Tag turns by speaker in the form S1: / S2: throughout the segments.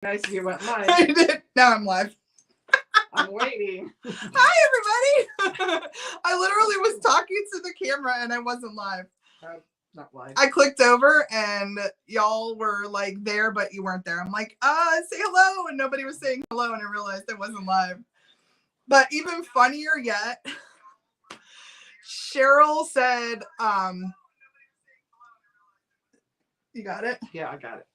S1: Nice if you went live.
S2: I did. Now I'm live.
S1: I'm waiting.
S2: Hi, everybody. I literally was talking to the camera and I wasn't live.
S1: Not live.
S2: I clicked over and y'all were like there, but you weren't there. I'm like, say hello. And nobody was saying hello. And I realized I wasn't live. But even funnier yet, Cheryl said, you got it?
S1: Yeah, I got it.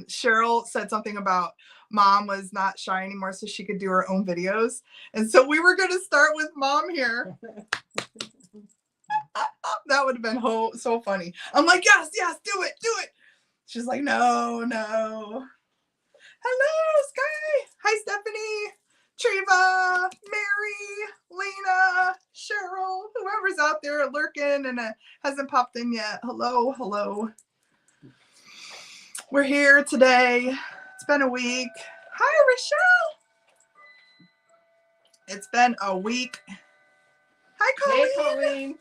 S2: Cheryl said something about mom was not shy anymore so she could do her own videos. And so we were going to start with mom here. That would have been so funny. I'm like, yes, do it. She's like, no. Hello, Sky. Hi, Stephanie, Treva, Mary, Lena, Cheryl, whoever's out there lurking and hasn't popped in yet. Hello. We're here today. It's been a week. Hi, Rochelle. It's been a week. Hi, Colleen.
S1: Hey, Colleen.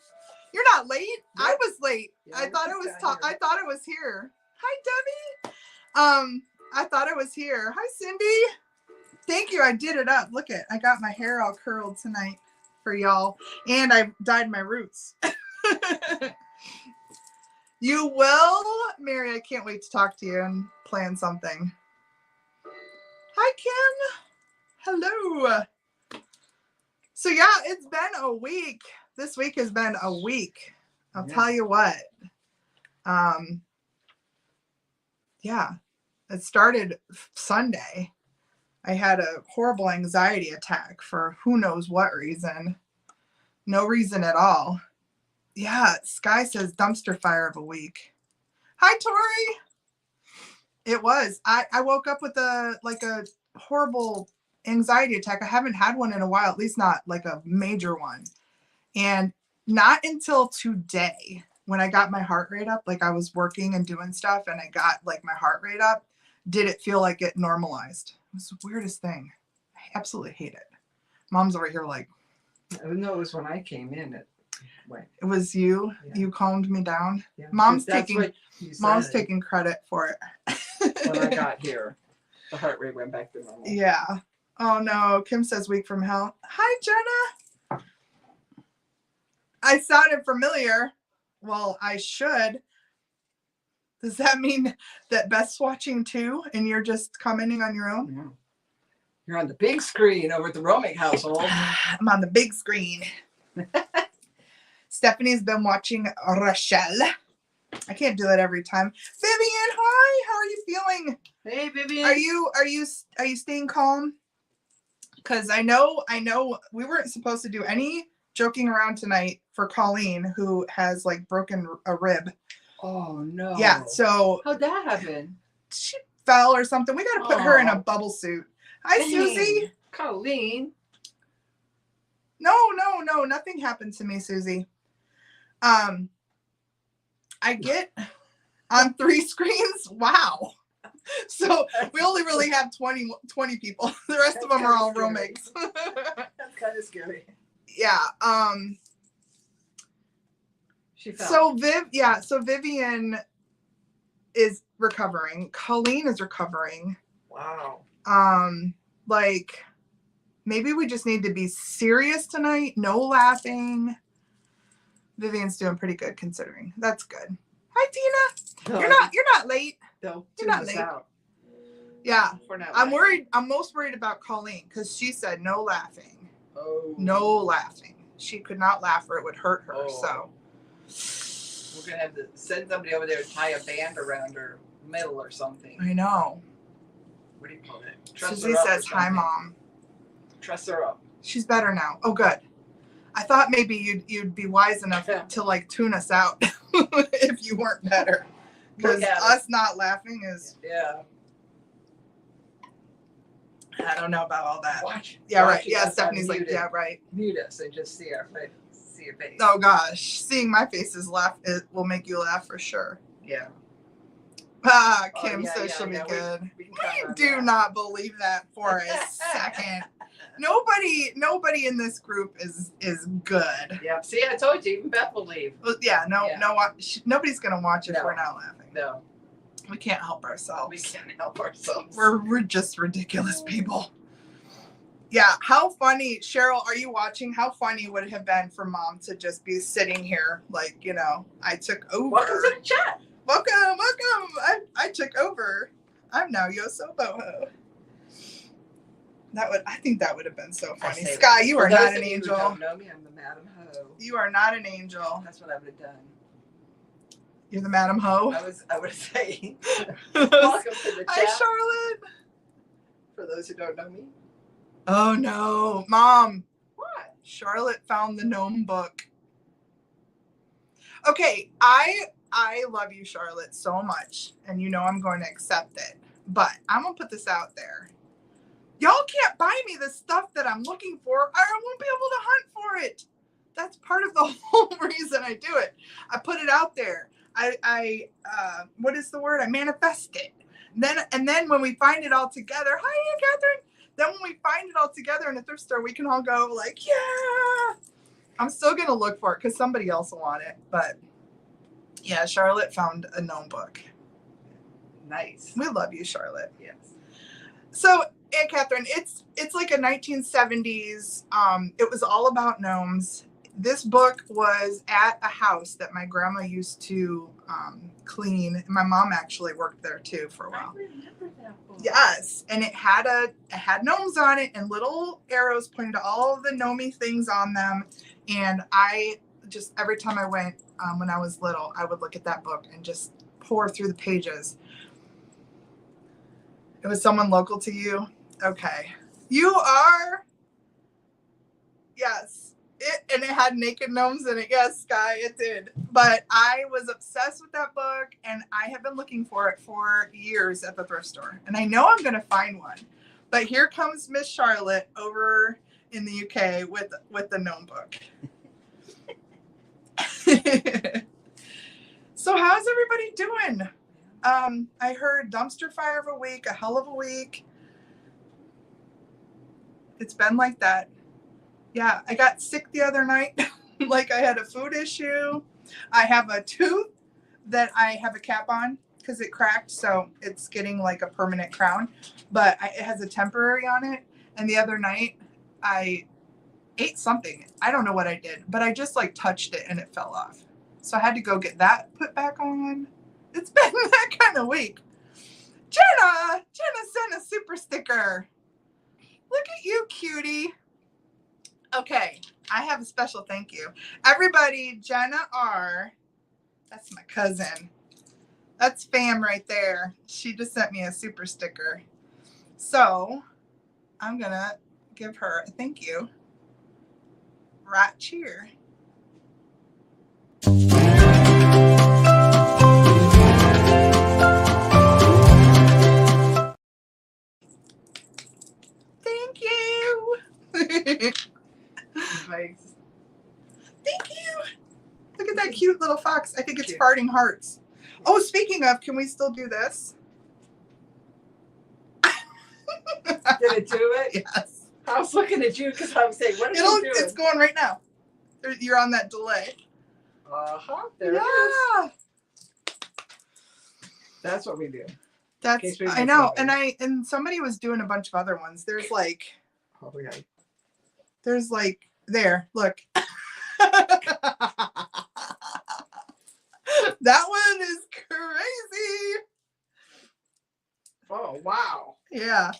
S2: You're not late. Nope. I was late. Yeah, I thought it was. I thought it was here. Hi, Debbie. I thought it was here. Hi, Cindy. Thank you. I did it up. Look I got my hair all curled tonight for y'all, and I dyed my roots. You will, Mary. I can't wait to talk to you and plan something. Hi, Kim. Hello. So yeah, it's been a week. This week has been a week. I'll tell you what. Yeah, it started Sunday. I had a horrible anxiety attack for who knows what reason. No reason at all. Yeah, Sky says dumpster fire of a week. Hi, Tori. It was. I woke up with a horrible anxiety attack. I haven't had one in a while, at least not like a major one. And not until today when I got my heart rate up, like I was working and doing stuff and I got like my heart rate up, did it feel like it normalized. It was the weirdest thing. I absolutely hate it. Mom's over here like.
S1: No, it was when I came in.
S2: It was you. Yeah. You calmed me down.
S1: Yeah,
S2: Mom's taking credit for it.
S1: When I got here, the heart rate went back to normal.
S2: Yeah. Oh no. Kim says week from hell. Hi, Jenna. I sounded familiar. Well, I should. Does that mean that Beth's watching too, and you're just commenting on your own?
S1: Yeah. You're on the big screen over at the roaming household.
S2: I'm on the big screen. Stephanie's been watching Rochelle. I can't do that every time. Vivian, hi. How are you feeling?
S1: Hey, Vivian.
S2: Are you staying calm? Because I know we weren't supposed to do any joking around tonight for Colleen, who has like broken a rib.
S1: Oh no.
S2: Yeah. So
S1: how'd that happen?
S2: She fell or something. We got to put her in a bubble suit. Hi, dang. Susie.
S1: Colleen.
S2: No. Nothing happened to me, Susie. I get on 3 screens. Wow. So we only really have 20 people. The rest of them are all roommates.
S1: That's kind of scary.
S2: Yeah.
S1: She fell.
S2: So Vivian is recovering. Colleen is recovering.
S1: Wow.
S2: Like maybe we just need to be serious tonight. No laughing. Vivian's doing pretty good considering. That's good. Hi, Tina. You're not late.
S1: No,
S2: you're not late. Out. Yeah. I'm worried. I'm most worried about Colleen because she said no laughing.
S1: Oh.
S2: No laughing. She could not laugh or it would hurt her.
S1: Oh. So we're gonna have to send somebody over there to tie a band around her middle or something.
S2: I know.
S1: What do you call it?
S2: Susie says hi, Mom.
S1: Truss her up.
S2: She's better now. Oh, good. I thought maybe you'd be wise enough to like tune us out if you weren't better. Because us not laughing is.
S1: Yeah.
S2: I don't know about all that.
S1: Watch.
S2: Yeah, right. Yeah, Stephanie's like, yeah, right.
S1: Mute us and just see our face. See your face.
S2: Oh gosh, seeing my faces laugh will make you laugh for sure.
S1: Yeah.
S2: Kim says she'll be good. We do not believe that for a second. Nobody in this group is good.
S1: Yeah. See, I told you, even Beth will leave.
S2: Nobody's gonna watch if we're not laughing.
S1: No.
S2: We can't help ourselves.
S1: We can't help ourselves.
S2: We're just ridiculous people. Yeah, how funny, Cheryl, are you watching? How funny would it have been for Mom to just be sitting here like, you know, I took over.
S1: Welcome to the chat.
S2: Welcome. I took over. I'm now Yosoboho. I think that would have been so funny. Sky, you are not an angel.
S1: For those of you who don't know me, I'm the Madam Ho.
S2: You are not an angel.
S1: That's what I would have done.
S2: You're the Madam Ho.
S1: I would say, welcome to the chat.
S2: Hi, Charlotte.
S1: For those who don't know me.
S2: Oh no, Mom.
S1: What?
S2: Charlotte found the gnome book. Okay, I love you, Charlotte, so much, and you know I'm going to accept it. But I'm gonna put this out there. Y'all can't buy me the stuff that I'm looking for, or I won't be able to hunt for it. That's part of the whole reason I do it. I put it out there. I what is the word? I manifest it. And then when we find it all together, hi, Catherine. Then when we find it all together in a thrift store, we can all go like, yeah. I'm still going to look for it because somebody else will want it. But yeah, Charlotte found a gnome book.
S1: Nice.
S2: We love you, Charlotte.
S1: Yes.
S2: So, Aunt Catherine, it's like a 1970s. It was all about gnomes. This book was at a house that my grandma used to clean. My mom actually worked there too for a while.
S1: I remember that book.
S2: Yes, and it had gnomes on it and little arrows pointing to all of the gnomey things on them. And I just every time I went when I was little, I would look at that book and just pour through the pages. It was someone local to you. Okay, you are. Yes. And it had naked gnomes in it. Yes, Sky, it did. But I was obsessed with that book, and I have been looking for it for years at the thrift store. And I know I'm going to find one. But here comes Miss Charlotte over in the UK with the gnome book. So how's everybody doing? I heard dumpster fire of a week, a hell of a week. It's been like that. Yeah, I got sick the other night. Like I had a food issue. I have a tooth that I have a cap on because it cracked. So it's getting like a permanent crown, but it has a temporary on it. And the other night I ate something. I don't know what I did, but I just like touched it and it fell off. So I had to go get that put back on. It's been that kind of week. Jenna sent a super sticker. Look at you, cutie. Okay, I have a special thank you. Everybody, Jenna R. That's my cousin. That's fam right there. She just sent me a super sticker. So I'm going to give her a thank you right here. Thank you.
S1: Nice.
S2: Thank you. Look at that cute little fox. I think it's farting hearts. Oh, speaking of, can we still do this?
S1: Did it do it?
S2: Yes.
S1: I was looking at you because I was saying, what are you doing?
S2: It's going right now. You're on that delay.
S1: Uh-huh. There it is. That's what we do.
S2: I know. And somebody was doing a bunch of other ones. There's like there, look. That one is crazy.
S1: Oh, wow.
S2: Yeah.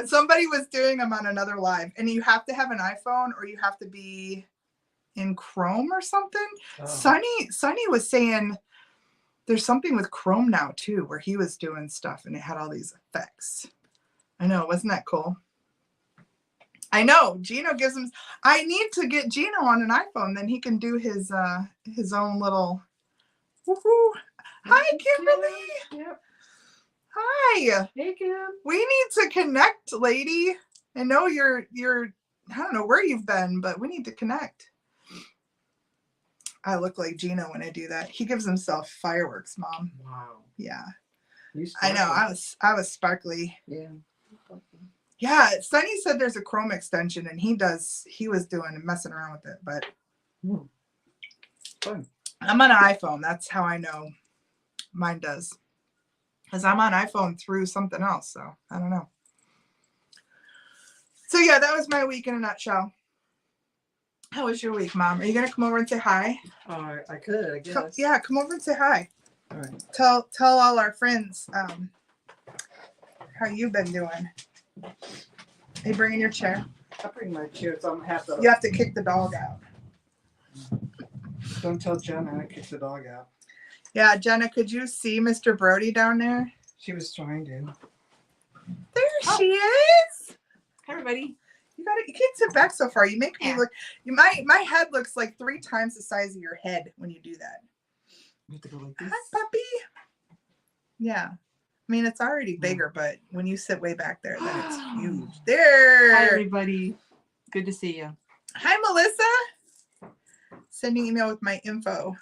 S2: Somebody was doing them on another live, and you have to have an iPhone or you have to be in Chrome or something. Oh. Sonny was saying there's something with Chrome now too, where he was doing stuff and it had all these effects. I know, wasn't that cool? I know. Gino gives him. I need to get Gino on an iPhone, then he can do his own little. Woohoo! Hi, Kimberly.
S1: Yep.
S2: Hi.
S1: Hey, Kim.
S2: We need to connect, lady. I know you're. I don't know where you've been, but we need to connect. I look like Gino when I do that. He gives himself fireworks, Mom.
S1: Wow.
S2: Yeah. I know. I was sparkly.
S1: Yeah.
S2: Yeah, Sonny said there's a Chrome extension, and he was messing around with it, but
S1: fun.
S2: I'm on an iPhone. That's how I know mine does. Because I'm on iPhone through something else, so I don't know. So yeah, that was my week in a nutshell. How was your week, Mom? Are you gonna come over and say hi?
S1: Oh, I could, I guess.
S2: Come over and say hi.
S1: All right.
S2: Tell all our friends how you've been doing. Are you bringing your chair?
S1: I'll bring my chair, so I'm gonna have to.
S2: You have to kick the dog out.
S1: Don't tell Jenna I kicked the dog out.
S2: Yeah, Jenna, could you see Mr. Brody down there?
S1: She was trying to.
S2: There she is.
S1: Hi, everybody.
S2: You can't sit back so far. You make me look. My head looks like 3 times the size of your head when you do that.
S1: You have to go like this.
S2: Hi, puppy. Yeah. I mean, it's already bigger, but when you sit way back there, then it's huge. There.
S1: Hi, everybody. Good to see you.
S2: Hi, Melissa. Sending email with my info.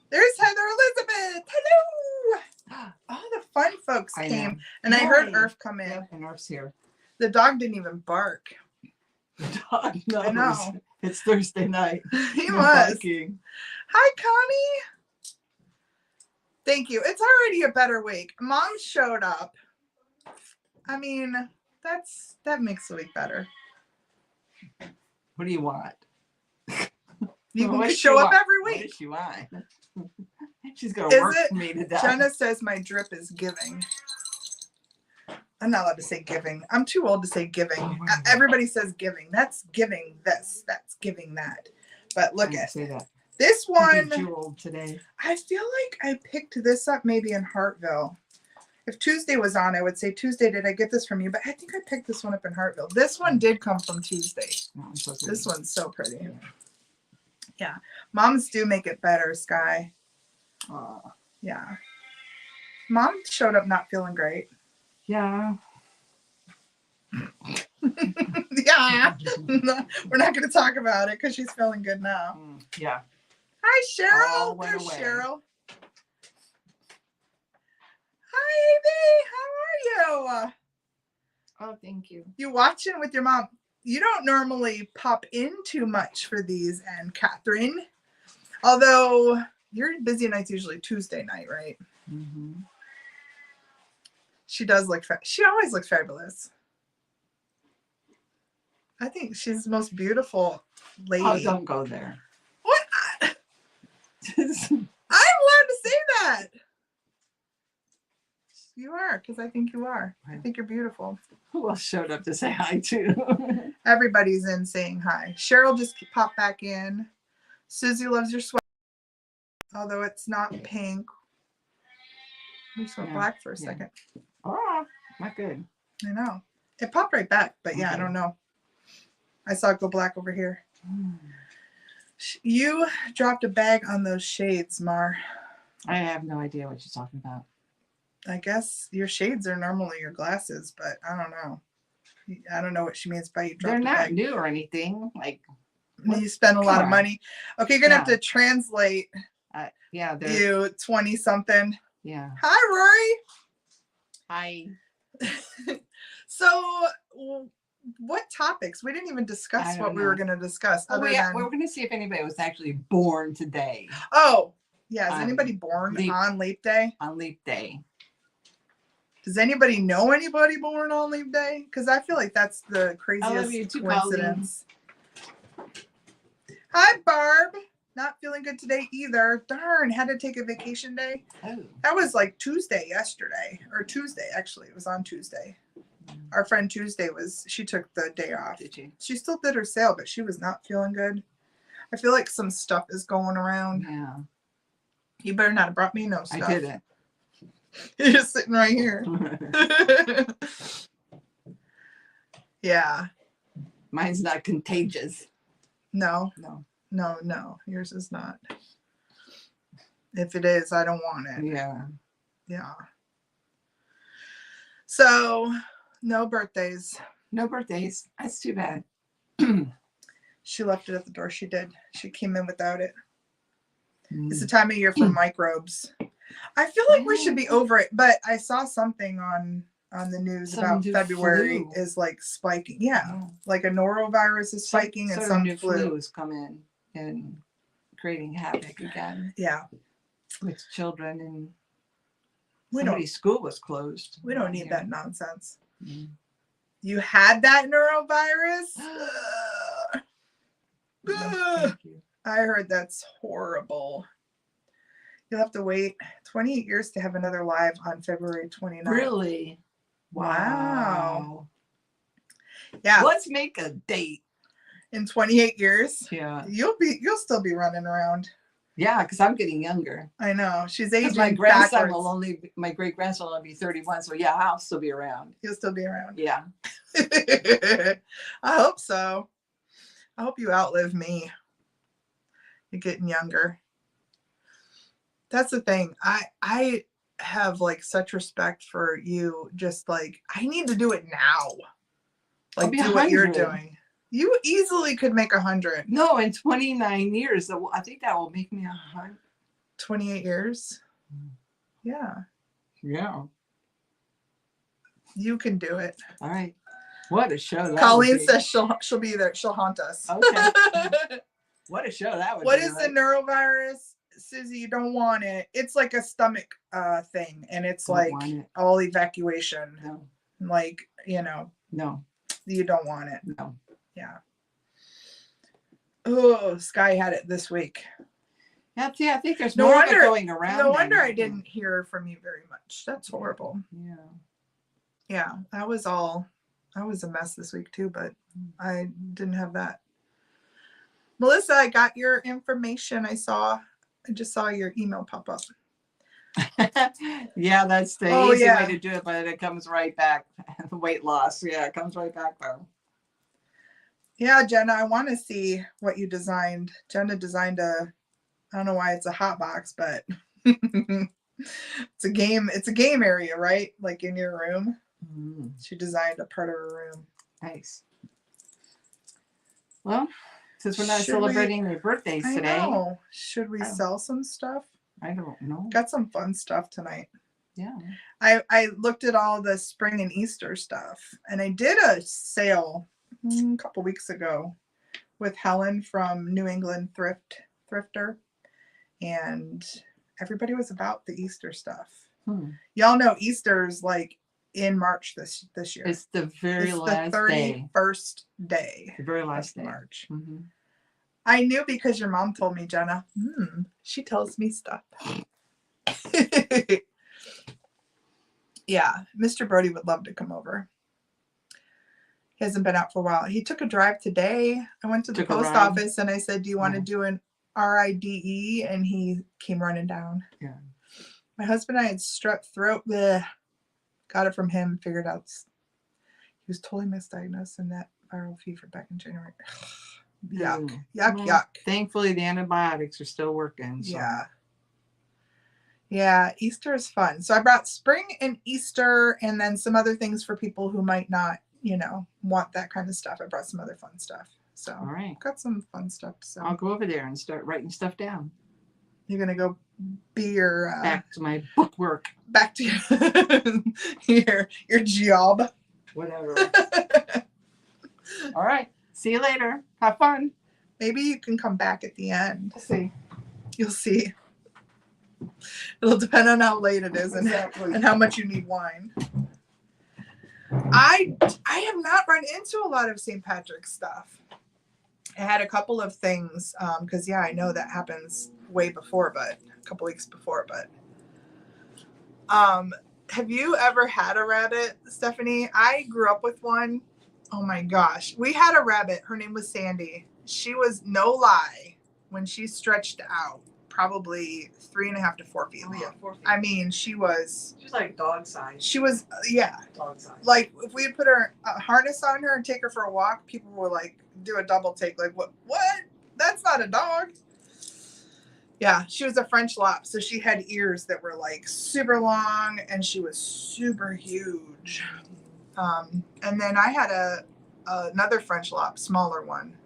S2: There's Heather Elizabeth. Hello. Oh, the fun folks came. And I heard Irf come in.
S1: Yep, and Irf's here.
S2: The dog didn't even bark.
S1: The dog knows.
S2: I know.
S1: It's Thursday night.
S2: He
S1: We're
S2: was.
S1: biking.
S2: Hi, Connie. Thank you. It's already a better week. Mom showed up. I mean, that makes the week better.
S1: What do you want?
S2: You can show up every week.
S1: What does she want? She's gonna work for me to death.
S2: Jenna says my drip is giving. I'm not allowed to say giving. I'm too old to say giving. Everybody says giving. That's giving this. That's giving that. But look at this one.
S1: Too old today.
S2: I feel like I picked this up maybe in Hartville. If Tuesday was on, I would say, Tuesday, did I get this from you? But I think I picked this one up in Hartville. This one did come from Tuesday. This one's so pretty. Yeah. Moms do make it better, Sky. Yeah. Mom showed up not feeling great.
S1: Yeah.
S2: Yeah. We're not going to talk about it because she's feeling good now.
S1: Yeah.
S2: Hi, Cheryl. There's Cheryl. Hi, Amy. How are you?
S1: Oh, thank you.
S2: You watching with your mom? You don't normally pop in too much for these, and Catherine. Although your busy night's usually Tuesday night, right?
S1: Mm-hmm.
S2: She does look. She always looks fabulous. I think she's the most beautiful lady.
S1: Oh, don't go there.
S2: What? I'm allowed to say that. You are, because I think you are. I think you're beautiful.
S1: Who else showed up to say hi to?
S2: Everybody's in saying hi. Cheryl just popped back in. Susie loves your sweater, although it's not pink. We just went black for a second.
S1: Oh, not good.
S2: I know. It popped right back, but yeah, I don't know. I saw it go black over here. You dropped a bag on those shades, Mar.
S1: I have no idea what you're talking about.
S2: I guess your shades are normally your glasses, but I don't know. I don't know what she means by you dropped a bag.
S1: They're not new or anything. Like,
S2: you spend a lot of money. Okay, you're going to have to translate
S1: yeah,
S2: you 20-something.
S1: Yeah.
S2: Hi, Rory.
S1: Hi.
S2: So, what topics? We didn't even discuss what we were going to discuss.
S1: Well, we're going to see if anybody was actually born today.
S2: Oh, yeah. Is anybody born on Leap Day?
S1: On Leap Day.
S2: Does anybody know anybody born on Leap Day? Because I feel like that's the craziest coincidence. Hi, Barb. Not feeling good today either. Darn, had to take a vacation day.
S1: Oh.
S2: That was like Tuesday yesterday. Or Tuesday, actually. It was on Tuesday. Our friend Tuesday she took the day off.
S1: Did she?
S2: She still did her sale, but she was not feeling good. I feel like some stuff is going around.
S1: Yeah.
S2: You better not have brought me no stuff.
S1: I didn't.
S2: You're just sitting right here. Yeah.
S1: Mine's not contagious.
S2: No. Yours is not. If it is, I don't want it.
S1: Yeah.
S2: Yeah. So, no birthdays.
S1: No birthdays. That's too bad.
S2: She left it at the door. She did. She came in without it. It's the time of year for microbes. I feel like we should be over it, but I saw something on the news about February is like spiking. Yeah, like a norovirus is spiking and some
S1: new flu is coming and creating havoc again.
S2: Yeah,
S1: with children, and
S2: We don't
S1: somebody's school was closed.
S2: we don't
S1: around
S2: need
S1: here.
S2: that nonsense.
S1: Mm.
S2: You had that neurovirus?
S1: No, thank you.
S2: I heard that's horrible. You'll have to wait 28 years to have another live on February 29th.
S1: Really?
S2: Wow. Yeah.
S1: Let's make a date.
S2: In 28 years,
S1: Yeah.
S2: you'll still be running around.
S1: Yeah, because I'm getting younger.
S2: I know. She's aging
S1: My grandson
S2: backwards.
S1: my great grandson will only be 31. So yeah, I'll still be around.
S2: He'll still be around.
S1: Yeah.
S2: I hope so. I hope you outlive me. You're getting younger. That's the thing. I have like such respect for you. Just like, I need to do it now. Like, do what you're
S1: 100.
S2: doing. You easily could make 100.
S1: No, in 29 years, I think that will make me 100.
S2: 28 years. Yeah.
S1: Yeah.
S2: You can do it.
S1: All right. What a show that
S2: Colleen
S1: would be.
S2: says she'll be there. She'll haunt us.
S1: Okay. What a show that would
S2: What
S1: be.
S2: is the neurovirus? Susie, you don't want it. It's like a stomach thing, and it's
S1: Don't
S2: like
S1: want it.
S2: all evacuation.
S1: No.
S2: Like, you know,
S1: No.
S2: you don't want it.
S1: No.
S2: Yeah. Oh, Sky had it this week.
S1: Yeah, I think there's
S2: No
S1: more
S2: wonder-
S1: of it going around.
S2: No
S1: than-
S2: wonder I didn't hear from you very much. That's horrible.
S1: Yeah.
S2: Yeah, that was a mess this week too, but I didn't have that. Melissa, I got your information. I just saw your email pop up.
S1: Yeah, that's the
S2: Oh,
S1: easy
S2: yeah.
S1: way to do it, but it comes right back. Weight loss. Yeah, it comes right back though.
S2: Yeah, Jenna, I want to see what you designed. Jenna designed I don't know why it's a hot box, but it's a game area, right? Like in your room.
S1: Mm,
S2: She designed a part of her room.
S1: nice. Well, since we're not
S2: Should we-
S1: celebrating their birthdays
S2: I
S1: today,
S2: know. Should we
S1: Oh.
S2: sell some stuff?
S1: I don't know.
S2: Got some fun stuff tonight.
S1: Yeah.
S2: I looked at all the spring and Easter stuff, and I did a sale a couple weeks ago with Helen from New England Thrifter, and everybody was about the Easter stuff. Y'all know Easter's like in March this year.
S1: It's the very
S2: It's
S1: last
S2: the
S1: day.
S2: 31st day
S1: The very
S2: of
S1: last day.
S2: March.
S1: Mm-hmm.
S2: I knew because your mom told me, Jenna. She tells me stuff. Yeah, Mr. Brody would love to come over. He hasn't been out for a while. He took a drive today. I went to the
S1: Took a
S2: post
S1: ride?
S2: office and I said, do you want to do an RIDE? And he came running down.
S1: Yeah.
S2: My husband and I had strep throat. Bleh. Got it from him. Figured out he was totally misdiagnosed in that viral fever back in January. Yuck.
S1: Mm.
S2: Yuck,
S1: Well,
S2: yuck.
S1: Thankfully, the antibiotics are still working. So.
S2: Yeah. Yeah, Easter is fun. So I brought spring and Easter and then some other things for people who might not, want that kind of stuff. I brought some other fun stuff. So
S1: All right.
S2: got some fun stuff. So
S1: I'll go over there and start writing stuff down.
S2: you're going to go be your
S1: Back to my book work.
S2: back to your job.
S1: Whatever. All right. See you later. Have fun.
S2: Maybe you can come back at the end.
S1: We'll see.
S2: You'll see. It'll depend on how late it is
S1: Exactly.
S2: and how much you need wine. I have not run into a lot of St. Patrick's stuff. I had a couple of things because I know that happens way before, but a couple weeks before. But have you ever had a rabbit, Stephanie? I grew up with one. Oh my gosh, we had a rabbit. Her name was Sandy. She was, no lie, when she stretched out, probably 3.5 to 4 feet long.
S1: Yeah, 4 feet.
S2: I mean, she was
S1: like dog size.
S2: She was, yeah.
S1: Dog size.
S2: Like if we had put a harness on her and take her for a walk, people would like do a double take. Like what? That's not a dog. Yeah, she was a French lop, so she had ears that were like super long, and she was super huge. And then I had another French lop, smaller one.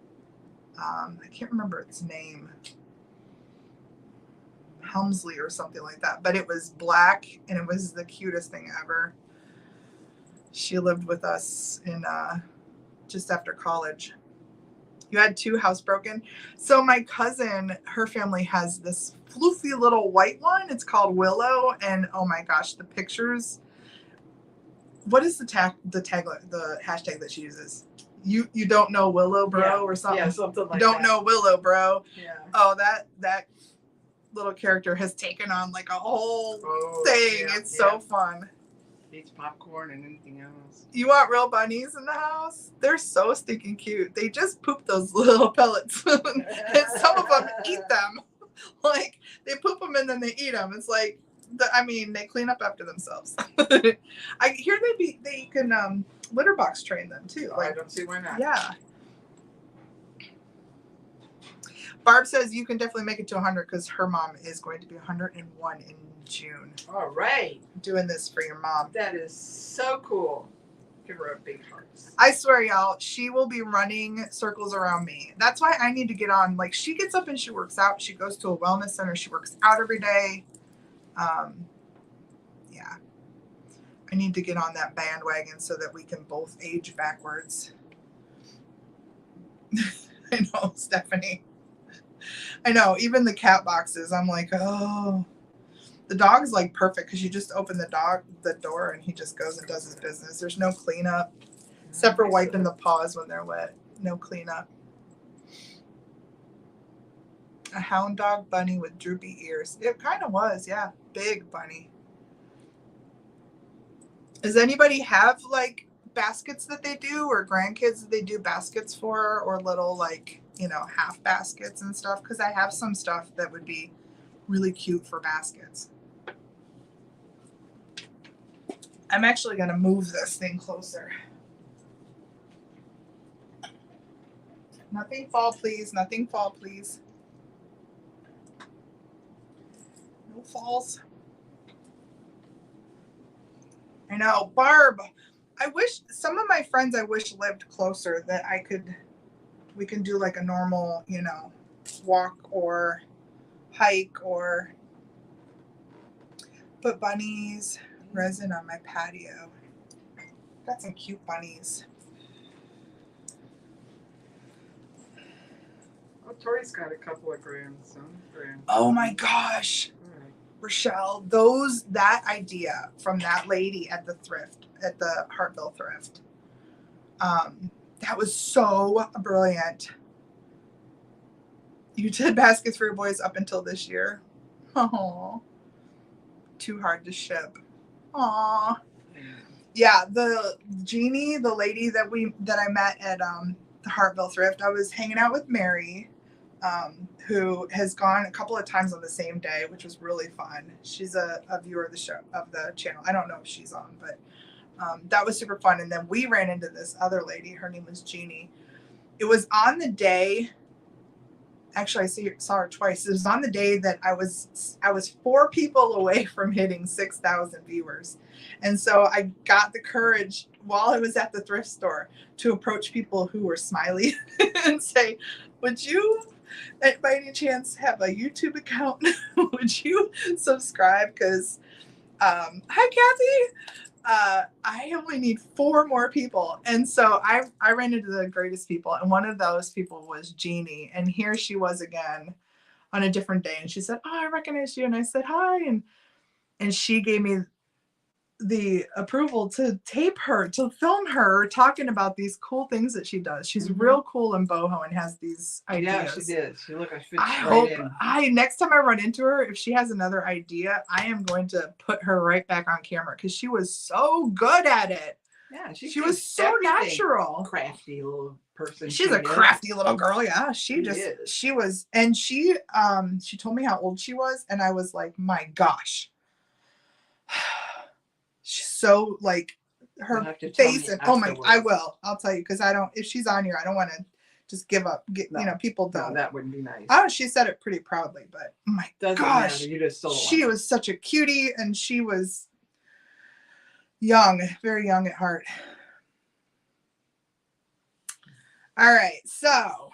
S2: I can't remember its name. Helmsley or something like that, but it was black and it was the cutest thing ever. She lived with us in just after college. You had 2 housebroken. So my cousin, her family has this floofy little white one. It's called Willow, and oh my gosh, the pictures. What is the hashtag that she uses? You don't know Willow, bro, or something?
S1: Yeah, something like
S2: don't
S1: that.
S2: know Willow, bro.
S1: Yeah.
S2: Oh, that little character has taken on like a whole thing.
S1: Yeah,
S2: it's so fun.
S1: Eats popcorn and anything else.
S2: You want real bunnies in the house? They're so stinking cute. They just poop those little pellets, and some of them eat them. Like they poop them and then they eat them. It's like, they clean up after themselves. I hear they can litter box train them too.
S1: I don't see why not.
S2: Yeah. Barb says you can definitely make it to 100 because her mom is going to be 101 in June.
S1: All right.
S2: Doing this for your mom.
S1: That is so cool. Give her a big heart.
S2: I swear, y'all, she will be running circles around me. That's why I need to get on. Like, she gets up and she works out. She goes to a wellness center. She works out every day. Yeah. I need to get on that bandwagon so that we can both age backwards. I know, Stephanie. I know, even the cat boxes, I'm like, oh. The dog's like perfect because you just open the door and he just goes and does his business. There's no cleanup, except for wiping the paws when they're wet. No cleanup. A hound dog bunny with droopy ears. It kind of was, yeah. Big bunny. Does anybody have like baskets that they do, or grandkids that they do baskets for, or little like, half baskets and stuff? Because I have some stuff that would be really cute for baskets. I'm actually going to move this thing closer. Nothing fall, please. Nothing fall, please. No falls. I know. Barb, I wish some of my friends lived closer that we can do like a normal, walk or hike or put bunnies, resin on my patio. Got some cute bunnies.
S1: Oh, Tori's got a couple of grandsons.
S2: Oh my gosh.
S1: Right.
S2: Rochelle, that idea from that lady at the Hartville thrift. That was so brilliant. You did baskets for your boys up until this year. Oh, too hard to ship. Aw. Yeah, the Jeannie, the lady that I met at the Hartville thrift, I was hanging out with Mary, who has gone a couple of times on the same day, which was really fun. She's a viewer of the channel. I don't know if she's on, but that was super fun. And then we ran into this other lady. Her name was Jeannie. It was on the day. Actually, I saw her twice. It was on the day that I was 4 people away from hitting 6,000 viewers. And so I got the courage while I was at the thrift store to approach people who were smiley and say, would you, by any chance, have a YouTube account? Would you subscribe? Because, hi, Kathy. I only need 4 more people. And so I ran into the greatest people. And one of those people was Jeannie. And here she was again on a different day. And she said, oh, I recognize you. And I said, hi. And she gave me the approval to tape her, to film her talking about these cool things that she does. She's real cool in boho and has these ideas.
S1: Yeah, she did. She looked like she
S2: next time I run into her, if she has another idea, I am going to put her right back on camera because she was so good at it.
S1: Yeah,
S2: she was so natural.
S1: Crafty little person.
S2: She's a crafty little girl. Yeah, she was, and she told me how old she was, and I was like, my gosh. She's so like her face and I'll tell you because if she's on here, I don't want to just give up. People don't.
S1: No, that wouldn't be nice.
S2: Oh, she said it pretty proudly, but oh my gosh, she was such a cutie and she was young, very young at heart. All right, so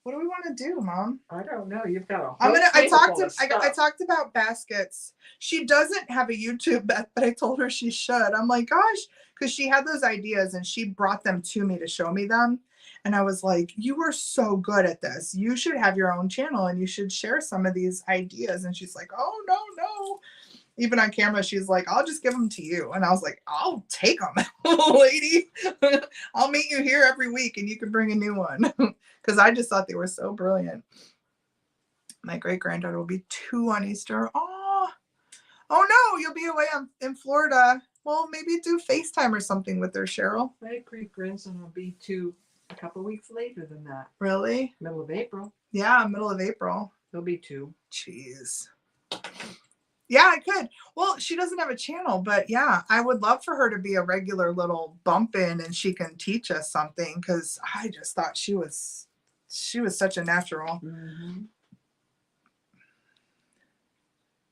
S2: What do we want to do, Mom?
S1: I don't know. You've got a whole
S2: I
S1: stuff.
S2: talked about baskets. She doesn't have a YouTube, but I told her she should. I'm like, gosh, because she had those ideas and she brought them to me to show me them. And I was like, you are so good at this. You should have your own channel and you should share some of these ideas. And she's like, oh, no. Even on camera, she's like, I'll just give them to you. And I was like, I'll take them, lady. I'll meet you here every week and you can bring a new one. Because I just thought they were so brilliant. My great-granddaughter will be 2 on Easter. Oh no, you'll be away in Florida. Well, maybe do FaceTime or something with her, Cheryl.
S1: My great-grandson will be 2 a couple weeks later than that.
S2: Really?
S1: Middle of April.
S2: Yeah, middle of April.
S1: He'll be 2.
S2: Jeez. Yeah, I could. Well, she doesn't have a channel, but yeah, I would love for her to be a regular little bump in and she can teach us something because I just thought she was such a natural.
S1: Mm-hmm.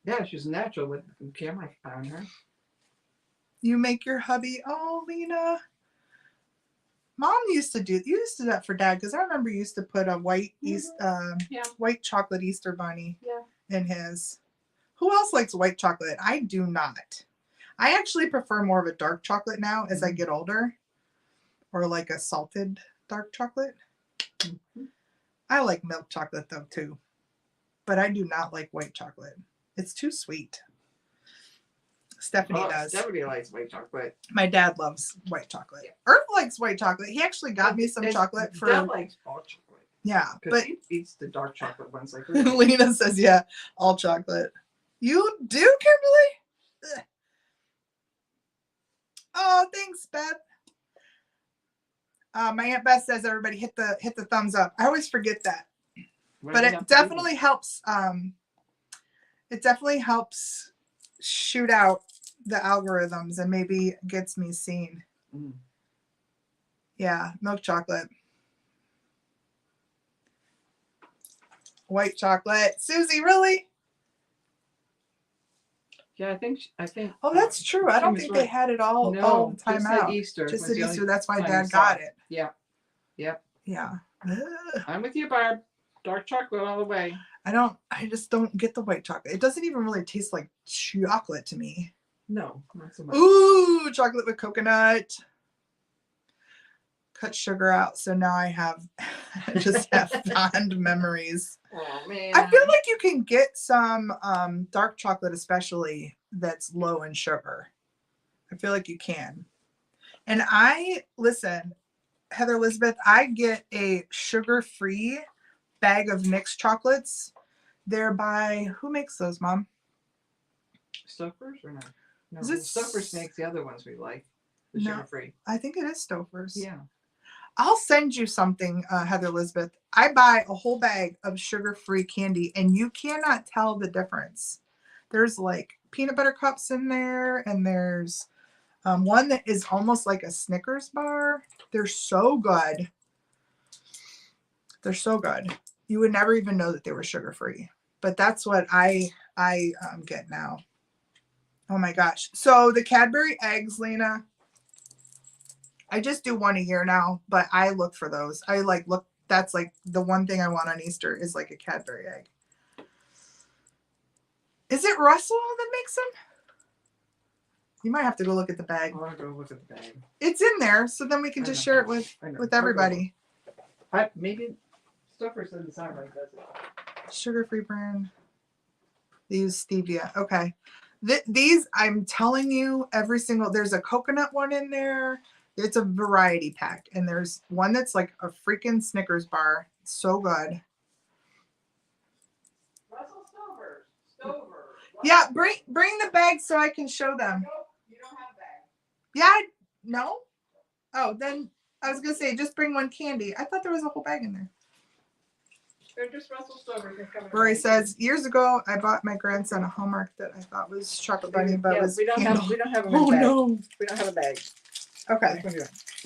S1: Yeah, she's natural with the camera on her.
S2: You make your hubby. Oh, Lena. Mom used to do that for Dad because I remember you used to put a white white chocolate Easter bunny in his. Who else likes white chocolate? I do not. I actually prefer more of a dark chocolate now as I get older, or like a salted dark chocolate.
S1: Mm-hmm.
S2: I like milk chocolate though too, but I do not like white chocolate. It's too sweet. Stephanie does.
S1: Stephanie likes white chocolate.
S2: My dad loves white chocolate. Yeah. Earth likes white chocolate. He actually got me some chocolate for.
S1: Dad likes all chocolate.
S2: Yeah,
S1: but he eats the dark chocolate ones like.
S2: Lena says, "Yeah, all chocolate." You do, Kimberly? Ugh. Oh, thanks, Beth. My Aunt Beth says everybody hit the thumbs up. I always forget that. But it definitely helps. It definitely helps shoot out the algorithms and maybe gets me seen. Mm. Yeah, milk chocolate. White chocolate. Susie, really?
S1: Yeah, I think.
S2: Oh, that's true. I don't think they had it all the time out.
S1: Easter.
S2: Just at Easter. That's why Dad got it.
S1: Yeah. Yep.
S2: Yeah.
S1: I'm with you, Barb. Dark chocolate all the way.
S2: I just don't get the white chocolate. It doesn't even really taste like chocolate to me.
S1: No, not so much.
S2: Ooh, chocolate with coconut. Cut sugar out. So now I just have fond memories.
S1: Oh, man.
S2: I feel like you can get some dark chocolate, especially that's low in sugar. I feel like you can. And listen, Heather Elizabeth, I get a sugar-free bag of mixed chocolates. They're by, who makes those, Mom?
S1: Stouffer's or not? No, Stouffer's makes the other ones we like. The sugar-free.
S2: I think it is Stouffer's.
S1: Yeah.
S2: I'll send you something, Heather Elizabeth. I buy a whole bag of sugar-free candy, and you cannot tell the difference. There's like peanut butter cups in there, and there's one that is almost like a Snickers bar. They're so good. They're so good. You would never even know that they were sugar-free. But that's what I get now. Oh my gosh. So the Cadbury eggs, Lena, I just do one a year now, but I look for those. That's like the one thing I want on Easter is like a Cadbury egg. Is it Russell that makes them? You might have to go look at the bag.
S1: I want to go look at the bag.
S2: It's in there, so then we can just share it with everybody.
S1: Maybe Stouffer's doesn't sound right, does it?
S2: Sugar-free brand. They use stevia. Okay. These, I'm telling you, there's a coconut one in there. It's a variety pack. And there's one that's like a freaking Snickers bar. It's so good.
S1: Russell Stover.
S2: Yeah, bring the bag so I can show them.
S1: Nope, you don't have a bag.
S2: Yeah, no? Oh, then I was going to say, just bring one candy. I thought there was a whole bag in there.
S1: They're just Russell Stover.
S2: Rory says, years ago, I bought my grandson a Hallmark that I thought was chocolate bunny, but it was
S1: we don't have a bag.
S2: No.
S1: We don't have a bag.
S2: Okay.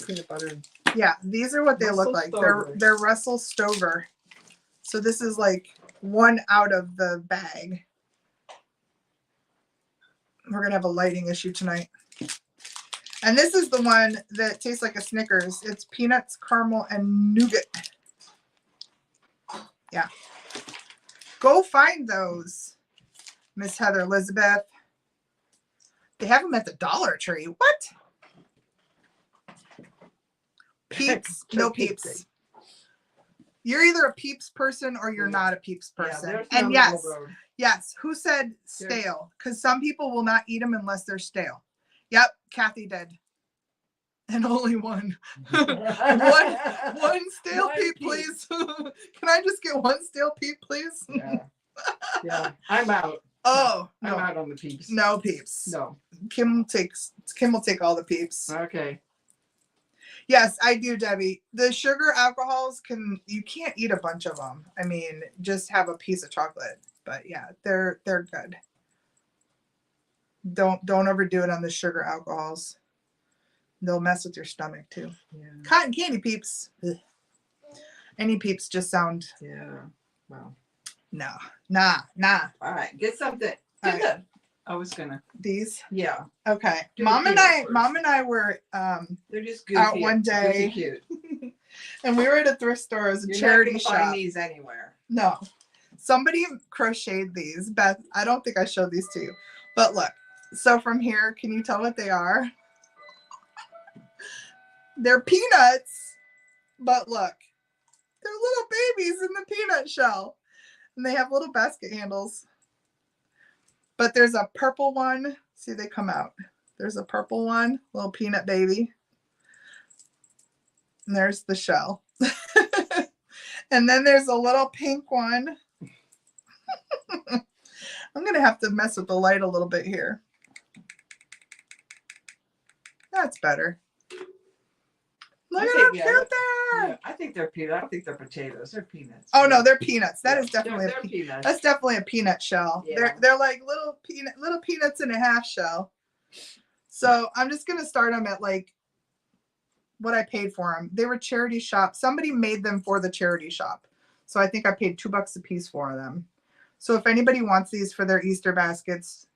S1: Peanut butter.
S2: Yeah, these are what they look like.
S1: Stover.
S2: They're Russell Stover. So this is like one out of the bag. We're going to have a lighting issue tonight. And this is the one that tastes like a Snickers. It's peanuts, caramel, and nougat. Yeah. Go find those, Miss Heather Elizabeth. They have them at the Dollar Tree. What? Peeps? No Peeps. You're either a Peeps person or you're not a Peeps person.
S1: Yeah,
S2: and yes, who said stale? Because some people will not eat them unless they're stale. Yep, Kathy did. And only one. one stale peep, please. Can I just get one stale peep, please?
S1: Yeah, I'm out.
S2: Oh,
S1: I'm out on the Peeps.
S2: No Peeps.
S1: No.
S2: Kim will take all the Peeps.
S1: Okay.
S2: Yes, I do, Debbie. The sugar alcohols you can't eat a bunch of them. I mean, just have a piece of chocolate. But yeah, they're good. Don't overdo it on the sugar alcohols. They'll mess with your stomach too.
S1: Yeah.
S2: Cotton candy Peeps. Ugh. Any Peeps just sound.
S1: Yeah. Wow.
S2: No. Nah.
S1: All right, get something.
S2: Right.
S1: I was gonna.
S2: These.
S1: Yeah.
S2: Okay.
S1: Do
S2: Mom and I were
S1: they're just goofy,
S2: out one day,
S1: cute.
S2: and we were at a thrift store as a charity shop.
S1: Find these anywhere.
S2: No. Somebody crocheted these. Beth, I don't think I showed these to you. But look. So from here, can you tell what they are? They're peanuts. But look. They're little babies in the peanut shell. And they have little basket handles. But there's a purple one. See, they come out. There's a purple one. Little peanut baby. And there's the shell. And then there's a little pink one. I'm going to have to mess with the light a little bit here. That's better. Look at how cute they are.
S1: Yeah, I think they're peanuts. I don't think they're potatoes. They're peanuts.
S2: Oh no, they're peanuts. That is definitely
S1: they're peanuts.
S2: That's definitely a peanut shell.
S1: Yeah.
S2: They're like little peanuts in a half shell. So I'm just gonna start them at like what I paid for them. They were charity shop. Somebody made them for the charity shop. So I think I paid $2 a piece for them. So if anybody wants these for their Easter baskets,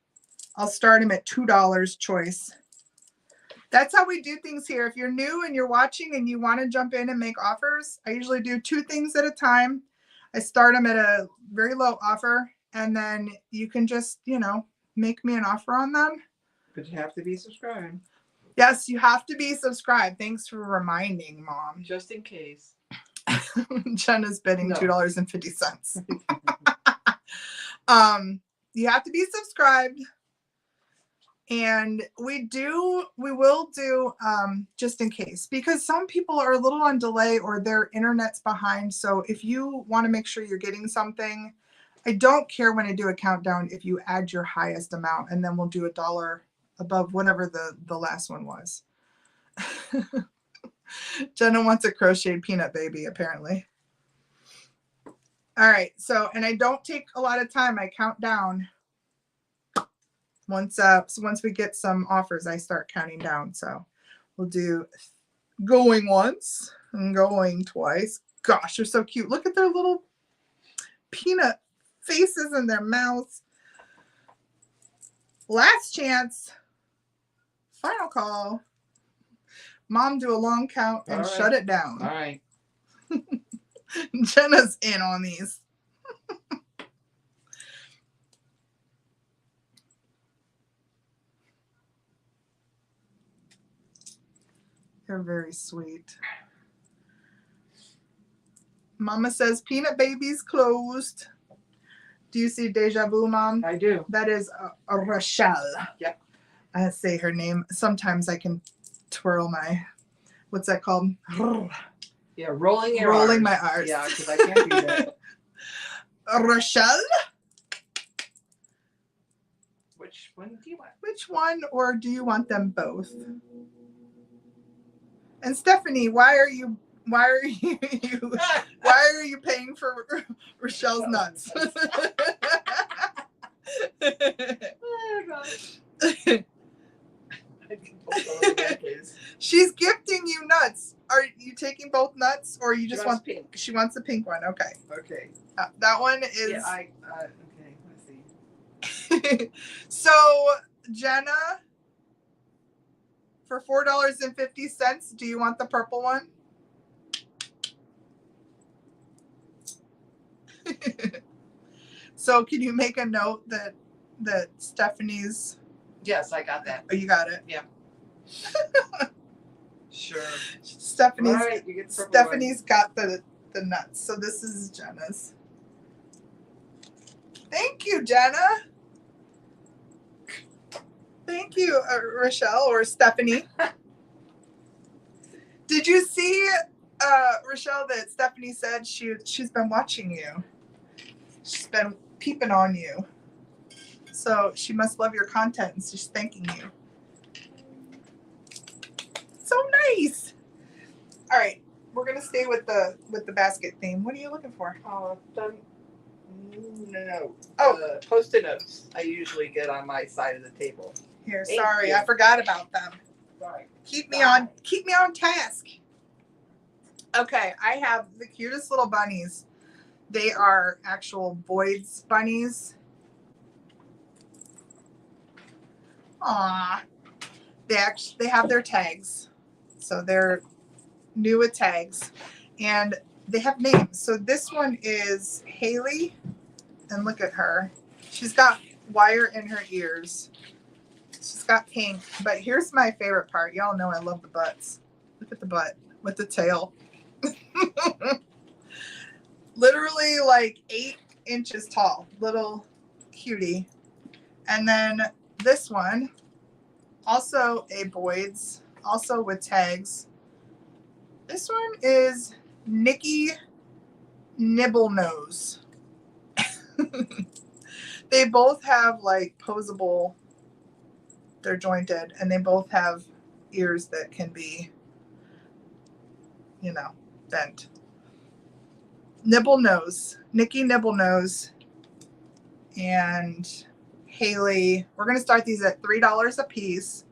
S2: I'll start them at $2 choice. That's how we do things here. If you're new and you're watching and you want to jump in and make offers, I usually do 2 things at a time. I start them at a very low offer, and then you can just, make me an offer on them.
S1: But you have to be subscribed.
S2: Yes, you have to be subscribed. Thanks for reminding, Mom.
S1: Just in case.
S2: Jenna's bidding $2.50. You have to be subscribed. And we will do just in case, because some people are a little on delay or their internet's behind. So if you want to make sure you're getting something, I don't care when I do a countdown if you add your highest amount, and then we'll do $1 above whatever the last one was. Jenna wants a crocheted peanut baby, apparently. All right. So, and I don't take a lot of time. I count down. Once we get some offers, I start counting down. So we'll do going once and going twice. Gosh, they're so cute. Look at their little peanut faces in their mouths. Last chance. Final call. Mom, do a long count and shut it down.
S1: All right.
S2: Jenna's in on these. They're very sweet. Mama says peanut baby's closed. Do you see Deja Vu, Mom?
S1: I do.
S2: That is a Rochelle.
S1: Yep.
S2: I say her name. Sometimes I can twirl my, what's that called?
S1: Yeah, rolling
S2: my R's.
S1: Yeah, because I can't do that.
S2: Rochelle?
S1: Which one do you want?
S2: Which one, or do you want them both? And Stephanie, why are you paying for Rochelle's nuts?
S1: Oh, gosh.
S2: She's gifting you nuts. Are you taking both nuts, or you just want
S1: pink?
S2: She wants the pink one. Okay.
S1: Okay.
S2: That one is.
S1: Yeah, okay. Let's see.
S2: So Jenna, for $4.50, do you want the purple one? So can you make a note that Stephanie's?
S1: Yes, I got that.
S2: Oh, you got it.
S1: Sure.
S2: Stephanie's
S1: All right, you get the purple one.
S2: Stephanie's got the nuts. So this is Jenna's. Thank you, Jenna. Thank you, Rochelle or Stephanie. Did you see, Rochelle, that Stephanie said she's been watching you? She's been peeping on you. So she must love your content and she's thanking you. So nice. All right, we're gonna stay with the basket theme. What are you looking for?
S1: No.
S2: Oh.
S1: Post-it notes I usually get on my side of the table.
S2: Here,
S1: Thank
S2: sorry,
S1: you.
S2: I forgot about them.
S1: Sorry.
S2: Keep me on task. Okay, I have the cutest little bunnies. They are actual Boyd's bunnies. Aww. They have their tags. So they're new with tags. And they have names. So this one is Haley. And look at her. She's got wire in her ears. She's got pink. But here's my favorite part. Y'all know I love the butts. Look at the butt with the tail. Literally like 8 inches tall. Little cutie. And then this one, also a Boyd's, also with tags. This one is Nikki Nibblenose. They both have like posable, they're jointed, and they both have ears that can be, bent. Nibblenose, Nikki Nibblenose, and Haley. We're going to start these at $3 a piece.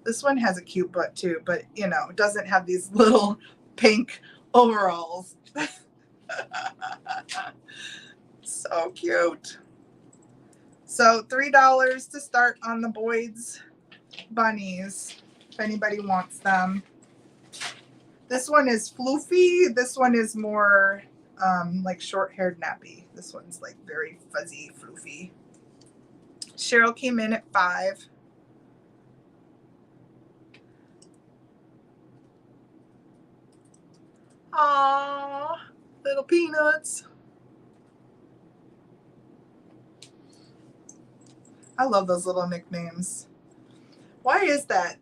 S2: This one has a cute butt too, but it doesn't have these little pink overalls. So cute. So $3 to start on the Boyd's bunnies, if anybody wants them. This one is floofy. This one is more like short-haired nappy. This one's like very fuzzy, floofy. Cheryl came in at $5. Aww, little peanuts. I love those little nicknames. Why is that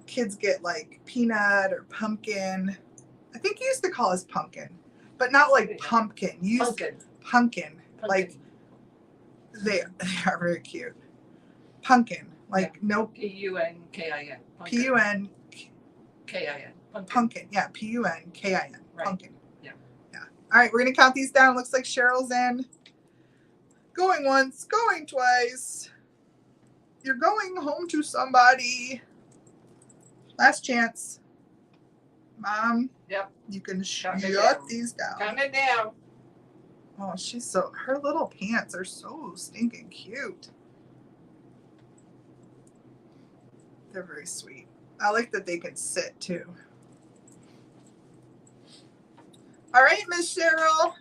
S2: kids get like peanut or pumpkin? I think you used to call us pumpkin, but not like pumpkin. You used pumpkin. Like they are very cute. Pumpkin, like no
S1: P-U-N-K-I-N.
S2: P-U-N-K-I-N. Pumpkin, yeah, P-U-N-K-I-N.
S1: Right.
S2: Pumpkin.
S1: Yeah.
S2: All right, we're gonna count these down. Looks like Cheryl's in. Going once, going twice. You're going home to somebody. Last chance. Mom.
S1: Yep.
S2: You can shut these down.
S1: Count it down.
S2: Oh, her little pants are so stinking cute. They're very sweet. I like that they can sit too. All right, Miss Cheryl.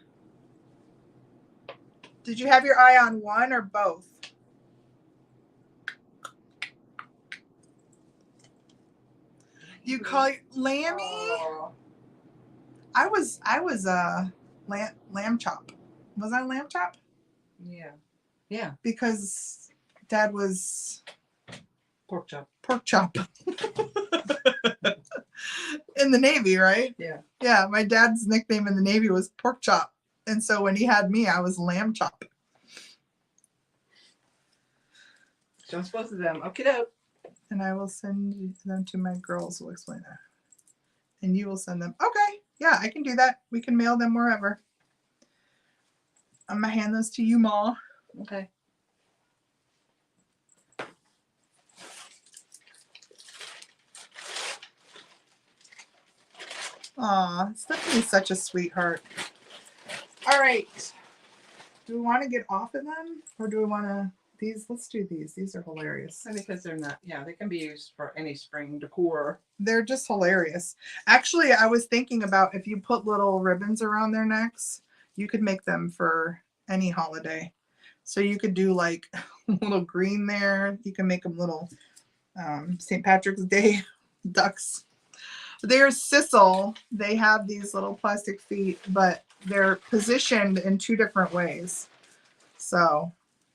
S2: Did you have your eye on one or both? You call it Lammy?
S1: Oh.
S2: I was lamb chop. Was I lamb chop?
S1: Yeah. Yeah.
S2: Because Dad was
S1: Pork chop.
S2: Pork chop. In the Navy, right?
S1: Yeah.
S2: Yeah, my dad's nickname in the Navy was Pork Chop. And so when he had me, I was Lamb Chop.
S1: Show us both of them. Okay, doke.
S2: And I will send them to my girls who will explain that. And you will send them. Okay. Yeah, I can do that. We can mail them wherever. I'm going to hand those to you, Ma.
S1: Okay.
S2: Aw, Stephanie's such a sweetheart. All right. Do we want to get off of them? Or do we want to... Let's do these. These are hilarious.
S1: Because they're not, they can be used for any spring decor.
S2: They're just hilarious. Actually, I was thinking about if you put little ribbons around their necks, you could make them for any holiday. So you could do like a little green there. You can make them little St. Patrick's Day ducks. There's Sissel. They have these little plastic feet, but they're positioned in 2 different ways. So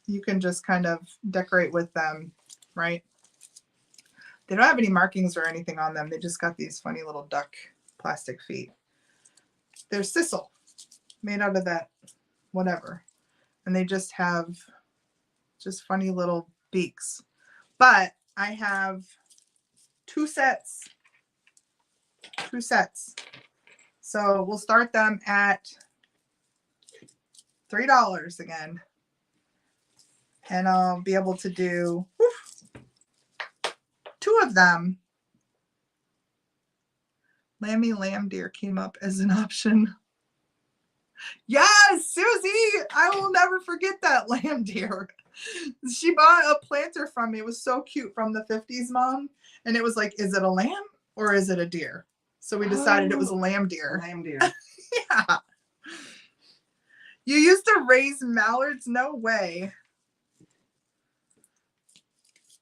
S2: you can just kind of decorate with them, right? They don't have any markings or anything on them. They just got these funny little duck plastic feet. They're Sissel, made out of that whatever. And they just have just funny little beaks. But I have 2 sets. 2 sets. So we'll start them at $3 again. And I'll be able to do 2 of them. Lamb deer came up as an option. Yes, Susie, I will never forget that lamb deer. She bought a planter from me. It was so cute, from the 50s, Mom. And it was like, is it a lamb or is it a deer? So we decided it was a lamb deer.
S1: Lamb deer.
S2: Yeah. You used to raise mallards? No way.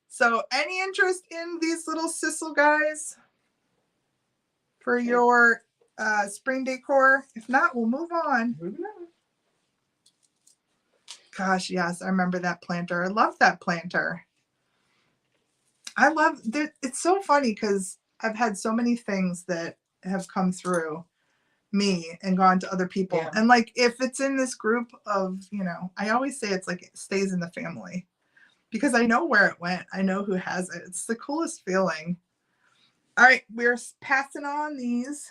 S2: So any interest in these little Sissel guys for your spring decor? If not, we'll move on. Gosh, yes, I remember that planter. I love that planter. I love that. It's so funny because I've had so many things that have come through me and gone to other people.
S1: Yeah.
S2: And like, if it's in this group of, you know, I always say it's like it stays in the family because I know where it went. I know who has it. It's the coolest feeling. All right, we're passing on these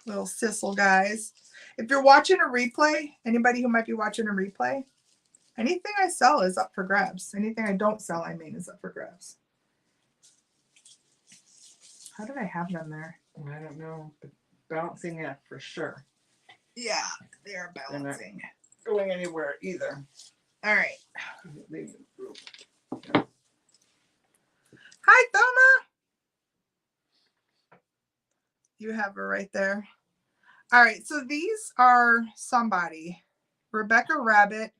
S2: little Sissel guys. If you're watching a replay, anybody who might be watching a replay, anything I sell is up for grabs. Anything I don't sell, I mean, is up for grabs. How did I have them there?
S1: I don't know, but balancing it for sure.
S2: Yeah, they're balancing.
S1: Going anywhere either.
S2: All right.
S1: Leave the group.
S2: Hi, Thoma. You have her right there. All right, so these are Somebody. Rebecca Rabbit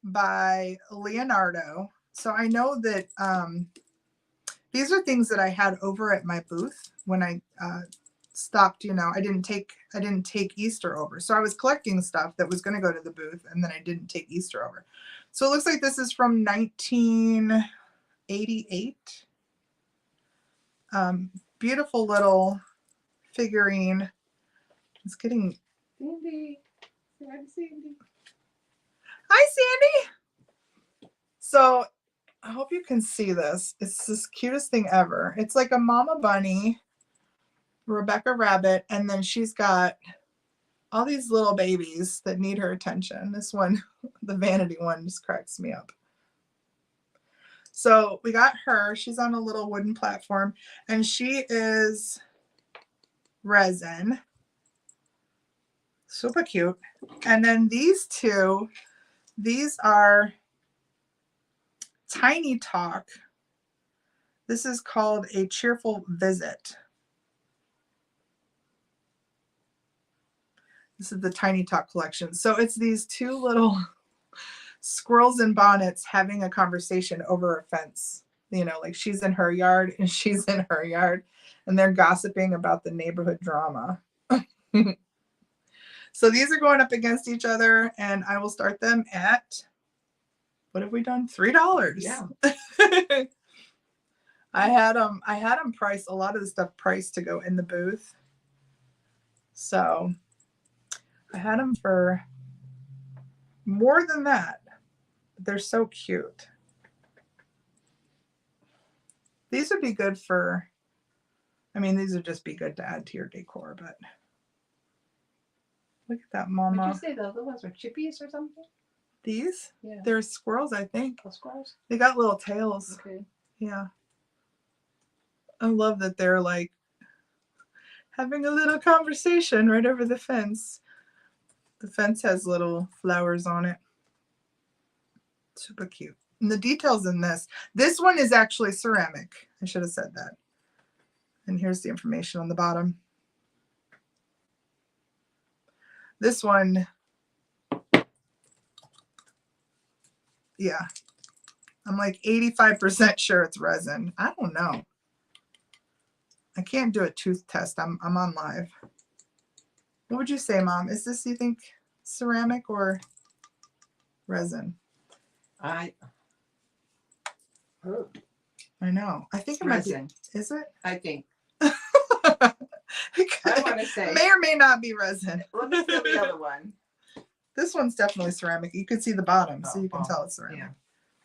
S2: by Leonardo. So I know that these are things that I had over at my booth when I stopped, you know, I didn't take Easter over. So I was collecting stuff that was going to go to the booth, and then I didn't take Easter over. So it looks like this is from 1988. Beautiful little figurine. It's getting...
S1: Sandy. Hi, Sandy.
S2: Hi, Sandy. So I hope you can see this. It's this cutest thing ever. It's like a mama bunny, Rebecca Rabbit, and then she's got all these little babies that need her attention. This one, the vanity one, just cracks me up. So we got her. She's on a little wooden platform, and she is resin. Super cute. And then these two, these are Tiny Talk. This is called A Cheerful Visit. This is the Tiny Talk collection. So it's these 2 little squirrels in bonnets having a conversation over a fence. You know, like she's in her yard and she's in her yard, and they're gossiping about the neighborhood drama. So these are going up against each other, and I will start them at, what have we done? $3.
S1: Yeah.
S2: I had them priced, a lot of the stuff priced to go in the booth. So I had them for more than that. But they're so cute. These would be good for, I mean, these would just be good to add to your decor, but look at that, Mama.
S1: Did you say the other ones are chippies or something?
S2: These?
S1: Yeah.
S2: They're squirrels, I think.
S1: Oh, squirrels?
S2: They got little tails.
S1: Okay.
S2: Yeah. I love that they're like having a little conversation right over the fence. The fence has little flowers on it. Super cute. And the details in this one is actually ceramic. I should have said that. And here's the information on the bottom. This one, yeah, I'm like 85% sure it's resin. I don't know. I can't do a tooth test. I'm on live. What would you say, Mom? Is this, you think, ceramic or resin?
S1: I
S2: know. I think it might be. Is it?
S1: I think.
S2: I
S1: want to say.
S2: May or may not be resin.
S1: Let me feel the other one.
S2: This one's definitely ceramic. You can see the bottom, so you can tell it's ceramic.
S1: Yeah.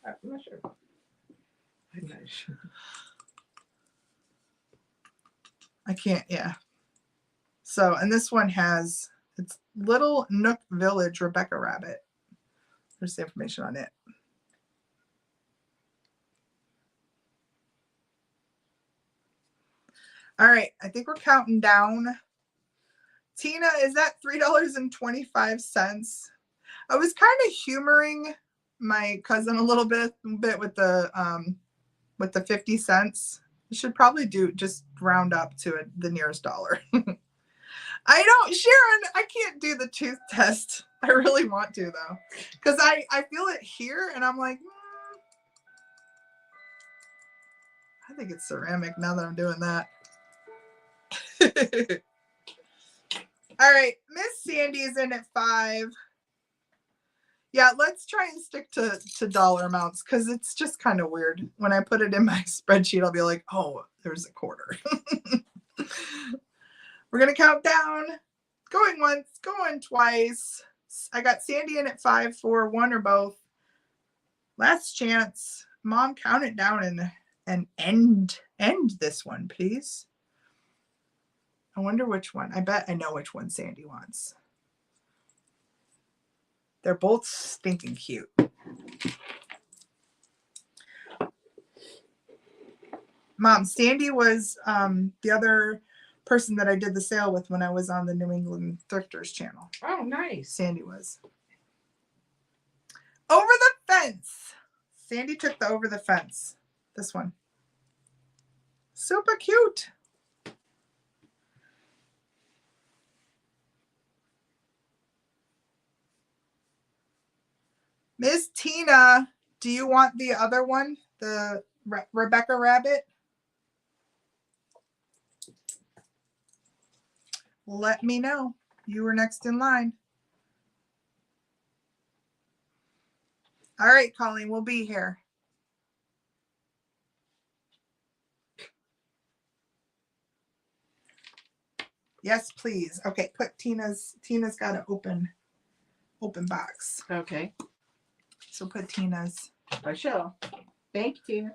S1: I'm not sure. I'm not sure.
S2: I can't, yeah. So, and this one has, it's Little Nook Village Rebecca Rabbit. There's the information on it. All right, I think we're counting down. Tina, is that $3.25? I was kind of humoring my cousin a little bit with the 50 cents. You should probably just round up to the nearest dollar. I don't, Sharon, I can't do the tooth test. I really want to though, because I feel it here and I'm like, I think it's ceramic now that I'm doing that. All right, Miss Sandy's in at 5. Yeah, let's try and stick to dollar amounts because it's just kind of weird. When I put it in my spreadsheet, I'll be like, oh, there's a quarter. We're going to count down. Going once, going twice. I got Sandy in at 5, 4, 1 or both. Last chance. Mom, count it down and end this one, please. I wonder which one. I bet I know which one Sandy wants. They're both stinking cute. Mom, Sandy was the other person that I did the sale with when I was on the New England Thrifters channel.
S1: Oh, nice.
S2: Sandy was. Over the fence. Sandy took the over the fence. This one. Super cute. Miss Tina, do you want the other one? The Rebecca Rabbit? Let me know. You were next in line. All right, Colleen, we'll be here. Yes, please. Okay, put Tina's got an open box.
S1: Okay.
S2: So put Tina's.
S1: I shall. Thank you, Tina.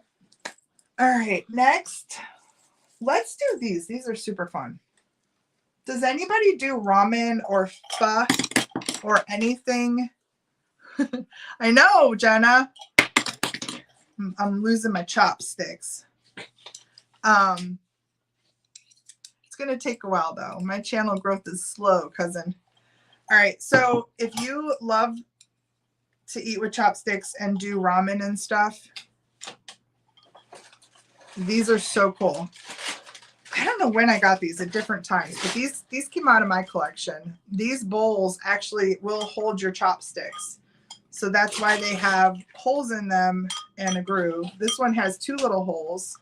S2: All right, next. Let's do these. These are super fun. Does anybody do ramen or pho or anything? I know, Jenna. I'm losing my chopsticks. It's going to take a while, though. My channel growth is slow, cousin. All right, so if you love to eat with chopsticks and do ramen and stuff, these are so cool. I don't know when I got these at different times, but these came out of my collection. These bowls actually will hold your chopsticks. So that's why they have holes in them and a groove. This one has 2 little holes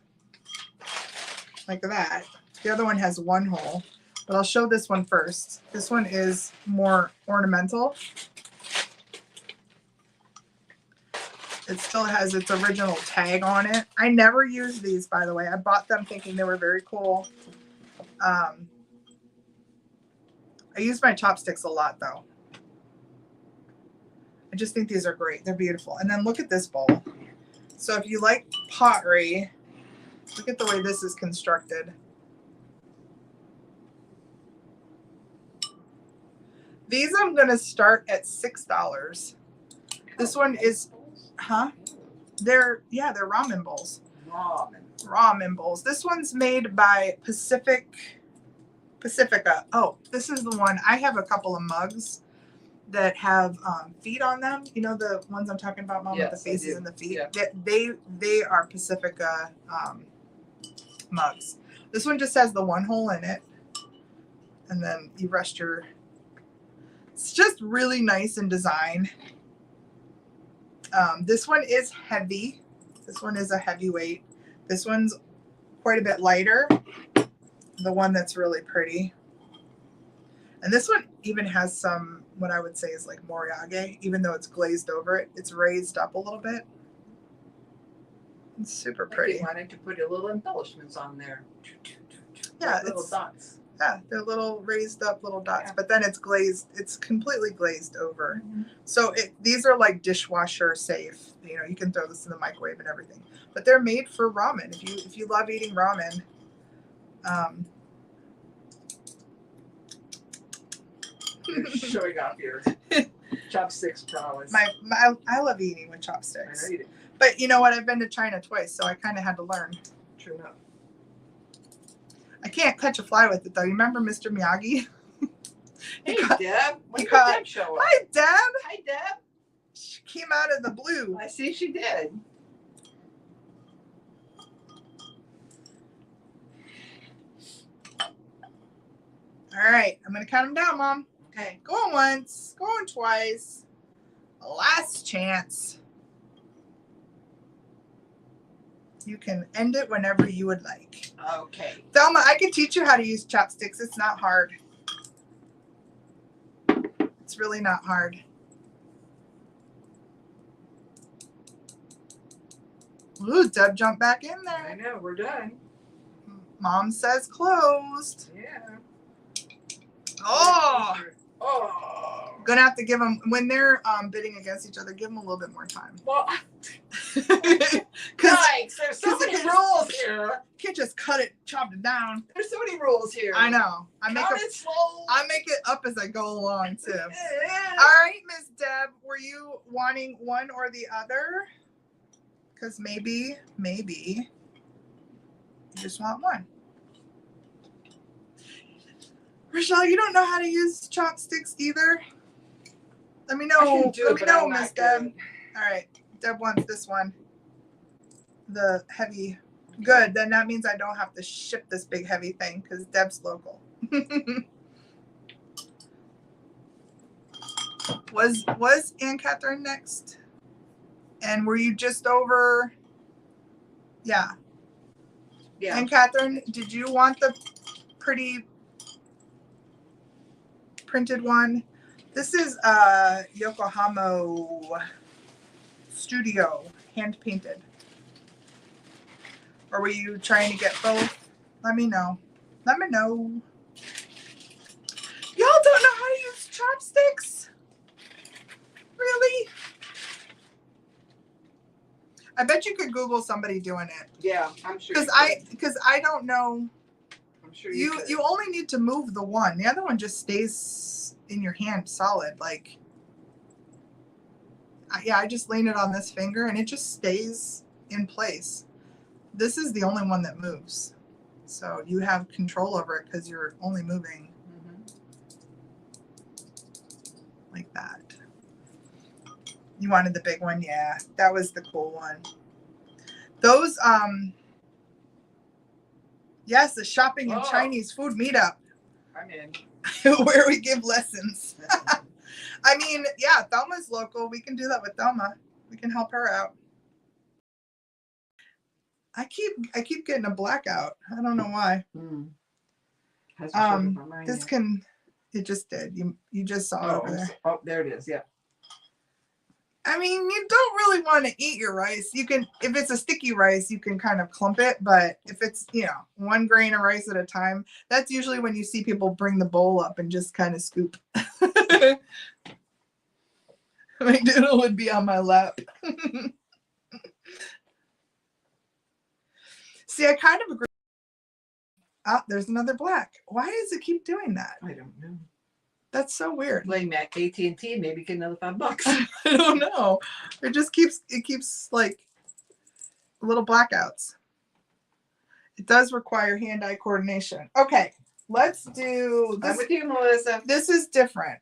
S2: like that. The other one has 1 hole, but I'll show this one first. This one is more ornamental. It still has its original tag on it. I never used these, by the way. I bought them thinking they were very cool. I use my chopsticks a lot, though. I just think these are great. They're beautiful. And then look at this bowl. So if you like pottery, look at the way this is constructed. These I'm going to start at $6. This one is... Huh? They're ramen bowls. Ramen bowls. This one's made by Pacifica. Oh, this is the one. I have a couple of mugs that have feet on them. You know the ones I'm talking about, Mom,
S1: yes,
S2: with the faces and the feet?
S1: Yeah.
S2: They are Pacifica mugs. This one just has the 1 hole in it. And then you rest your... It's just really nice in design. This one is heavy. This one is a heavyweight. This one's quite a bit lighter. The one that's really pretty. And this one even has some, what I would say is like moriage, even though it's glazed over it. It's raised up a little bit. It's super pretty.
S1: I wanted to put a little embellishments on there.
S2: Yeah,
S1: Like little
S2: it's
S1: dots.
S2: Yeah, they're little raised up little dots,
S1: Yeah.
S2: but then it's glazed. It's completely glazed over.
S1: Mm-hmm.
S2: So these are like dishwasher safe. You know, you can throw this in the microwave and everything. But they're made for ramen. If you love eating ramen,
S1: You're showing off your chopsticks prowess.
S2: I love eating with
S1: I
S2: chopsticks.
S1: know you do.
S2: But you know what? I've been to China twice, so I kind of had to learn.
S1: True enough.
S2: I can't catch a fly with it though. You remember Mr. Miyagi?
S1: Hey,
S2: caught-
S1: Deb. When did
S2: caught-
S1: Deb show up?
S2: Hi, Deb.
S1: Hi, Deb.
S2: She came out of the blue.
S1: I see she did.
S2: All right, I'm gonna count them down, Mom.
S1: Okay.
S2: Going once, going twice. Last chance. You can end it whenever you would like.
S1: Okay.
S2: Thelma, I can teach you how to use chopsticks. It's not hard. It's really not hard. Ooh, Deb jumped back in
S1: I
S2: there.
S1: know. We're done.
S2: Mom says closed.
S1: Yeah.
S2: Oh,
S1: Oh.
S2: gonna have to give them, when they're bidding against each other, give them a little bit more time.
S1: Well,
S2: Because
S1: yikes, there's so
S2: 'cause
S1: many
S2: it's-
S1: rules here.
S2: you can't just cut it, chop it down.
S1: There's so many rules here.
S2: I know. I make
S1: Count it slow.
S2: it up as I go along too. All
S1: Yeah.
S2: right, Miss Deb, were you wanting one or the other? Because maybe you just want one. Rochelle, you don't know how to use chopsticks either? Let me
S1: I
S2: know.
S1: can do
S2: Let
S1: it,
S2: me
S1: but
S2: know,
S1: I'm
S2: Miss
S1: not
S2: Deb.
S1: good.
S2: All right. Deb wants this one. The heavy. Good. Then that means I don't have to ship this big heavy thing because Deb's local. Was Ann Catherine next? And were you just over? Yeah.
S1: Yeah.
S2: And Catherine, did you want the pretty printed one? This is Yokohama Studio, hand painted. Or were you trying to get both? Let me know. Let me know. Y'all don't know how to use chopsticks? Really? I bet you could Google somebody doing it.
S1: Yeah, I'm sure.
S2: Because I don't know.
S1: I'm sure
S2: You only need to move the one. The other one just stays in your hand solid. Like, I just lean it on this finger and it just stays in place. This is the only one that moves. So you have control over it because you're only moving like that. You wanted the big one? Yeah, that was the cool one. Those, yes, the shopping and Chinese food meetup.
S1: I'm in.
S2: Where we give lessons. I mean, yeah, Thelma's local. We can do that with Thelma. We can help her out. I keep getting a blackout. I don't know why. This can, it just did. You just saw it over there.
S1: Oh, there it is. Yeah.
S2: I mean, you don't really want to eat your rice. You can, if it's a sticky rice, you can kind of clump it. But if it's, one grain of rice at a time, that's usually when you see people bring the bowl up and just kind of scoop. My doodle would be on my lap. See, I kind of agree. Ah, there's another black. Why does it keep doing that?
S1: I don't know.
S2: That's so weird.
S1: Blame AT&T, maybe get another $5.
S2: I don't know. It just keeps like little blackouts. It does require hand-eye coordination. Okay, let's do this.
S1: I'm with you, Melissa.
S2: This is different.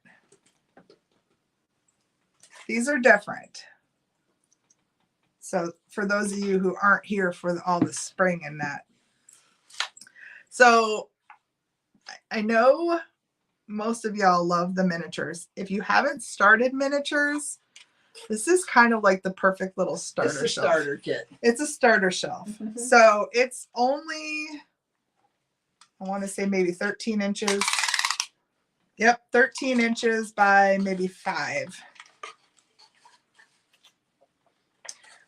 S2: These are different. So for those of you who aren't here for all the spring and that. So I know most of y'all love the miniatures. If you haven't started miniatures, this is kind of like the perfect little starter
S1: It's a
S2: shelf.
S1: starter kit.
S2: It's a starter shelf. So it's only, I want to say maybe 13 inches. Yep, 13 inches by maybe 5.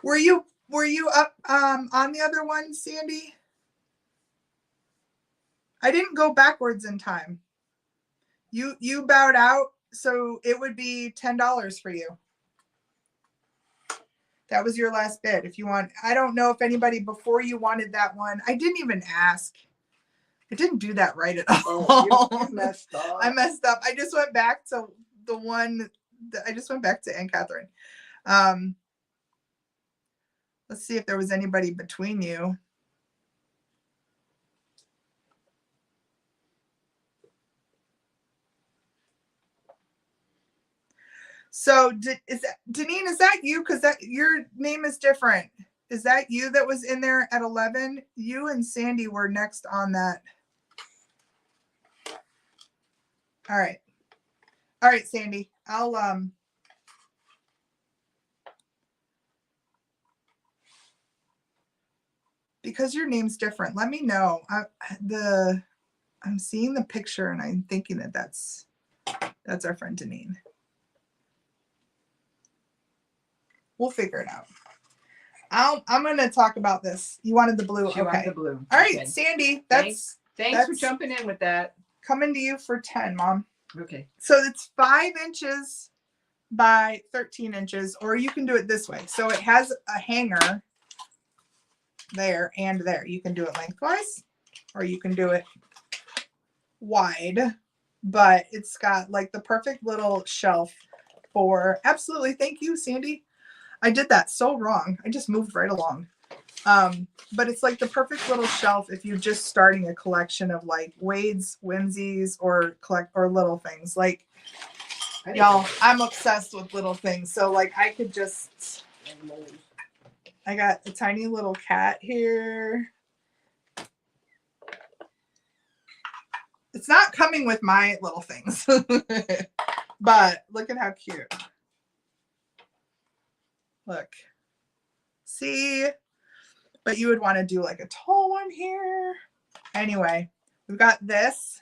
S2: Were you up on the other one, Sandy? I didn't go backwards in time. You bowed out, so it would be $10 for you. That was your last bid. If you want, I don't know if anybody before you wanted that one. I didn't even ask. I didn't do that right at all.
S1: Oh, you messed up.
S2: I messed up. I just went back to the one. I just went back to Aunt Catherine. Let's see if there was anybody between you. So is that Deneen? Is that you? Because that your name is different. Is that you that was in there at 11? You and Sandy were next on that. All right, Sandy. I'll because your name's different. Let me know. I'm seeing the picture and I'm thinking that that's our friend Deneen. We'll figure it out. I'm going to talk about this. You wanted the blue.
S1: She wanted the blue.
S2: All right,
S1: Okay.
S2: Sandy.
S1: Thanks for jumping in with that.
S2: Coming to you for 10, Mom.
S1: Okay.
S2: So it's 5 inches by 13 inches, or you can do it this way. So it has a hanger there and there. You can do it lengthwise, or you can do it wide, but it's got like the perfect little shelf for, absolutely. Thank you, Sandy. I did that so wrong. I just moved right along. But it's like the perfect little shelf if you're just starting a collection of like Wade's, whimsies, or little things. Like, y'all, I'm obsessed with little things. So like I could just, I got a tiny little cat here. It's not coming with my little things, but look at how cute. Look, see, but you would want to do like a tall one here. Anyway, we've got this,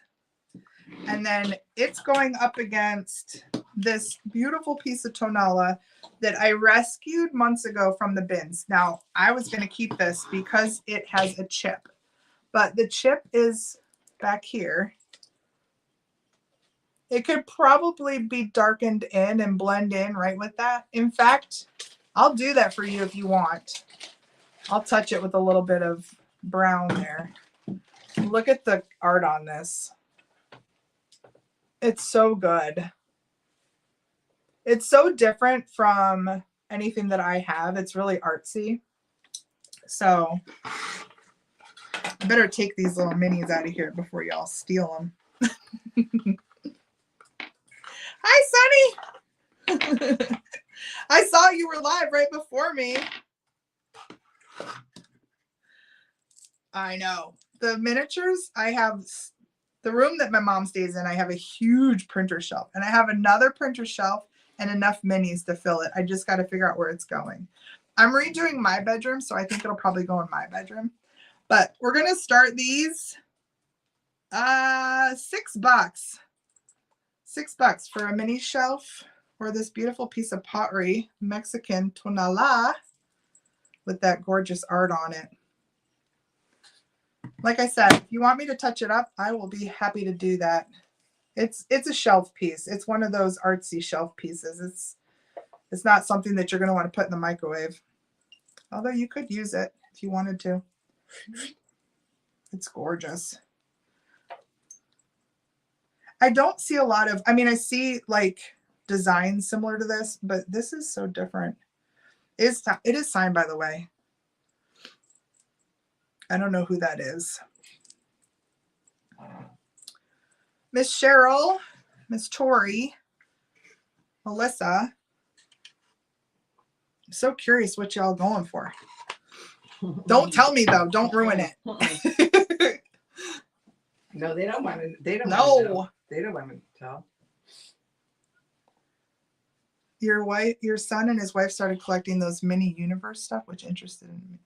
S2: and then it's going up against this beautiful piece of tonala that I rescued months ago from the bins. Now, I was going to keep this because it has a chip, but the chip is back here. It could probably be darkened in and blend in right with that. In fact, I'll do that for you if you want. I'll touch it with a little bit of brown there. Look at the art on this. It's so good. It's so different from anything that I have. It's really artsy. So I better take these little minis out of here before y'all steal them. Hi, Sunny. I saw you were live right before me. I know. The miniatures, I have the room that my mom stays in. I have a huge printer shelf, and I have another printer shelf and enough minis to fill it. I just got to figure out where it's going. I'm redoing my bedroom, so I think it'll probably go in my bedroom. But we're going to start these $6. $6 for a mini shelf or this beautiful piece of pottery, Mexican tonala, with that gorgeous art on it. Like I said, if you want me to touch it up, I will be happy to do that. It's a shelf piece. It's one of those artsy shelf pieces. It's not something that you're going to want to put in the microwave. Although you could use it if you wanted to. It's gorgeous. I don't see a lot of, I mean, I see like designs similar to this, but this is so different. It is signed, by the way. I don't know who that is. Miss Cheryl, Miss Tori, Melissa. I'm so curious what y'all going for. Don't tell me though. Don't ruin it.
S1: No, they don't want to. They don't.
S2: No.
S1: They don't want me to tell.
S2: Your son and his wife started collecting those mini universe stuff, which interested in me.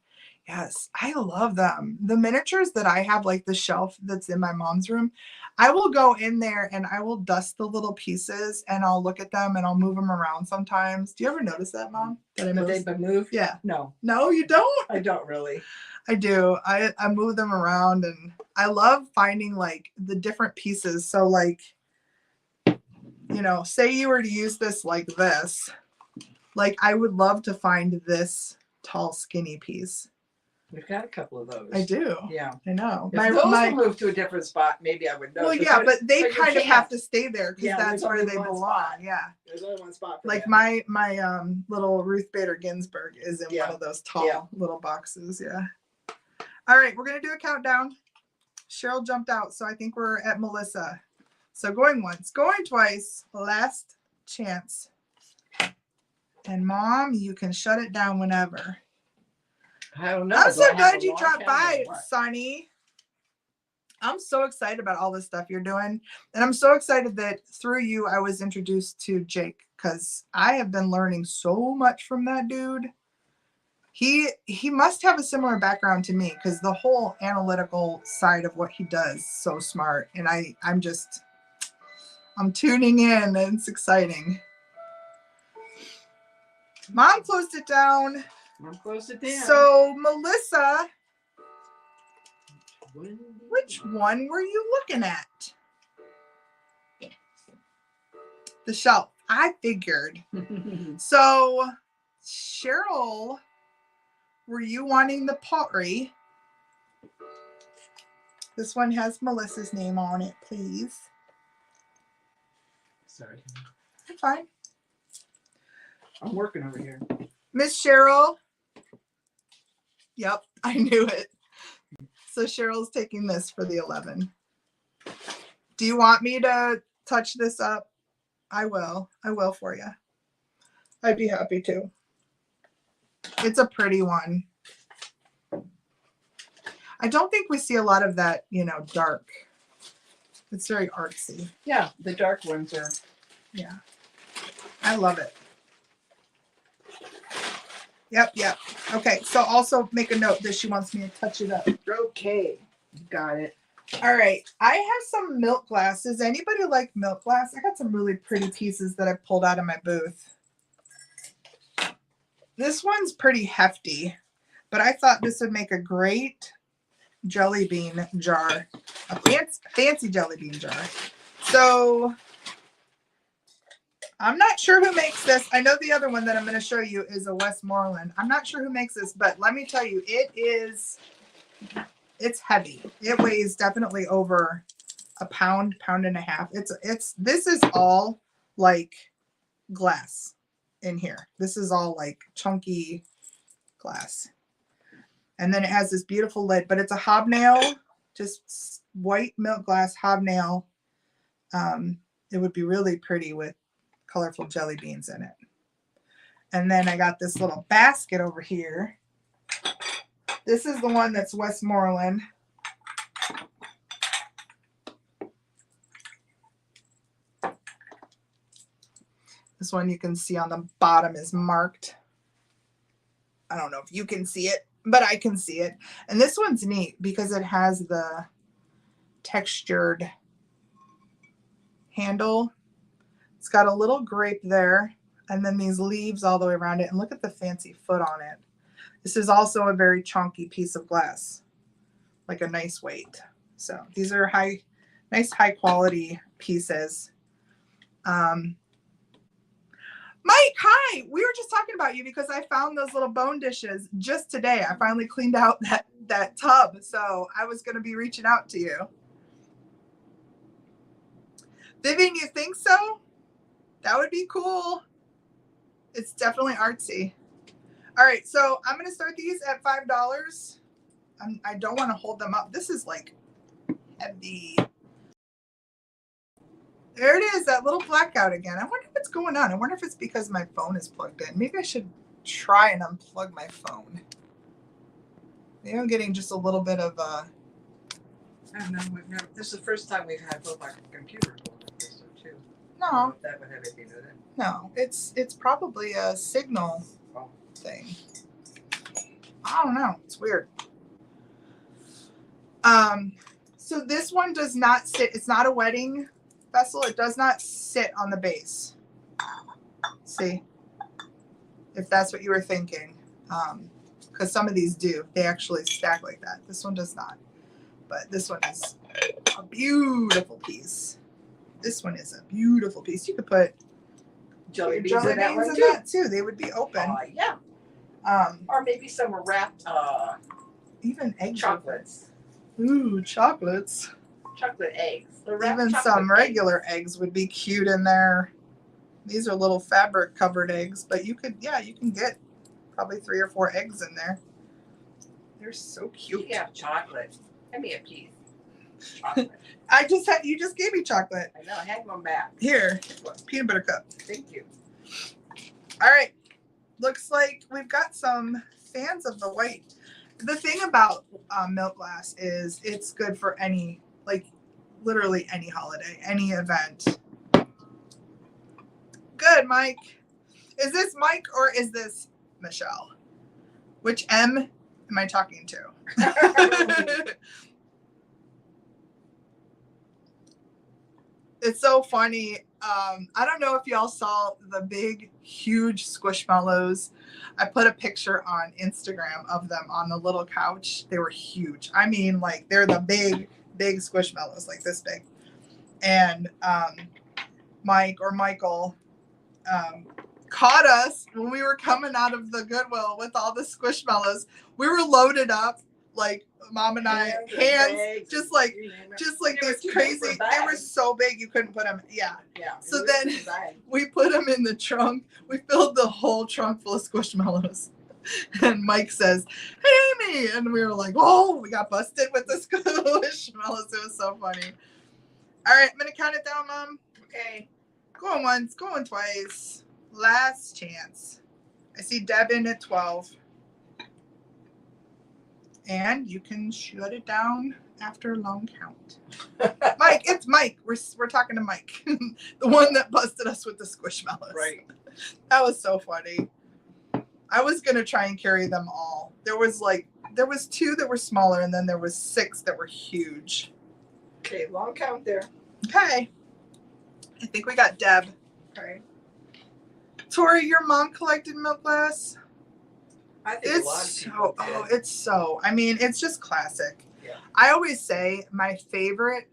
S2: Yes, I love them. The miniatures that I have, like the shelf that's in my mom's room, I will go in there and I will dust the little pieces and I'll look at them and I'll move them around sometimes. Do you ever notice that, Mom? That I
S1: That they've been moved?
S2: Yeah.
S1: No.
S2: No, you don't?
S1: I don't really.
S2: I do. I move them around and I love finding like the different pieces. So like, you know, say you were to use this like this, like I would love to find this tall skinny piece.
S1: We've got a couple of those.
S2: I do.
S1: Yeah.
S2: I know.
S1: If those were moved to a different spot, maybe I would know.
S2: Well, yeah, but they kind of have to stay there because that's where they belong.
S1: Spot.
S2: Yeah.
S1: There's only one spot for
S2: like
S1: them.
S2: my little Ruth Bader Ginsburg is in one of those tall little boxes. Yeah. All right, we're gonna do a countdown. Cheryl jumped out, so I think we're at Melissa. So going once, going twice, last chance. And Mom, you can shut it down whenever.
S1: I don't know.
S2: I'm so glad you dropped by, Sonny. I'm so excited about all the stuff you're doing. And I'm so excited that through you, I was introduced to Jake because I have been learning so much from that dude. He must have a similar background to me because the whole analytical side of what he does is so smart. And I'm tuning in and it's exciting. Mom closed it down.
S1: Mom closed it down.
S2: So Melissa, which one were you looking at? The shelf. I figured. So Cheryl, were you wanting the pottery? This one has Melissa's name on it, please.
S1: Sorry.
S2: You're fine.
S1: I'm working over here.
S2: Miss Cheryl. Yep, I knew it. So Cheryl's taking this for the 11. Do you want me to touch this up? I will. I will for you. I'd be happy to. It's a pretty one. I don't think we see a lot of that, you know, dark. It's very artsy.
S1: Yeah, the dark ones are.
S2: Yeah. I love it. Yep. Okay, so also make a note that she wants me to touch it up.
S1: Okay, got it.
S2: All right, I have some milk glass. Does anybody like milk glass? I got some really pretty pieces that I pulled out of my booth. This one's pretty hefty, but I thought this would make a great jelly bean jar, a fancy jelly bean jar. So I'm not sure who makes this. I know the other one that I'm going to show you is a Westmoreland. I'm not sure who makes this, but let me tell you, it's heavy. It weighs definitely over a pound and a half. This is all like glass in here. This is all like chunky glass. And then it has this beautiful lid, but it's a hobnail, just white milk glass hobnail. It would be really pretty with colorful jelly beans in it. And then I got this little basket over here. This is the one that's Westmoreland. This one you can see on the bottom is marked. I don't know if you can see it, but I can see it. And this one's neat because it has the textured handle. It's got a little grape there and then these leaves all the way around it. And look at the fancy foot on it. This is also a very chunky piece of glass, like a nice weight. So these are nice high quality pieces. Mike, hi. We were just talking about you because I found those little bone dishes just today. I finally cleaned out that tub. So I was going to be reaching out to you. Vivian, you think so? That would be cool. It's definitely artsy. All right, so I'm going to start these at $5. I don't want to hold them up. This is like heavy. There it is, that little blackout again. I wonder what's going on. I wonder if it's because my phone is plugged in. Maybe I should try and unplug my phone. Maybe I'm getting just a little bit of
S1: I don't know. This is the first time we've had both our computers.
S2: No,
S1: That would have anything to do with it.
S2: no. It's probably a signal
S1: Oh.
S2: thing. I don't know. It's weird. So this one does not sit. It's not a wedding vessel. It does not sit on the base. See, if that's what you were thinking, because some of these do. They actually stack like that. This one does not. But this one is a beautiful piece. This one is a beautiful piece. You could put
S1: Jelly beans
S2: jelly
S1: in that
S2: beans
S1: one
S2: in
S1: too.
S2: that too. They would be open.
S1: Yeah. Or maybe some wrapped
S2: Even eggs.
S1: chocolates.
S2: Ooh, chocolates.
S1: Chocolate eggs. The wrapped
S2: Even
S1: chocolate
S2: some regular eggs would be cute in there. These are little fabric covered eggs, but you could, yeah, you can get probably 3 or 4 eggs in there. They're so cute.
S1: Yeah, chocolate. Give me a piece. Chocolate.
S2: You just gave me chocolate.
S1: I know. I had one back.
S2: Here, peanut butter cup.
S1: Thank you.
S2: All right. Looks like we've got some fans of the white. The thing about milk glass is it's good for any, like literally any holiday, any event. Good, Mike. Is this Mike or is this Michelle? Which M am I talking to? It's so funny. I don't know if y'all saw the big, huge squishmallows. I put a picture on Instagram of them on the little couch. They were huge. I mean, like, they're the big, big squishmallows, like this big. And Mike or Michael caught us when we were coming out of the Goodwill with all the squishmallows. We were loaded up, like Mom and I, hands, just like these crazy. They were so big you couldn't put them. Yeah.
S1: Yeah.
S2: So then we put them in the trunk. We filled the whole trunk full of squishmallows. And Mike says, "Hey, Amy," and we were like, "Oh, we got busted with the squishmallows." It was so funny. All right, I'm gonna count it down, Mom.
S1: Okay.
S2: Going once, going twice. Last chance. I see Devin at 12. And you can shut it down after a long count. Mike, it's Mike. We're talking to Mike. The one that busted us with the squishmallows.
S1: Right.
S2: That was so funny. I was going to try and carry them all. There was 2 that were smaller and then there was 6 that were huge.
S1: Okay, long count there.
S2: Okay. I think we got Deb.
S1: Okay.
S2: Tori, your mom collected milk glass?
S1: I think a lot of people did.
S2: I mean, it's just classic.
S1: Yeah.
S2: I always say my favorite,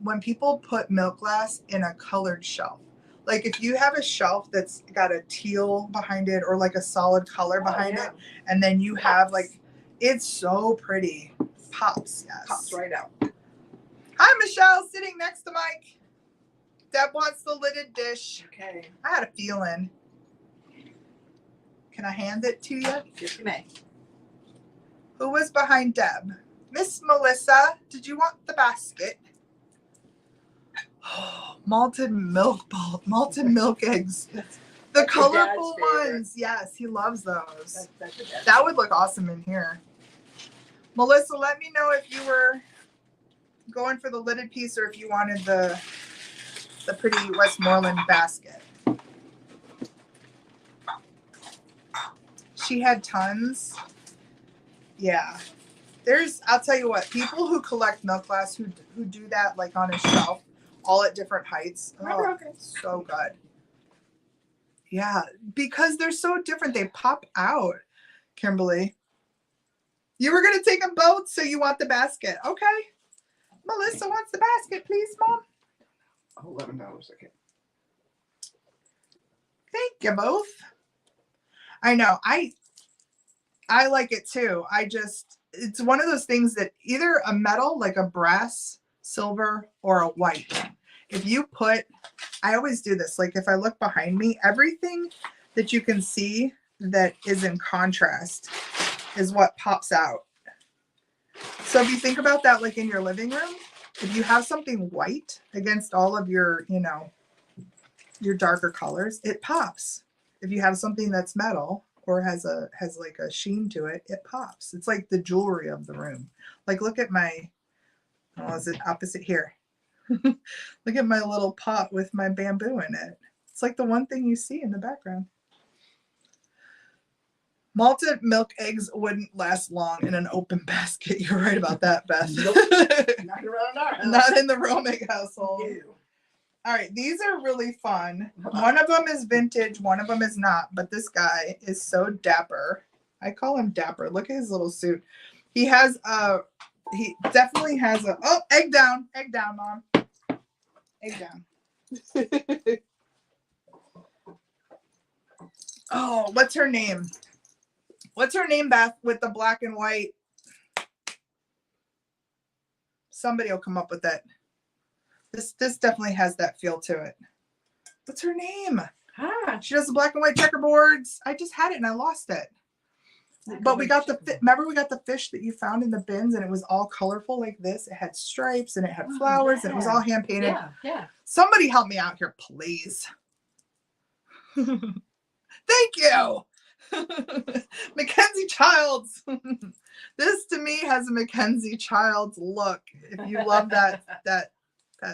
S2: when people put milk glass in a colored shelf. Like if you have a shelf that's got a teal behind it or like a solid color behind it, and then you have like, it's so pretty. Pops, yes.
S1: Pops right out.
S2: Hi, Michelle, sitting next to Mike. Deb wants the lidded dish.
S1: Okay.
S2: I had a feeling. Can I hand it to you?
S1: Yes, you may.
S2: Who was behind Deb? Miss Melissa, did you want the basket? Oh, malted milk eggs. The colorful ones. Yes, he loves those. That would look awesome in here. Melissa, let me know if you were going for the lidded piece or if you wanted the pretty Westmoreland basket. She had tons. Yeah. I'll tell you what, people who collect milk glass who do that like on a shelf, all at different heights. Oh, so good. Yeah, because they're so different. They pop out. Kimberly, you were going to take them both, so you want the basket. Okay. Melissa wants the basket, please, Mom.
S1: $11. Okay.
S2: Thank you both. I know. I like it too. It's one of those things that either a metal, like a brass, silver, or a white. If you I always do this. Like if I look behind me, everything that you can see that is in contrast is what pops out. So if you think about that, like in your living room, if you have something white against all of your, your darker colors, it pops. If you have something that's metal or has like a sheen to it, it pops. It's like the jewelry of the room. Like look at is it opposite here? Look at my little pot with my bamboo in it. It's like the one thing you see in the background. Malted milk eggs wouldn't last long in an open basket. You're right about that, Beth.
S1: Nope. Not around our house.
S2: Not in the Romick household.
S1: Ew.
S2: All right, these are really fun. One of them is vintage, one of them is not, but this guy is so dapper. I call him dapper. Look at his little suit. He definitely has oh, egg down, Mom. Egg down. Oh, what's her name? What's her name, Beth, with the black and white? Somebody will come up with it. This definitely has that feel to it. What's her name?
S1: Ah,
S2: She does the black and white checkerboards. I just had it and I lost it. But we got remember we got the fish that you found in the bins and it was all colorful like this. It had stripes and it had flowers and it was all hand painted.
S1: yeah, yeah.
S2: Somebody help me out here, please. Thank you. Mackenzie Childs. This to me has a Mackenzie Childs look. If you love that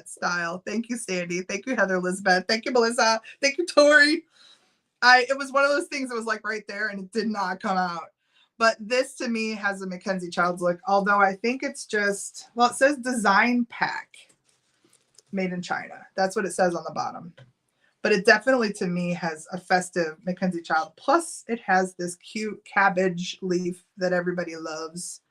S2: style. Thank you, Sandy. Thank you, Heather Elizabeth. Thank you, Melissa. Thank you, Tori. It was one of those things that was like right there and it did not come out. But this to me has a Mackenzie Childs look, although I think it's just, well, it says design pack made in China. That's what it says on the bottom. But it definitely to me has a festive Mackenzie Child. Plus it has this cute cabbage leaf that everybody loves.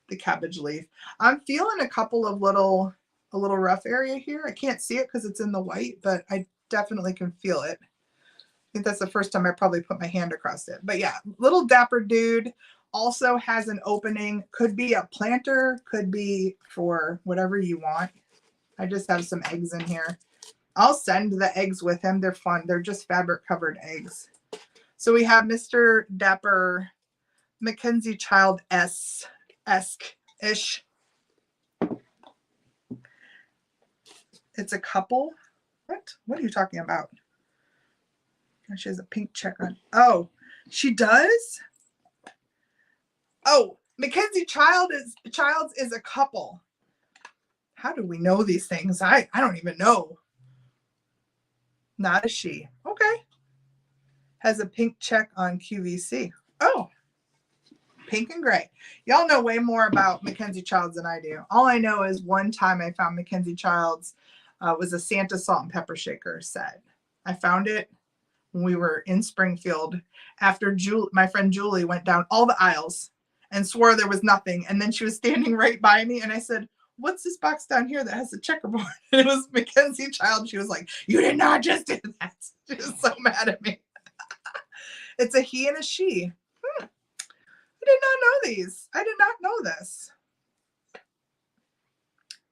S2: The cabbage leaf. I'm feeling a couple of a little rough area here. I can't see it because it's in the white, but I definitely can feel it. I think that's the first time I probably put my hand across it. But yeah, little dapper dude also has an opening. Could be a planter, could be for whatever you want. I just have some eggs in here. I'll send the eggs with him. They're fun. They're just fabric covered eggs. So we have Mr. Dapper Mackenzie Child-esque-ish. It's a couple. What are you talking about? She has a pink check on. Oh, she does? Oh, Mackenzie Childs is a couple. How do we know these things? I don't even know. Not a she. Okay. Has a pink check on QVC. Oh, pink and gray. Y'all know way more about Mackenzie Childs than I do. All I know is one time I found Mackenzie Childs was a Santa salt and pepper shaker set. I found it when we were in Springfield after my friend Julie went down all the aisles and swore there was nothing. And then she was standing right by me and I said, what's this box down here that has a checkerboard? And it was Mackenzie Child. She was like, you did not just do that. She was so mad at me. It's a he and a she. I did not know these. I did not know this.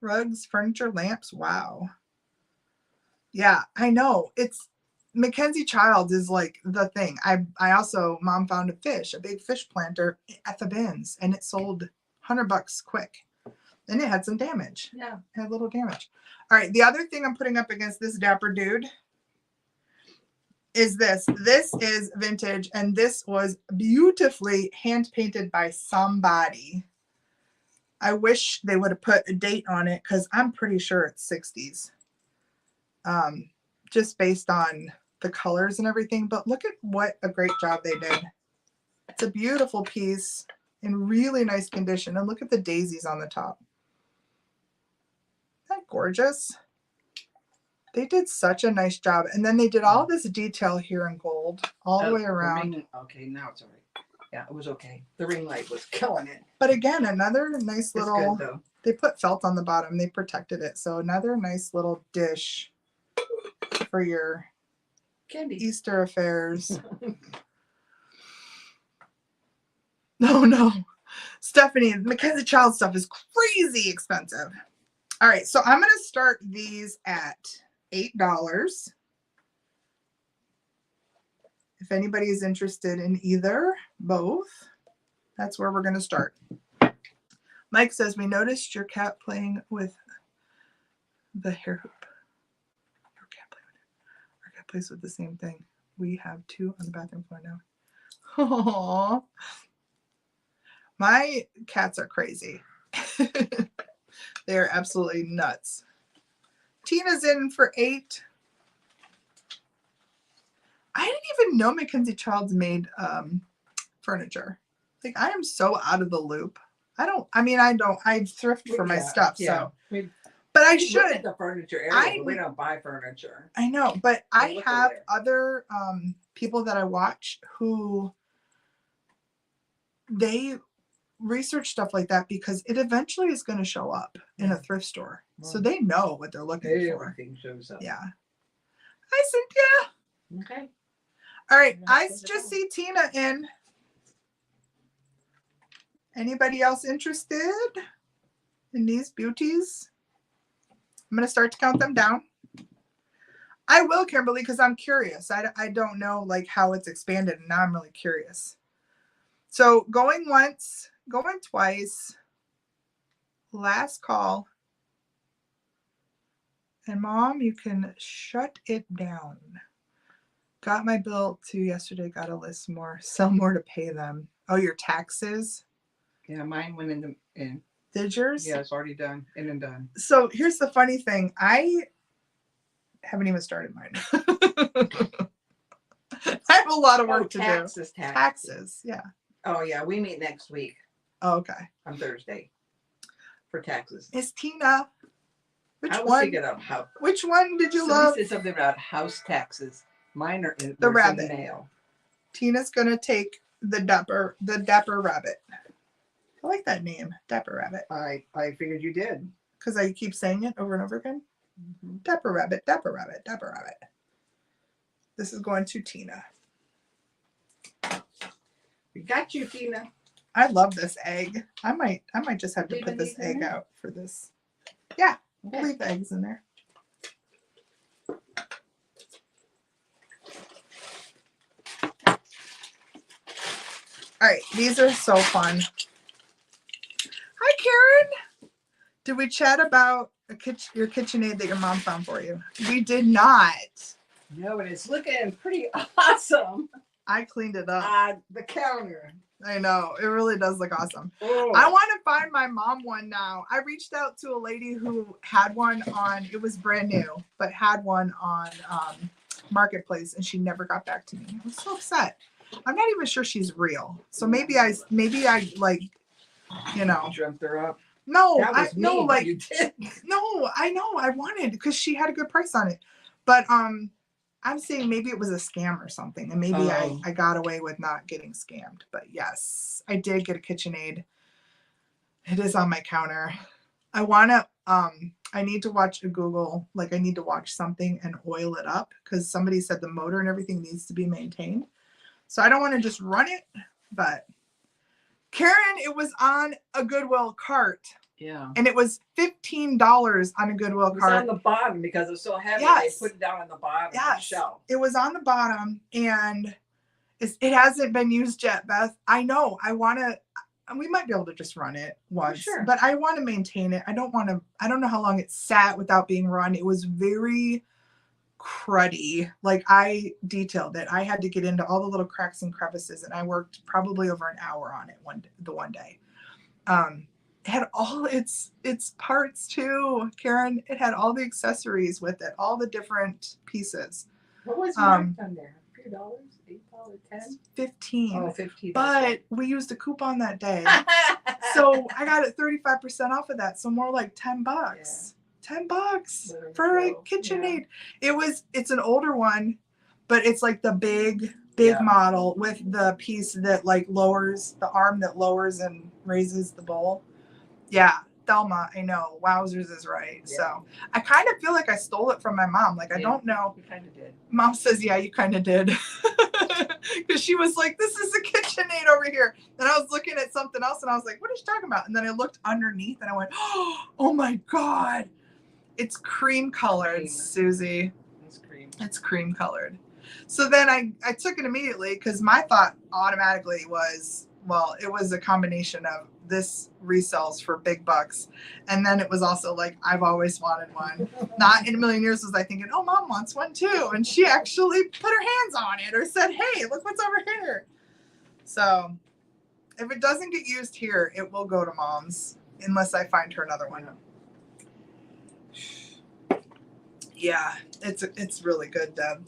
S2: Rugs, furniture, lamps. Wow. Yeah, I know. It's Mackenzie Childs is like the thing. I also, Mom found a big fish planter at the bins, and it sold $100 quick. And it had some damage.
S1: Yeah.
S2: It had a little damage. All right. The other thing I'm putting up against this dapper dude is this. This is vintage, and this was beautifully hand painted by somebody. I wish they would have put a date on it because I'm pretty sure it's 60s. Just based on the colors and everything. But look at what a great job they did. It's a beautiful piece in really nice condition. And look at the daisies on the top. Isn't that gorgeous? They did such a nice job. And then they did all this detail here in gold all the way around.
S1: Okay, now it's all right. Yeah, it was okay. The ring light was killing it.
S2: But again, another nice little,
S1: it's good, though.
S2: They put felt on the bottom. They protected it. So another nice little dish for your
S1: Candy.
S2: Easter affairs. No. Stephanie, Mackenzie Child stuff is crazy expensive. All right, so I'm going to start these at $8. If anybody is interested in either, both, that's where we're going to start. Mike says, we noticed your cat playing with the hair hoop. Your cat playing with it. Our cat plays with the same thing. We have 2 on the bathroom floor now. Aww. My cats are crazy. They are absolutely nuts. Tina's in for 8. I didn't even know Mackenzie Childs made furniture. Like, I am so out of the loop. I thrift for my stuff, so. But I should.
S1: Look at the furniture area, but we don't buy furniture.
S2: I know, but I have other people that I watch who they research stuff like that because it eventually is going to show up in a thrift store. So they know what they're looking for.
S1: Everything shows up.
S2: Yeah. Hi, Cynthia.
S1: Okay.
S2: All right. I just see Tina in. Anybody else interested in these beauties? I'm going to start to count them down. I will, Kimberly, because I'm curious. I don't know like how it's expanded, and now I'm really curious. So going once, going twice, last call. And Mom, you can shut it down. Got my bill too yesterday, got to list more, sell more to pay them. Oh, your taxes?
S1: Yeah, mine went in.
S2: Did yours?
S1: Yeah, it's already done, in and done.
S2: So here's the funny thing. I haven't even started mine. I have a lot of work to do. Taxes, yeah.
S1: Oh, yeah, we meet next week.
S2: Oh, okay.
S1: On Thursday for taxes.
S2: It's Tina. Which one did you love?
S1: Said something about house taxes. Mine are in
S2: the rabbit.
S1: In the mail.
S2: Tina's gonna take the dapper rabbit. I like that name, Dapper Rabbit.
S1: I figured you did.
S2: Because I keep saying it over and over again. Mm-hmm. Dapper Rabbit, Dapper Rabbit, Dapper Rabbit. This is going to Tina.
S1: We got you, Tina.
S2: I love this egg. I might just have to put this egg out for this. Yeah, we'll leave the eggs in there. All right, these are so fun. Hi, Karen. Did we chat about your KitchenAid that your mom found for you? We did not.
S1: No, but it's looking pretty awesome.
S2: I cleaned it up.
S1: The counter.
S2: I know. It really does look awesome.
S1: Oh.
S2: I want to find my mom one now. I reached out to a lady who had one on, it was brand new, but had one on Marketplace, and she never got back to me. I was so upset. I'm not even sure she's real. So maybe I like, you know.
S1: Jumped her up.
S2: No,
S1: no, like you did.
S2: No, I know. I wanted because she had a good price on it. But I'm saying maybe it was a scam or something, and maybe I got away with not getting scammed. But yes, I did get a KitchenAid. It is on my counter. I need to watch a Google, like I need to watch something and oil it up because somebody said the motor and everything needs to be maintained. So I don't want to just run it, but Karen, it was on a Goodwill cart.
S1: Yeah.
S2: And it was $15 on a Goodwill cart.
S1: It was on the bottom because it was so heavy.
S2: Yes.
S1: They put it down on the bottom of the shelf.
S2: It was on the bottom and it hasn't been used yet, Beth. I know. We might be able to just run it once,
S1: sure.
S2: But I want to maintain it. I don't know how long it sat without being run. It was very cruddy. Like I detailed it. I had to get into all the little cracks and crevices and I worked probably over an hour on it one day. It had all its parts too, Karen. It had all the accessories with it, all the different pieces.
S1: What was marked on there? $3, $8, $10?
S2: 15.
S1: Oh, 15.
S2: But we used a coupon that day. So I got it 35% off of that. So more like $10. Yeah. $10 for a KitchenAid. Yeah. It's an older one, but it's like the big model with the piece that like lowers the arm that lowers and raises the bowl. Yeah, Thelma, I know. Wowzers is right. Yeah. So I kind of feel like I stole it from my mom. Like, I don't know.
S1: You kind of did.
S2: Mom says, yeah, you kind of did. Because she was like, this is a KitchenAid over here. And I was looking at something else and I was like, what are you talking about? And then I looked underneath and I went, oh my God. It's cream colored, Susie. It's cream colored. So then I took it immediately because my thought automatically was, well, it was a combination of this resells for big bucks. And then it was also like, I've always wanted one. Not in a million years was I thinking, oh, Mom wants one too. And she actually put her hands on it or said, hey, look what's over here. So if it doesn't get used here, it will go to Mom's unless I find her another one. Yeah, it's really good, Deb.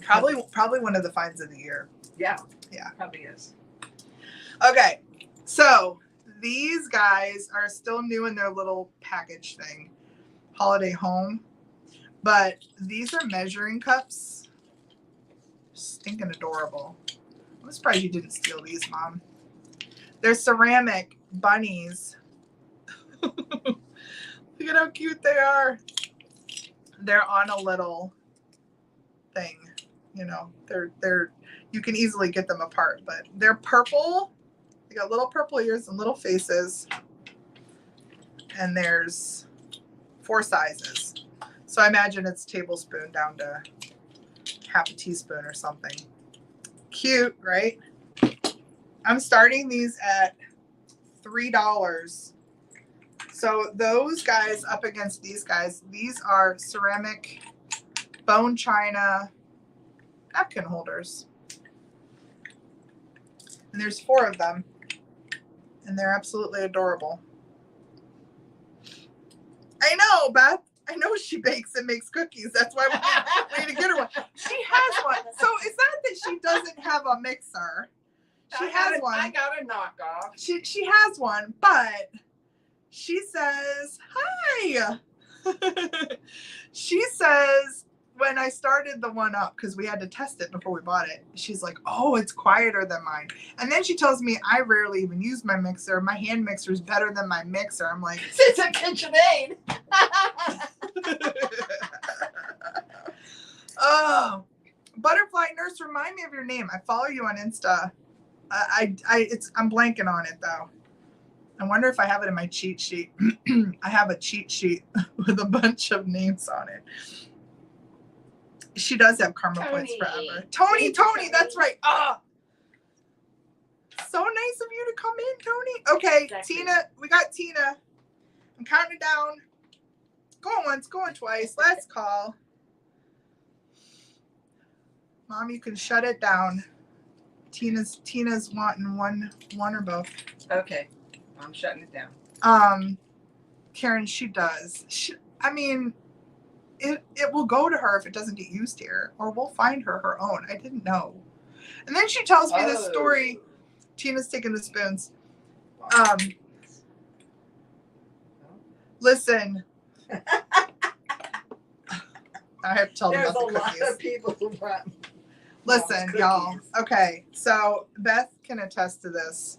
S2: Probably one of the finds of the year.
S1: Yeah.
S2: Yeah.
S1: Probably is.
S2: Okay, so these guys are still new in their little package thing, holiday home, but these are measuring cups. Stinking adorable. I'm surprised you didn't steal these, Mom. They're ceramic bunnies. Look at how cute they are. They're on a little thing, you know. They're you can easily get them apart, but they're purple. They got little purple ears and little faces. And there's 4 sizes. So I imagine it's tablespoon down to half a teaspoon or something. Cute, right? I'm starting these at $3. So those guys up against these guys, these are ceramic bone china napkin holders. And there's 4 of them. And they're absolutely adorable. I know, Beth. I know she bakes and makes cookies. That's why we need to get her one. She has one. So it's not that she doesn't have a mixer. She has one.
S1: I got a knockoff.
S2: She has one, but she says, hi. She says, when I started the one up, because we had to test it before we bought it, she's like, oh, it's quieter than mine. And then she tells me I rarely even use my mixer. My hand mixer is better than my mixer. I'm like,
S1: It's a KitchenAid.
S2: oh, Butterfly Nurse, remind me of your name. I follow you on Insta. I'm blanking on it though. I wonder if I have it in my cheat sheet. I have a cheat sheet with a bunch of names on it. She does have karma points forever. Tony, that's right. Ah, so nice of you to come in, Tony. Okay, exactly. Tina, we got Tina. I'm counting down. Going once, going twice. Let's call. Mom, you can shut it down. Tina's wanting one or both.
S1: Okay, I'm shutting it down.
S2: Karen, she does. I mean, it will go to her if it doesn't get used here, or we'll find her own. I didn't know. And then she tells me this story. Tina's taking the spoons. Listen. I have to tell them about the cookies. There's a lot of people who want. Listen, y'all. Okay, so Beth can attest to this.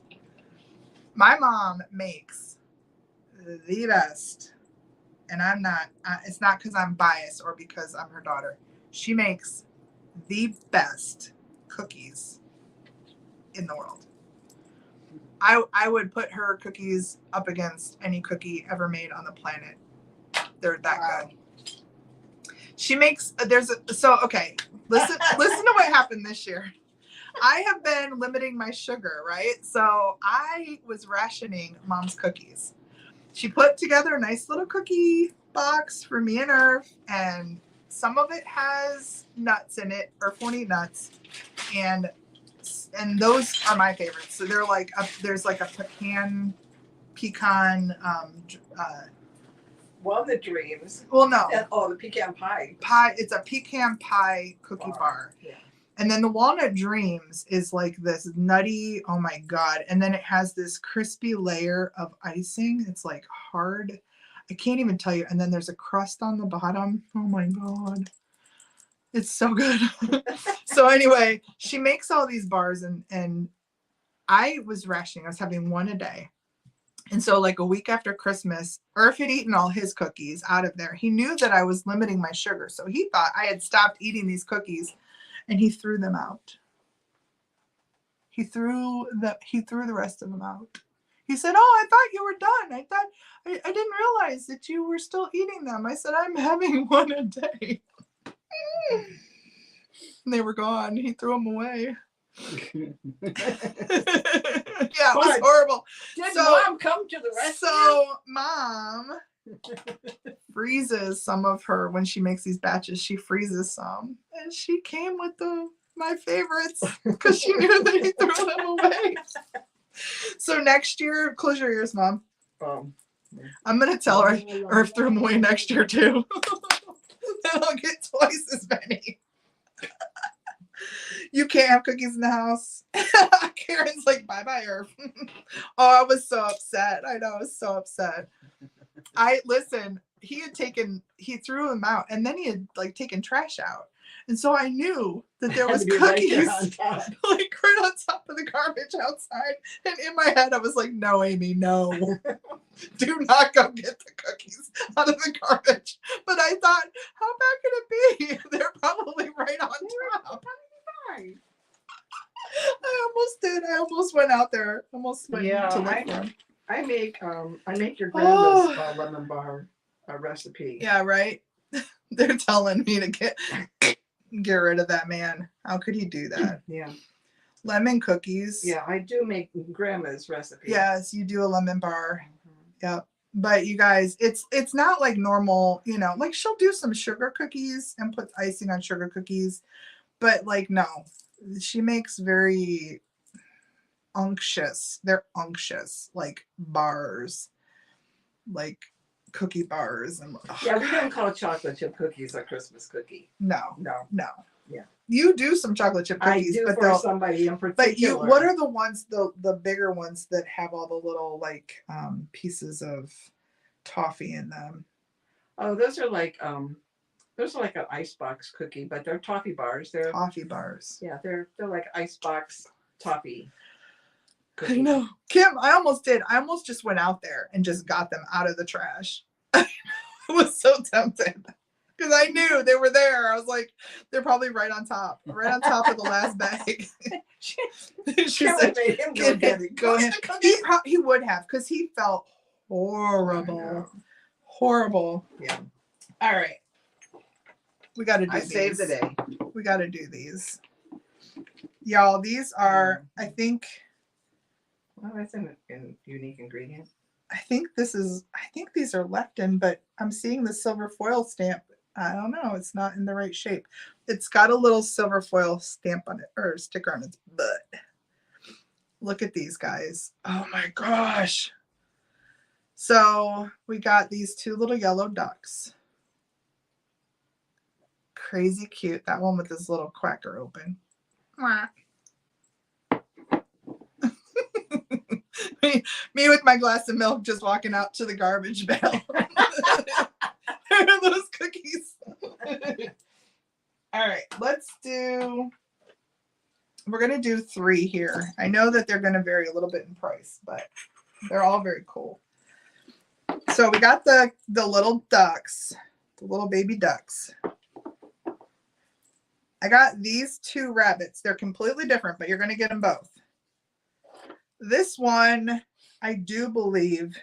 S2: My mom makes the best, and I'm not. It's not because I'm biased or because I'm her daughter. She makes the best cookies in the world. I would put her cookies up against any cookie ever made on the planet. They're that good. She makes okay. Listen to what happened this year. I have been limiting my sugar, right? So I was rationing Mom's cookies. She put together a nice little cookie box for me and Irv, and some of it has nuts in it, or 20 nuts, and those are my favorites. So they're like there's like a pecan
S1: Well, the dreams.
S2: Well, no.
S1: The pecan pie.
S2: It's a pecan pie cookie bar.
S1: Yeah.
S2: And then the walnut dreams is like this nutty, oh my God. And then it has this crispy layer of icing. It's like hard. I can't even tell you. And then there's a crust on the bottom. Oh my God. It's so good. So anyway, she makes all these bars and I was rationing. I was having one a day. And so like a week after Christmas, Irv had eaten all his cookies out of there. He knew that I was limiting my sugar. So he thought I had stopped eating these cookies and he threw them out. He threw the rest of them out. He said, oh, I thought you were done. I didn't realize that you were still eating them. I said, I'm having one a day. And they were gone. He threw them away. Yeah, it was horrible.
S1: Did Mom come to the rescue?
S2: So Mom freezes some of her when she makes these batches. She freezes some, and she came with my favorites because she knew that he threw them away. So next year, close your ears, Mom. I'm gonna tell her Irv threw them away next year too. then I'll get twice as many. You can't have cookies in the house. Karen's like, bye-bye, Earth. Oh, I was so upset. I know, I was so upset. Listen, he threw them out, and then he had like taken trash out. And so I knew that there was cookies like right on top of the garbage outside. And in my head, I was like, no, Amy, no. Do not go get the cookies out of the garbage. But I thought, how bad could it be? They're probably right on top. I almost did. I almost went out there. Almost went to look for them.
S3: I make your grandma's lemon bar recipe.
S2: Yeah, right. They're telling me to get rid of that man. How could he do that?
S3: Yeah.
S2: Lemon cookies.
S3: Yeah, I do make grandma's recipe.
S2: Yes, you do a lemon bar. Yep. But you guys, it's not like normal, like she'll do some sugar cookies and put icing on sugar cookies. But like, no, she makes very unctuous. They're unctuous, like bars, like cookie bars. And
S3: yeah, we don't call chocolate chip cookies a Christmas cookie.
S2: No.
S3: Yeah.
S2: You do some chocolate chip cookies,
S3: I do
S2: but
S3: for somebody in particular.
S2: But what are the ones, the bigger ones that have all the little like pieces of toffee in them?
S3: Oh, those are like an icebox cookie, but they're toffee bars. They're
S2: toffee bars.
S3: Yeah, they're like icebox toffee cookies.
S2: I know, Kim. I almost did. I almost just went out there and just got them out of the trash. I was so tempted because I knew they were there. I was like, they're probably right on top of the last bag. She said,
S3: made him go get it.
S2: Go ahead. He would have, because he felt horrible. Horrible.
S3: Yeah.
S2: All right. We got to do
S3: I
S2: these.
S3: saved the day.
S2: We got to do these. Y'all, these are, I think.
S3: Well, that's in unique ingredient.
S2: I think these are leptin, but I'm seeing the silver foil stamp. I don't know. It's not in the right shape. It's got a little silver foil stamp on it, or sticker on its butt. Look at these guys. Oh my gosh. So we got these two little yellow ducks. Crazy cute. That one with this little quacker open. Me with my glass of milk just walking out to the garbage bale. Those cookies. All right, we're going to do 3 here. I know that they're going to vary a little bit in price, but they're all very cool. So we got the little ducks, the little baby ducks. I got these 2 rabbits. They're completely different, but you're going to get them both. This one, I do believe,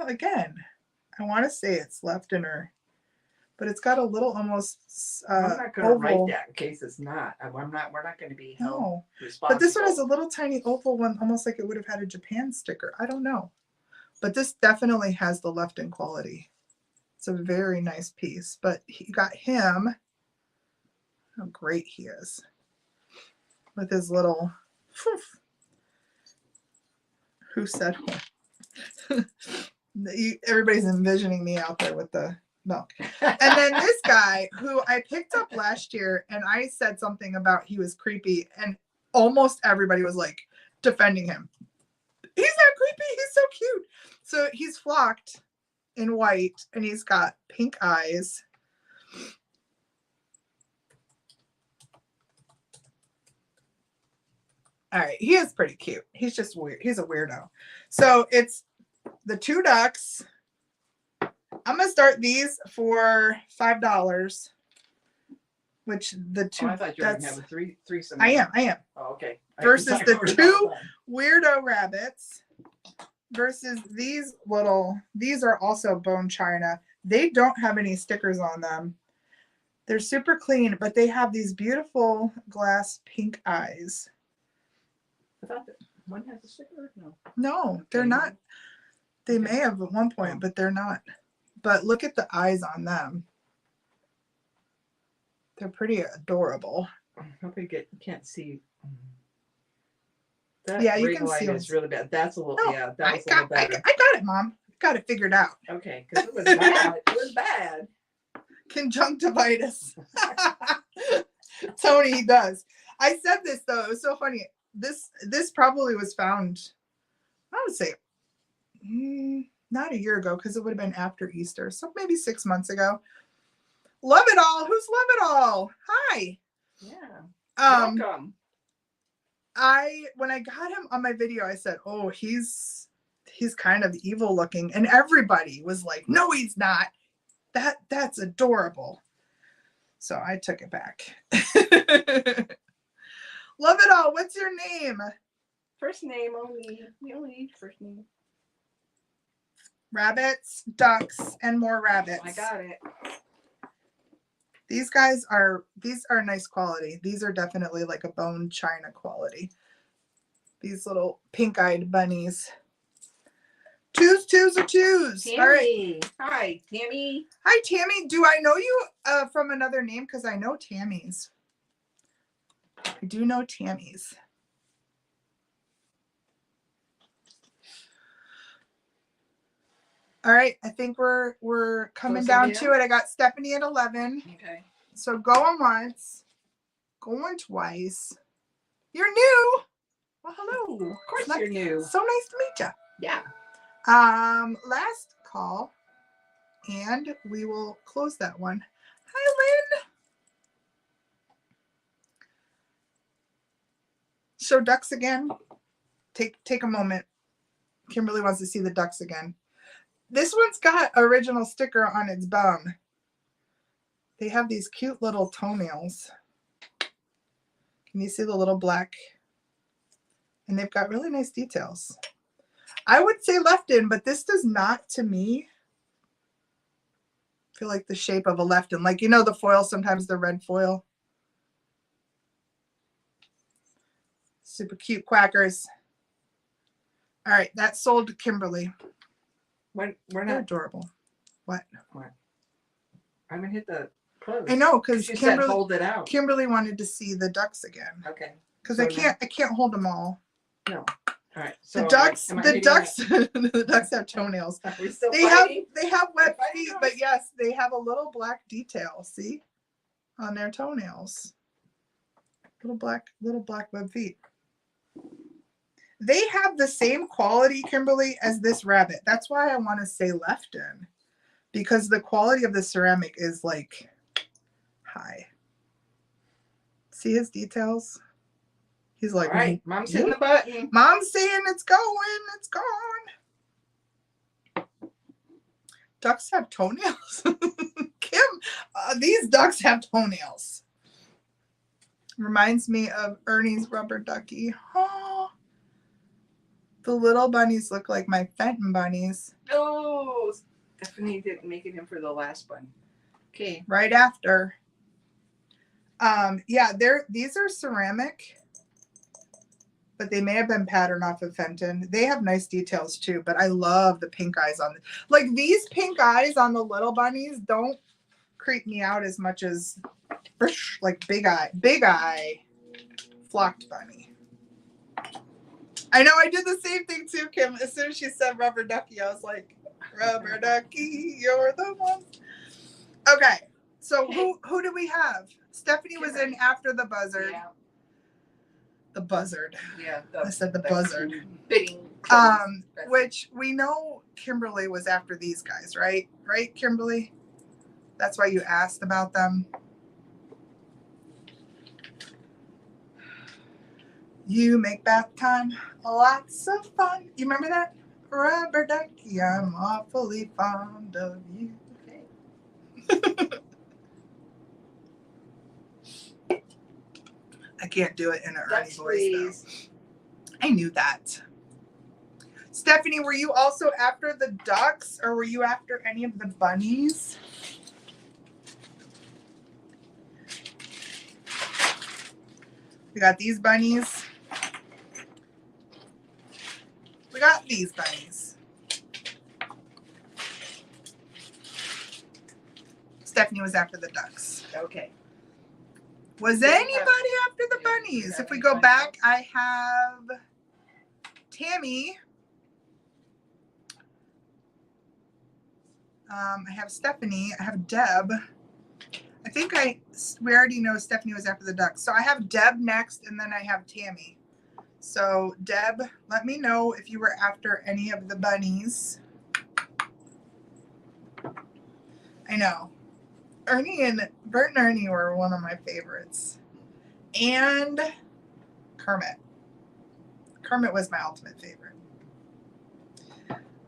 S2: again, I want to say it's leptin, but it's got a little almost
S3: I'm not going to write that in case it's not. We're not going to be held responsible.
S2: But this one has a little tiny oval one, almost like it would have had a Japan sticker. I don't know. But this definitely has the leptin quality. It's a very nice piece. But you got him. How great he is. With his little... Who said everybody's envisioning me out there with the milk. And then this guy who I picked up last year, and I said something about he was creepy, and almost everybody was like defending him. He's not creepy, he's so cute. So he's flocked in white, and he's got pink eyes. All right, he is pretty cute. He's just weird. He's a weirdo. So it's the 2 ducks. I'm gonna start these for $5. Which the 2.
S3: I thought you were gonna have a threesome.
S2: I am.
S3: Oh, okay.
S2: Versus the 2 weirdo rabbits. Versus these little. These are also bone china. They don't have any stickers on them. They're super clean, but they have these beautiful glass pink eyes.
S3: I thought that one has a sticker.
S2: No, they're not. They may have at one point, but they're not. But look at the eyes on them. They're pretty adorable.
S3: I hope you can't see. That
S2: yeah, you can see
S3: it. It's really bad. That's a little.
S2: No,
S3: yeah, that's
S2: I got it, Mom. got it figured out.
S3: Okay, because it was bad. It was bad.
S2: Conjunctivitis. Tony, he does. I said this though. It was so funny. This probably was found, I would say, not a year ago because it would have been after Easter. So maybe 6 months ago. Love it all. Who's Love it all? Hi.
S3: Yeah.
S2: Welcome. When I got him on my video, I said, "Oh, he's kind of evil looking," and everybody was like, "No, he's not. That's adorable." So I took it back. Love it all. What's your name?
S3: First name only. We only need first name.
S2: Rabbits, ducks, and more rabbits.
S3: I got it.
S2: These are nice quality. These are definitely like a bone china quality. These little pink-eyed bunnies. Twos are twos.
S3: Tammy.
S2: All right.
S3: Hi, Tammy.
S2: Hi, Tammy. Do I know you from another name? Because I know Tammy's. I do know Tammy's. All right. I think we're coming down to it. I got Stephanie at 11.
S3: Okay.
S2: So going once, going twice. You're new. Well, hello.
S3: Of course you're new.
S2: So nice to meet you.
S3: Yeah.
S2: Last call, and we will close that one. Hi, Lynn. Show ducks again. Take a moment. Kimberly wants to see the ducks again. This one's got original sticker on its bum. They have these cute little toenails. Can you see the little black? And they've got really nice details. I would say left in, but this does not, to me, feel like the shape of a left in. Like, you know, the foil, sometimes the red foil. Super cute quackers. All right, that sold to Kimberly.
S3: We're
S2: They're
S3: not.
S2: adorable. What?
S3: I'm gonna hit the close.
S2: I know, because
S3: You said hold it out.
S2: Kimberly wanted to see the ducks again.
S3: Okay.
S2: Because
S3: So
S2: I can't hold them all.
S3: No. All right. So
S2: The ducks the ducks have toenails.
S3: Are we still
S2: They
S3: fighting?
S2: have wet
S3: Fighting
S2: feet,
S3: girls?
S2: but yes, they have a little black detail, see? On their toenails. Little black web feet. They have the same quality, Kimberly, as this rabbit. That's why I want to say left in. Because the quality of the ceramic is like high. See his details? He's like,
S3: all right, Mom's hitting the button.
S2: Mom's saying it's going, it's gone. Ducks have toenails. Kim, these ducks have toenails. Reminds me of Ernie's rubber ducky. Oh, the little bunnies look like my Fenton bunnies.
S3: Oh, Stephanie didn't make it in for the last one. Okay.
S2: Right after. Yeah, these are ceramic, but they may have been patterned off of Fenton. They have nice details too, but I love the pink eyes on them. Like these pink eyes on the little bunnies don't creep me out as much as like big eye flocked bunny. I know I did the same thing too, Kim. As soon as she said rubber ducky, I was like, rubber ducky, you're the one. Okay, so who do we have? Stephanie was in after the buzzard.
S3: Yeah.
S2: The buzzard.
S3: Yeah.
S2: I said the buzzard.
S3: Bidding.
S2: Which we know Kimberly was after these guys, right? Right, Kimberly? That's why you asked about them. You make bath time lots of fun. You remember that? Rubber ducky, I'm awfully fond of you.
S3: Okay.
S2: I can't do it in an Ernie
S3: Ducks,
S2: voice,
S3: please.
S2: though. I knew that. Stephanie, were you also after the ducks or were you after any of the bunnies? We got these bunnies. We got these bunnies. Stephanie was after the ducks.
S3: Okay.
S2: Was anybody after the bunnies? If we go back, I have Tammy. I have Stephanie. I have Deb. I think we already know Stephanie was after the ducks. So I have Deb next, and then I have Tammy. So Deb, let me know if you were after any of the bunnies. I know. Bert and Ernie were one of my favorites. And Kermit. Kermit was my ultimate favorite.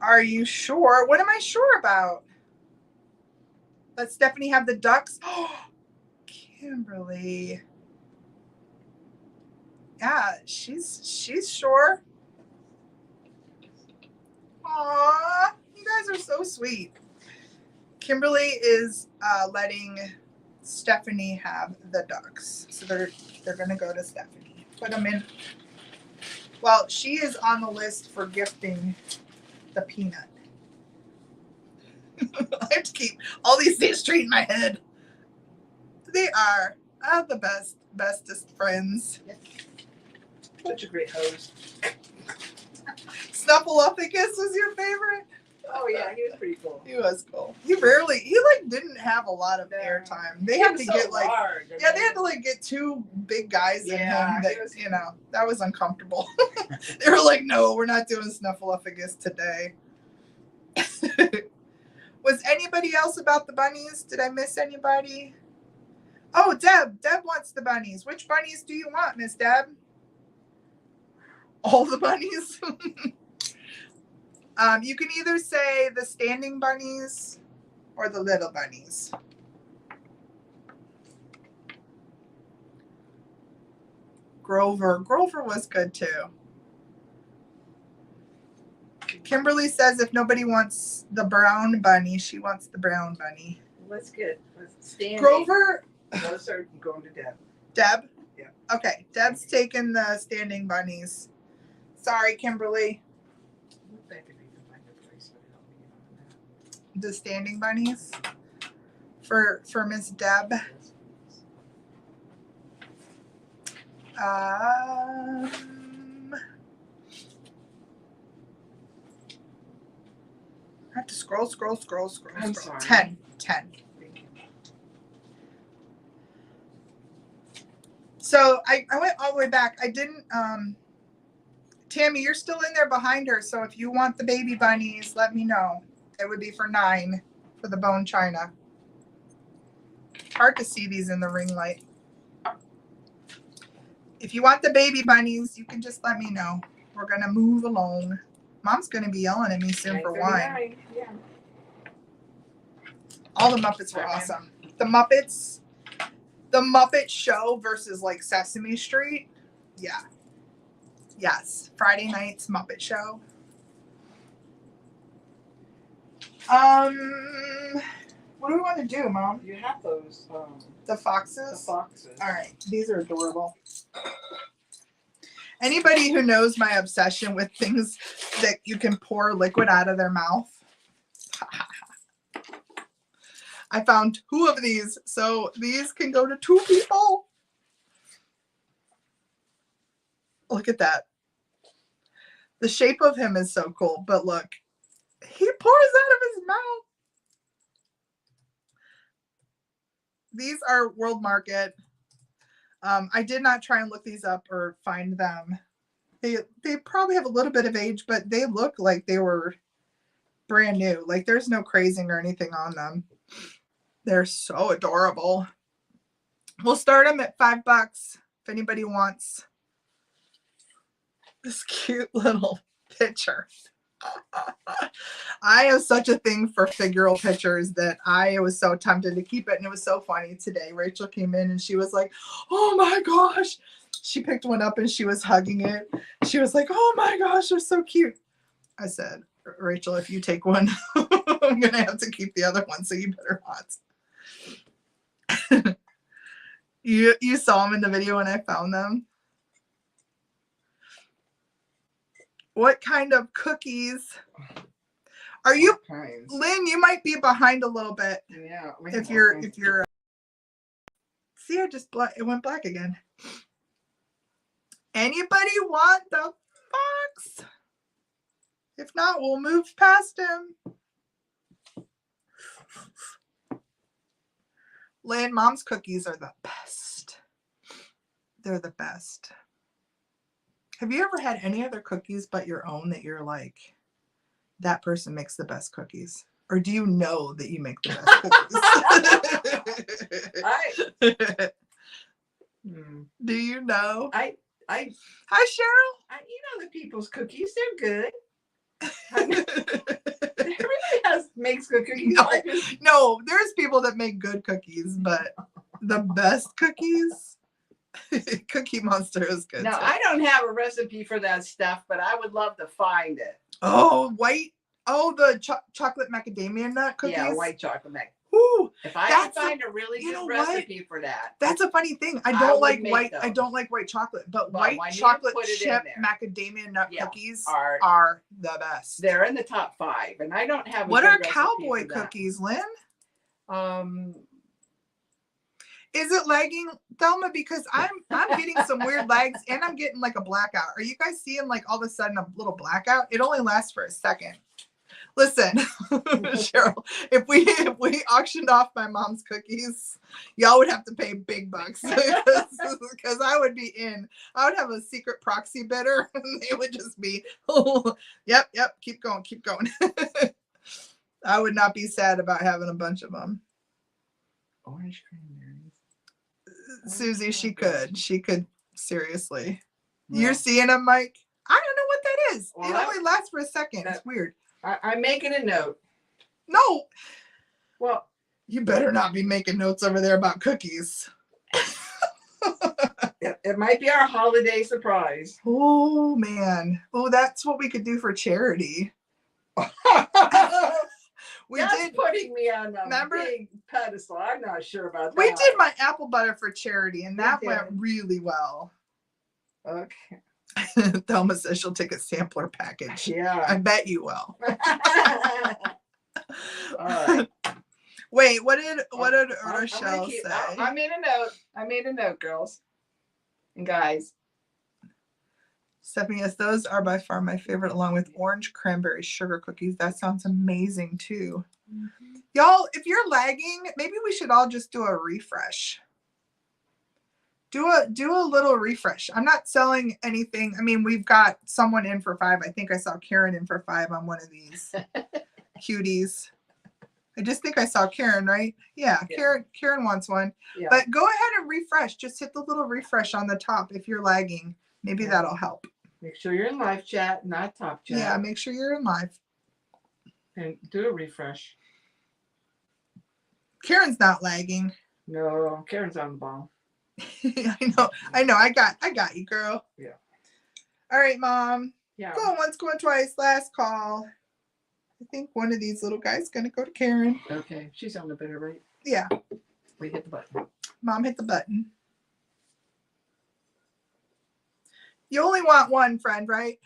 S2: Are you sure? What am I sure about? Let Stephanie have the ducks. Oh, Kimberly. Yeah, she's sure. Aw, you guys are so sweet. Kimberly is letting Stephanie have the ducks. So they're gonna go to Stephanie. Put them in. Well, she is on the list for gifting the peanut. I have to keep all these things straight in my head. They are the bestest friends.
S3: Such a great host.
S2: Snuffleupagus was your favorite?
S3: Oh yeah, he was pretty cool.
S2: He was cool. He didn't have a lot of airtime. They had to get
S3: large,
S2: they had to get two big guys in him that, that was uncomfortable. They were like, no, we're not doing Snuffleupagus today. Was anybody else about the bunnies? Did I miss anybody? Oh, Deb. Deb wants the bunnies. Which bunnies do you want, Miss Deb? All the bunnies? You can either say the standing bunnies or the little bunnies. Grover. Grover was good too. Kimberly says if nobody wants the brown bunny, she wants the brown bunny.
S3: Let's standing.
S2: Grover.
S3: Those are going to Deb.
S2: Deb?
S3: Yeah.
S2: Okay. Deb's taking the standing bunnies. Sorry, Kimberly. The standing bunnies for Miss Deb. I have to scroll.
S3: I'm sorry.
S2: 10. So I went all the way back. I didn't, Tammy, you're still in there behind her. So if you want the baby bunnies, let me know. It would be for $9 for the bone china. It's hard to see these in the ring light. If you want the baby bunnies, you can just let me know. We're going to move along. Mom's going to be yelling at me soon for wine.
S3: Yeah.
S2: All the Muppets were awesome. The Muppet Show versus like Sesame Street. Yeah. Yes. Friday night's Muppet Show. What do we want to do, Mom?
S3: You have those.
S2: The foxes?
S3: The foxes.
S2: All right. These are adorable. Anybody who knows my obsession with things that you can pour liquid out of their mouth. I found 2 of these. So these can go to 2 people. Look at that. The shape of him is so cool. But look, he pours out of his mouth. These are World Market. I did not try and look these up or find them. They probably have a little bit of age, but they look like they were brand new. Like there's no crazing or anything on them. They're so adorable. We'll start them at $5 if anybody wants this cute little picture. I have such a thing for figural pictures that I was so tempted to keep it. And it was so funny today. Rachel came in and she was like, oh my gosh. She picked one up and she was hugging it. She was like, oh my gosh, they're so cute. I said, Rachel, if you take one, I'm going to have to keep the other one. So you better not. You saw them in the video when I found them. What kind of cookies are you? Lynn, you might be behind a little bit.
S3: Yeah.
S2: If you're see, I just it went black again. Anybody want the fox? If not, we'll move past him. Lynn, mom's cookies are the best. They're the best. Have you ever had any other cookies but your own that you're like, that person makes the best cookies? Or do you know that you make the best cookies? Do you know?
S3: I
S2: Hi, Cheryl.
S3: the people's cookies. They're good. Everybody makes good cookies.
S2: No, there's people that make good cookies, but the best cookies, Cookie Monster is good.
S1: No,
S2: too.
S1: I don't have a recipe for that stuff, but I would love to find it.
S2: Oh, the chocolate macadamia nut cookies.
S1: Yeah, white chocolate mac.
S2: Ooh,
S1: If I can find a really
S2: you
S1: good
S2: know
S1: recipe for that.
S2: that's a funny thing. I
S1: I
S2: don't
S1: would
S2: like
S1: make
S2: white.
S1: those.
S2: I don't like white chocolate, but
S1: Well,
S2: white
S1: when you
S2: chocolate
S1: put it in
S2: chip
S1: there.
S2: macadamia nut
S1: Yeah,
S2: cookies
S1: are-
S2: are the best.
S1: They're in the top 5, and I don't have.
S2: What
S1: good
S2: are
S1: recipe
S2: cowboy
S1: for that.
S2: cookies, Lynn?
S1: Is
S2: Is it lagging, Thelma? Because I'm getting some weird lags and I'm getting like a blackout. Are you guys seeing like all of a sudden a little blackout? It only lasts for a second. Listen, Cheryl, if we auctioned off my mom's cookies, y'all would have to pay big bucks because I would be in. I would have a secret proxy bidder and they would just be, oh, yep, keep going. I would not be sad about having a bunch of them.
S1: orange cranberries?
S2: Susie, she could seriously.
S1: Well,
S2: You're seeing them, Mike? I don't know what that is.
S1: Well,
S2: it only lasts for a second. It's weird.
S1: I'm making a note.
S2: No,
S1: Well,
S2: you better not be making notes over there about cookies.
S1: it might be our holiday surprise.
S2: Oh man. Oh, that's what we could do for charity. We
S1: That's
S2: did.
S1: putting me on a
S2: Remember?
S1: big pedestal. I'm not sure about that.
S2: We did my apple butter for charity, and
S1: We
S2: that
S1: did.
S2: went really well.
S1: Okay.
S2: Thelma says she'll take a sampler package.
S1: Yeah.
S2: I bet you will.
S1: All right.
S2: Wait, what did
S1: I'm
S2: Rochelle
S1: gonna keep-
S2: say?
S1: I made a note. I made a note, girls and guys.
S2: Stephanie, yes, those are by far my favorite, along with orange cranberry sugar cookies. That sounds amazing too. Y'all, if you're lagging, maybe we should all just do a refresh. Do a little refresh. I'm not selling anything. I mean, we've got someone in for 5. I think I saw Karen in for 5 on one of these cuties. I just think I saw Karen, right? Yeah. Karen wants one.
S1: Yeah.
S2: But go ahead and refresh. Just hit the little refresh on the top if you're lagging. Maybe that'll help.
S1: Make sure you're in live chat, not top chat.
S2: Yeah, make sure you're in live.
S1: And do a refresh.
S2: Karen's not lagging.
S1: No, Karen's on the ball.
S2: I know. I got you, girl.
S1: Yeah.
S2: All right, Mom.
S1: Yeah.
S2: Going once, going twice. Last call. I think one of these little guys is gonna go to Karen.
S1: Okay. She's on the bidder, right?
S2: Yeah.
S1: We hit the button.
S2: Mom hit the button. You only want one, friend, right?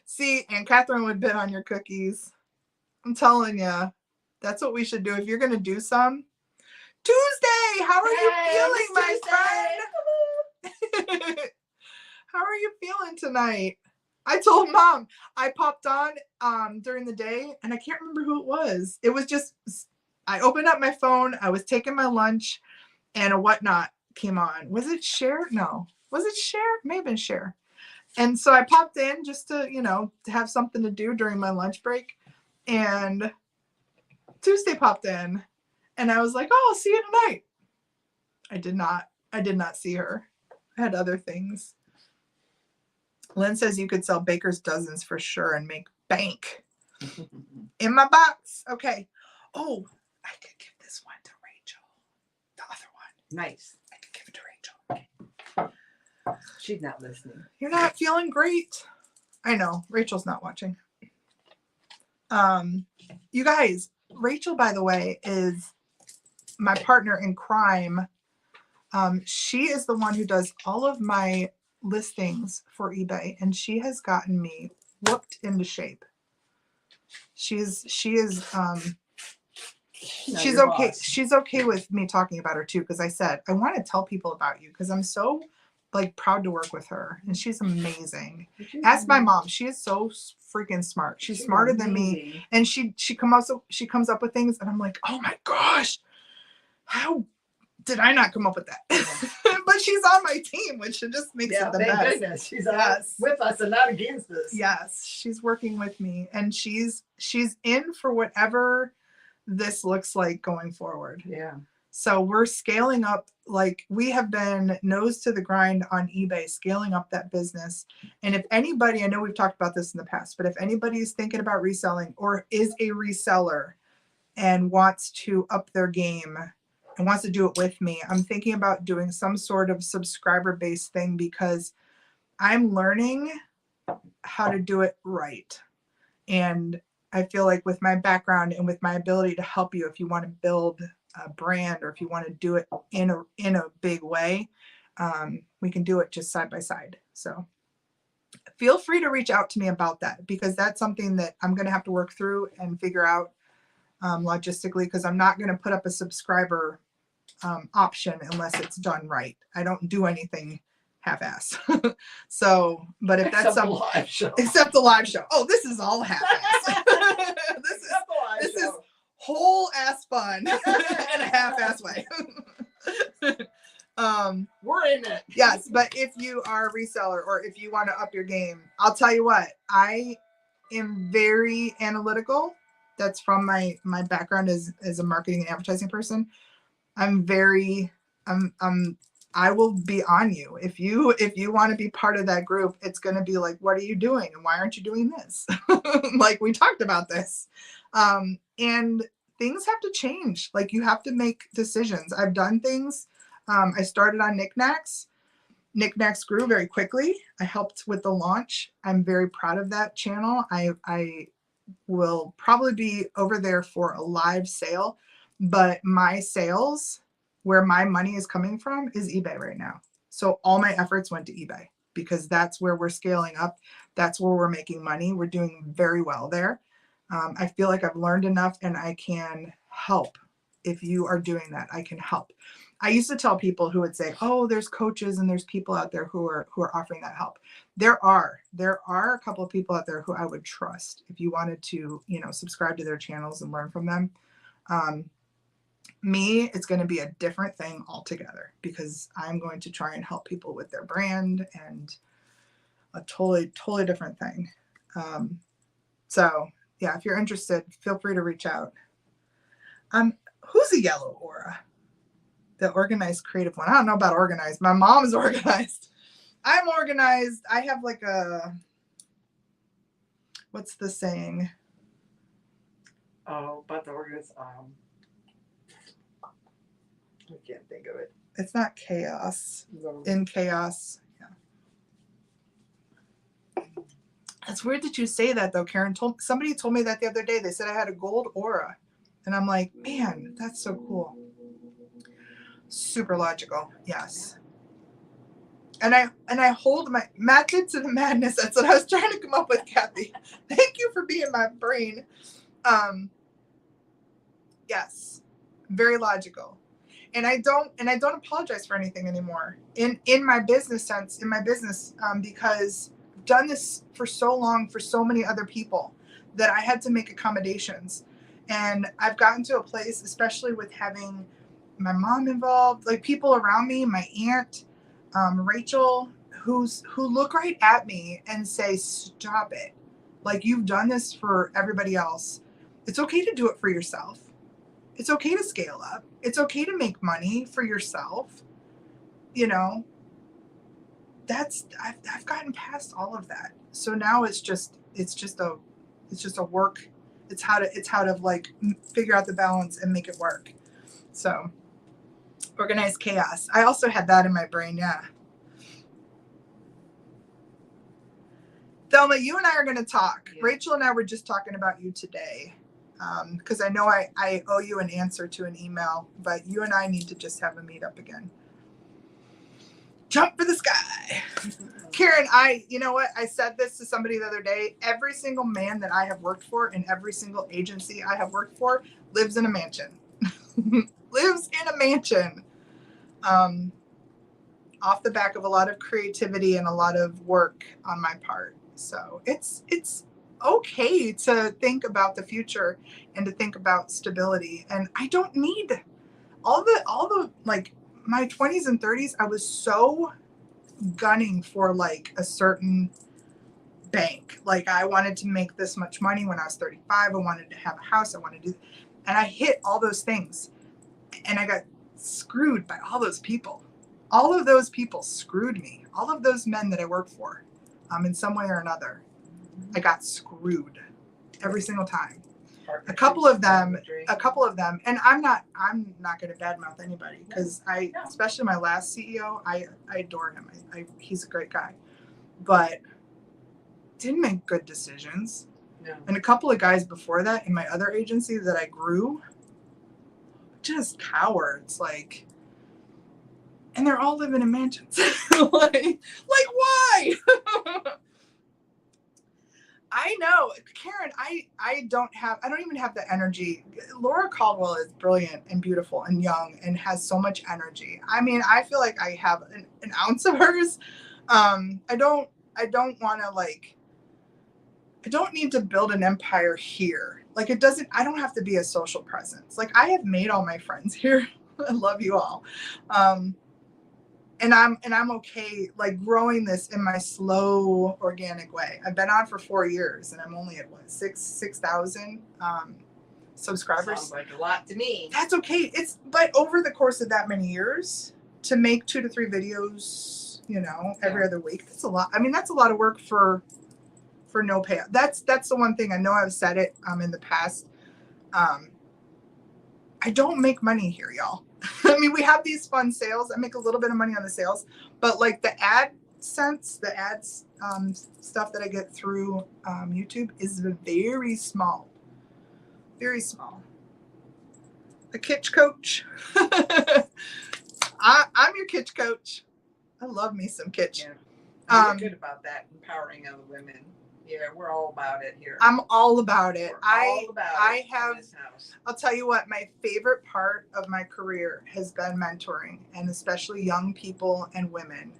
S2: See, and Catherine would bid on your cookies. I'm telling you, that's what we should do if you're gonna do some. Tuesday, how are you feeling, my friend? How are you feeling tonight? I told Mom I popped on during the day, and I can't remember who it was. It was just I opened up my phone. I was taking my lunch, and a whatnot came on. Was it Cher? No. Was it Cher? May have been Cher. And so I popped in just to, to have something to do during my lunch break. And Tuesday popped in, and I was like, "Oh, I'll see you tonight." I did not see her. I had other things. Lynn says you could sell baker's dozens for sure and make bank. In my box. Okay. Oh, I could give this one to Rachel. The other one.
S1: Nice.
S2: I could give it to Rachel.
S1: She's not listening.
S2: You're not feeling great. I know. Rachel's not watching. You guys, Rachel, by the way, is my partner in crime. She is the one who does all of my listings for eBay, and she has gotten me whooped into shape. She's okay.
S1: Boss.
S2: She's okay with me talking about her too, because I said I want to tell people about you because I'm so like proud to work with her, and she's amazing.
S3: She's
S2: Ask my
S3: amazing.
S2: mom. She is so freaking smart. She's smarter than me,
S3: amazing.
S2: and she comes up with things, and I'm like, oh my gosh, how did I not come up with that? But she's on my team, which just makes it the
S1: thank
S2: best.
S1: goodness she's
S2: Yes.
S1: with us and not against us.
S2: Yes, she's working with me, and she's in for whatever this looks like going forward.
S3: Yeah.
S2: So we're scaling up, like we have been nose to the grind on eBay, scaling up that business. And if anybody, I know we've talked about this in the past, but if anybody is thinking about reselling or is a reseller and wants to up their game and wants to do it with me, I'm thinking about doing some sort of subscriber-based thing because I'm learning how to do it right. And I feel like with my background and with my ability to help you, if you want to build a brand or if you want to do it in a big way, we can do it just side by side. So feel free to reach out to me about that, because that's something that I'm going to have to work through and figure out logistically, because I'm not going to put up a subscriber option unless it's done right. I don't do anything half-ass. So, but if that's
S1: Except the live show.
S2: except the live show. Oh, this is all half-ass. this is whole ass fun in a half-ass way.
S1: We're in it.
S2: Yes, but if you are a reseller or if you want to up your game, I'll tell you what, I am very analytical. That's from my background as a marketing and advertising person. I will be on you. If you want to be part of that group, it's going to be like, what are you doing? And why aren't you doing this? Like we talked about this. And things have to change. Like you have to make decisions. I've done things. I started on knickknacks. Knickknacks grew very quickly. I helped with the launch. I'm very proud of that channel. I will probably be over there for a live sale, but my sales, where my money is coming from, is eBay right now. So all my efforts went to eBay because that's where we're scaling up. That's where we're making money. We're doing very well there. I feel like I've learned enough and I can help. If you are doing that, I can help. I used to tell people who would say, oh, there's coaches and there's people out there who are offering that help. There are a couple of people out there who I would trust if you wanted to, subscribe to their channels and learn from them. Me, it's going to be a different thing altogether because I'm going to try and help people with their brand and a totally different thing. So yeah, if you're interested, feel free to reach out. Who's a yellow aura? The organized creative one. I don't know about organized. My mom is organized. I'm organized. I have like what's the saying?
S3: Oh, but the organized.
S1: I can't think of it.
S2: It's not chaos. In chaos. Yeah. It's weird that you say that though, Karen. Somebody told me that the other day. They said I had a gold aura. And I'm like, man, that's so cool. Super logical. Yes. And I hold my method to the madness. That's what I was trying to come up with, Kathy. Thank you for being my brain. Yes. Very logical. And I don't apologize for anything anymore in my business sense, because I've done this for so long for so many other people that I had to make accommodations. And I've gotten to a place, especially with having my mom involved, like people around me, my aunt, Rachel, who look right at me and say, stop it. Like you've done this for everybody else. It's okay to do it for yourself. It's okay to scale up. It's okay to make money for yourself. I've gotten past all of that. So now it's just a work. It's how to like figure out the balance and make it work. So organized chaos. I also had that in my brain. Yeah. Thelma, you and I are going to talk.
S3: Yeah.
S2: Rachel and I were just talking about you today. Because I know I owe you an answer to an email, but you and I need to just have a meetup again. Jump for the sky. Karen, you know what? I said this to somebody the other day. Every single man that I have worked for in every single agency I have worked for lives in a mansion. Lives in a mansion. off the back of a lot of creativity and a lot of work on my part. So it's okay to think about the future and to think about stability. And I don't need all the like my 20s and 30s, I was so gunning for like a certain bank. Like I wanted to make this much money when I was 35. I wanted to have a house. I wanted to do, and I hit all those things. And I got screwed by all those people. All of those people screwed me. All of those men that I worked for, in some way or another, I got screwed every single time. A couple of them, and I'm not going to badmouth anybody because especially my last CEO, I adore him. He's a great guy, but didn't make good decisions.
S3: No.
S2: And a couple of guys before that in my other agency that I grew, just cowards, like, and they're all living in mansions. like why? I know, Karen, I don't even have the energy. Laura Caldwell is brilliant and beautiful and young and has so much energy. I mean, I feel like I have an ounce of hers. I don't want to I don't need to build an empire here. Like I don't have to be a social presence. Like I have made all my friends here. I love you all. And I'm okay like growing this in my slow organic way. I've been on for 4 years and I'm only at what 6,000 subscribers.
S1: Sounds like a lot to me.
S2: That's okay. But over the course of that many years to make 2 to 3 videos, every other week, that's a lot. I mean, that's a lot of work for no payout. That's the one thing. I know I've said it in the past. I don't make money here, y'all. I mean, we have these fun sales. I make a little bit of money on the sales, but like the AdSense, the ads stuff that I get through YouTube is very small. Very small. A kitsch coach. I'm your kitsch coach. I love me some kitsch.
S1: Yeah. You're good about that, empowering other women. Yeah, we're all about it here.
S2: I'm all about it. I'll tell you what, my favorite part of my career has been mentoring, and especially young people and women.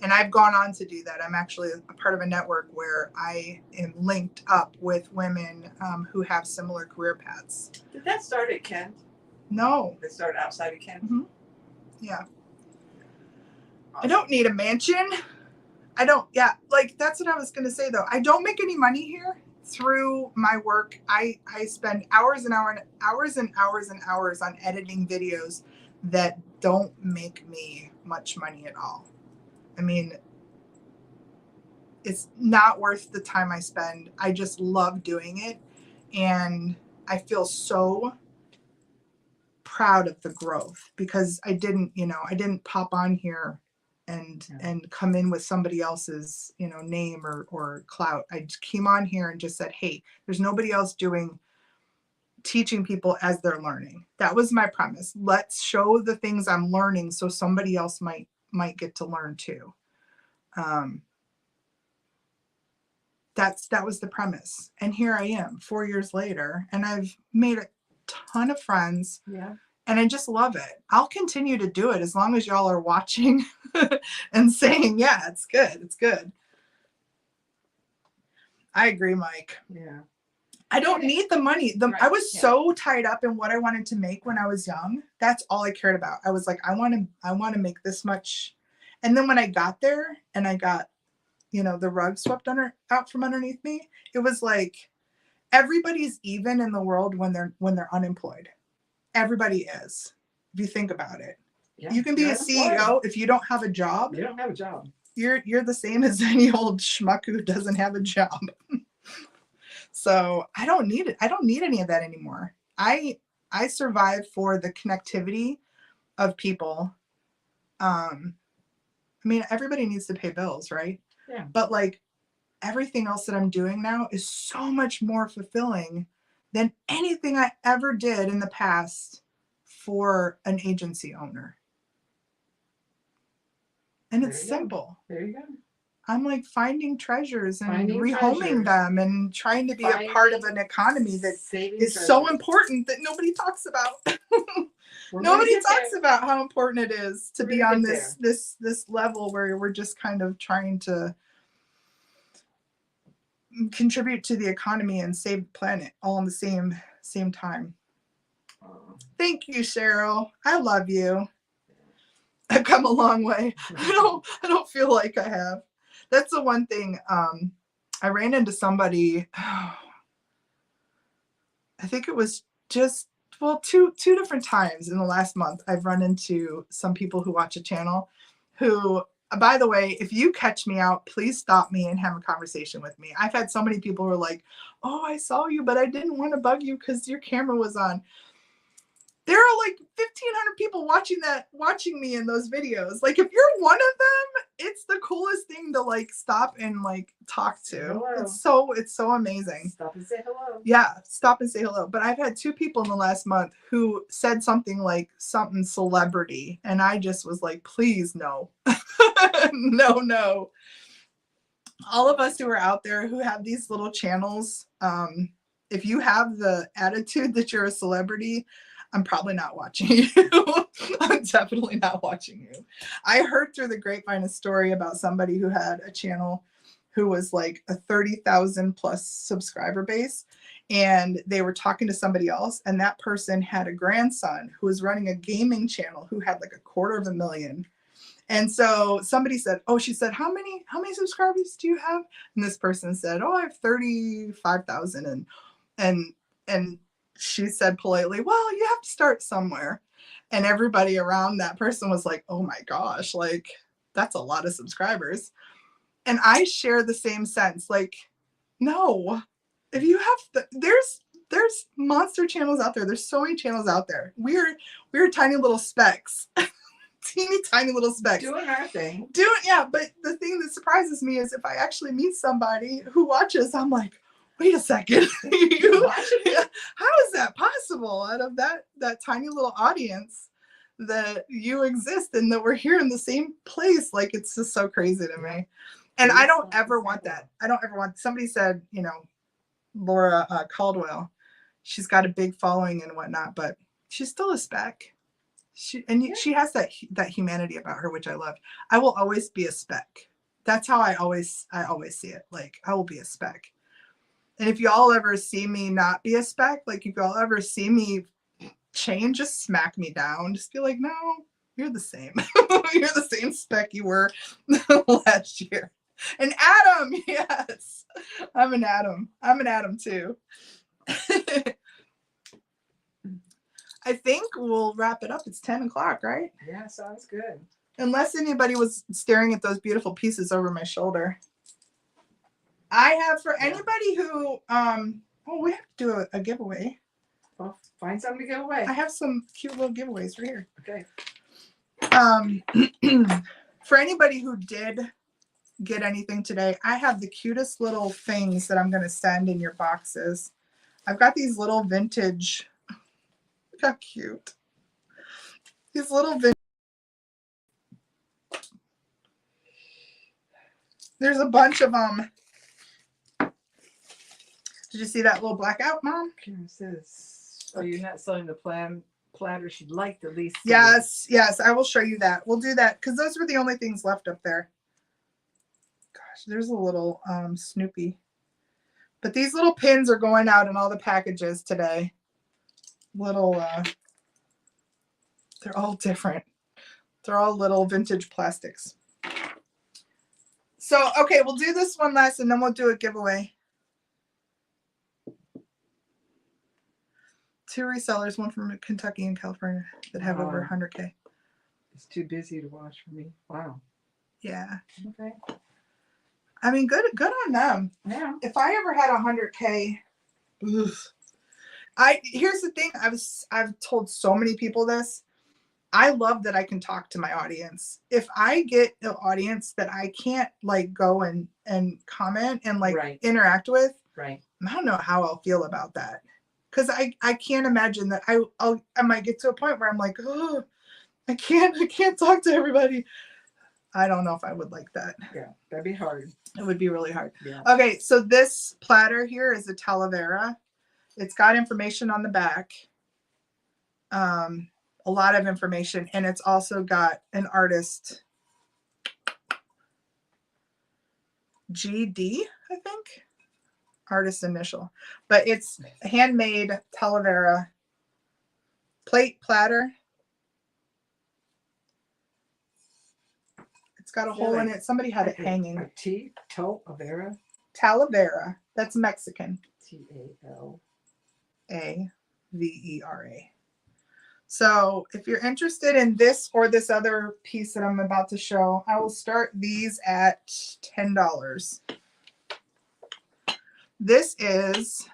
S2: And I've gone on to do that. I'm actually a part of a network where I am linked up with women who have similar career paths.
S3: Did that start at Kent?
S2: No.
S3: It started outside of Kent?
S2: Mm-hmm. Yeah.
S3: Awesome.
S2: I don't need a mansion. That's what I was going to say though. I don't make any money here through my work. I spend hours and hours on editing videos that don't make me much money at all. I mean, it's not worth the time I spend. I just love doing it. And I feel so proud of the growth because I didn't pop on here and come in with somebody else's, name or clout. I just came on here and just said, hey, there's nobody else teaching people as they're learning. That was my premise. Let's show the things I'm learning so somebody else might get to learn too. That was the premise. And here I am 4 years later, and I've made a ton of friends.
S3: Yeah.
S2: And I just love it. I'll continue to do it as long as y'all are watching and saying, yeah, it's good. It's good. I agree, Mike.
S3: Yeah.
S2: I don't need the money. I was so tied up in what I wanted to make when I was young. That's all I cared about. I was like, I want to make this much. And then when I got there and I got, the rug swept out from underneath me, it was like everybody's even in the world when they're unemployed. Everybody is, if you think about it.
S3: Yeah.
S2: You can be a CEO if you don't have a job.
S3: You don't have a job.
S2: You're the same as any old schmuck who doesn't have a job. So I don't need it. I don't need any of that anymore. I survive for the connectivity of people. I mean, everybody needs to pay bills, right?
S3: Yeah.
S2: But like everything else that I'm doing now is so much more fulfilling than anything I ever did in the past for an agency owner. And it's simple.
S3: There you go.
S2: I'm like finding treasures and rehoming them and trying to be a part of an economy that is so important that nobody talks about.
S3: We're gonna
S2: Nobody
S3: get
S2: talks
S3: there.
S2: about how important it is to
S3: We're
S2: be
S3: gonna
S2: on
S3: get
S2: this level where we're just kind of trying to contribute to the economy and save the planet all in the same time. Thank you, Cheryl. I love you. I've come a long way. I don't feel like I have. That's the one thing. I ran into somebody. I think it was just two different times in the last month. I've run into some people who watch a channel who, by the way, if you catch me out, please stop me and have a conversation with me. I've had so many people who are like, oh, I saw you, but I didn't want to bug you because your camera was on. There are like 1,500 people watching me in those videos. Like, if you're one of them, it's the coolest thing to like stop and like talk to.
S3: Hello.
S2: It's so amazing.
S3: Stop and say hello.
S2: Yeah, stop and say hello. But I've had 2 people in the last month who said something like something celebrity, and I just was like, please no. No. All of us who are out there who have these little channels, if you have the attitude that you're a celebrity, I'm probably not watching you. I'm definitely not watching you. I heard through the grapevine a story about somebody who had a channel who was like a 30,000 plus subscriber base. And they were talking to somebody else. And that person had a grandson who was running a gaming channel who had like 250,000. And so somebody said, oh, she said, how many subscribers do you have? And this person said, oh, I have 35,000. And she said politely, well, you have to start somewhere. And everybody around that person was like, oh my gosh, like that's a lot of subscribers. And I share the same sense. Like, no, if you have there's monster channels out there. There's so many channels out there. We're tiny little specks. Teeny tiny little specks.
S3: Doing our thing.
S2: Yeah, but the thing that surprises me is if I actually meet somebody who watches, I'm like, wait a second. How is that possible out of that tiny little audience that you exist and that we're here in the same place? Like, it's just so crazy to me. And I don't ever want that. Somebody said, Laura Caldwell, she's got a big following and whatnot, but she's still a speck. She has that humanity about her, which I love. I will always be a speck. That's how I always see it. Like, I will be a speck. And if y'all ever see me not be a speck, like if y'all ever see me change, just smack me down. Just be like, no, you're the same. You're the same speck you were last year. An atom, yes. I'm an atom. I'm an atom too. I think we'll wrap it up. It's 10 o'clock, right?
S3: Yeah, sounds good.
S2: Unless anybody was staring at those beautiful pieces over my shoulder. I have for anybody who, we have to do a giveaway.
S3: Well, find something to give away.
S2: I have some cute little giveaways right here.
S3: Okay.
S2: For anybody who did get anything today, I have the cutest little things that I'm going to send in your boxes. I've got these little vintage. Look how cute. These little vintage. There's a bunch of them. Did you see that little blackout, Mom?
S3: Karen says, so you're not selling the platter she'd like the least.
S2: Yes, I will show you that. We'll do that because those were the only things left up there. Gosh, there's a little Snoopy. But these little pins are going out in all the packages today. Little, they're all different. They're all little vintage plastics. So, okay, we'll do this one last and then we'll do a giveaway. 2 resellers, one from Kentucky and California that have over 100K.
S3: It's too busy to watch for me. Wow.
S2: Yeah.
S3: Okay.
S2: I mean, good on them.
S3: Yeah.
S2: If I ever had 100K, here's the thing. I've told so many people this. I love that I can talk to my audience. If I get an audience that I can't like go and comment and like interact with, I don't know how I'll feel about that. Because I can't imagine that I might get to a point where I'm like, oh, I can't talk to everybody. I don't know if I would like that.
S3: Yeah, that'd be hard.
S2: It would be really hard.
S3: Yeah.
S2: Okay, so this platter here is a Talavera. It's got information on the back. a lot of information, and it's also got an artist, GD, I think, artist initial, but it's handmade Talavera plate platter. It's got a hole in it. Somebody had it hanging.
S3: A T, Talavera.
S2: Talavera. That's Mexican.
S3: Talavera.
S2: So if you're interested in this or this other piece that I'm about to show, I will start these at $10. This is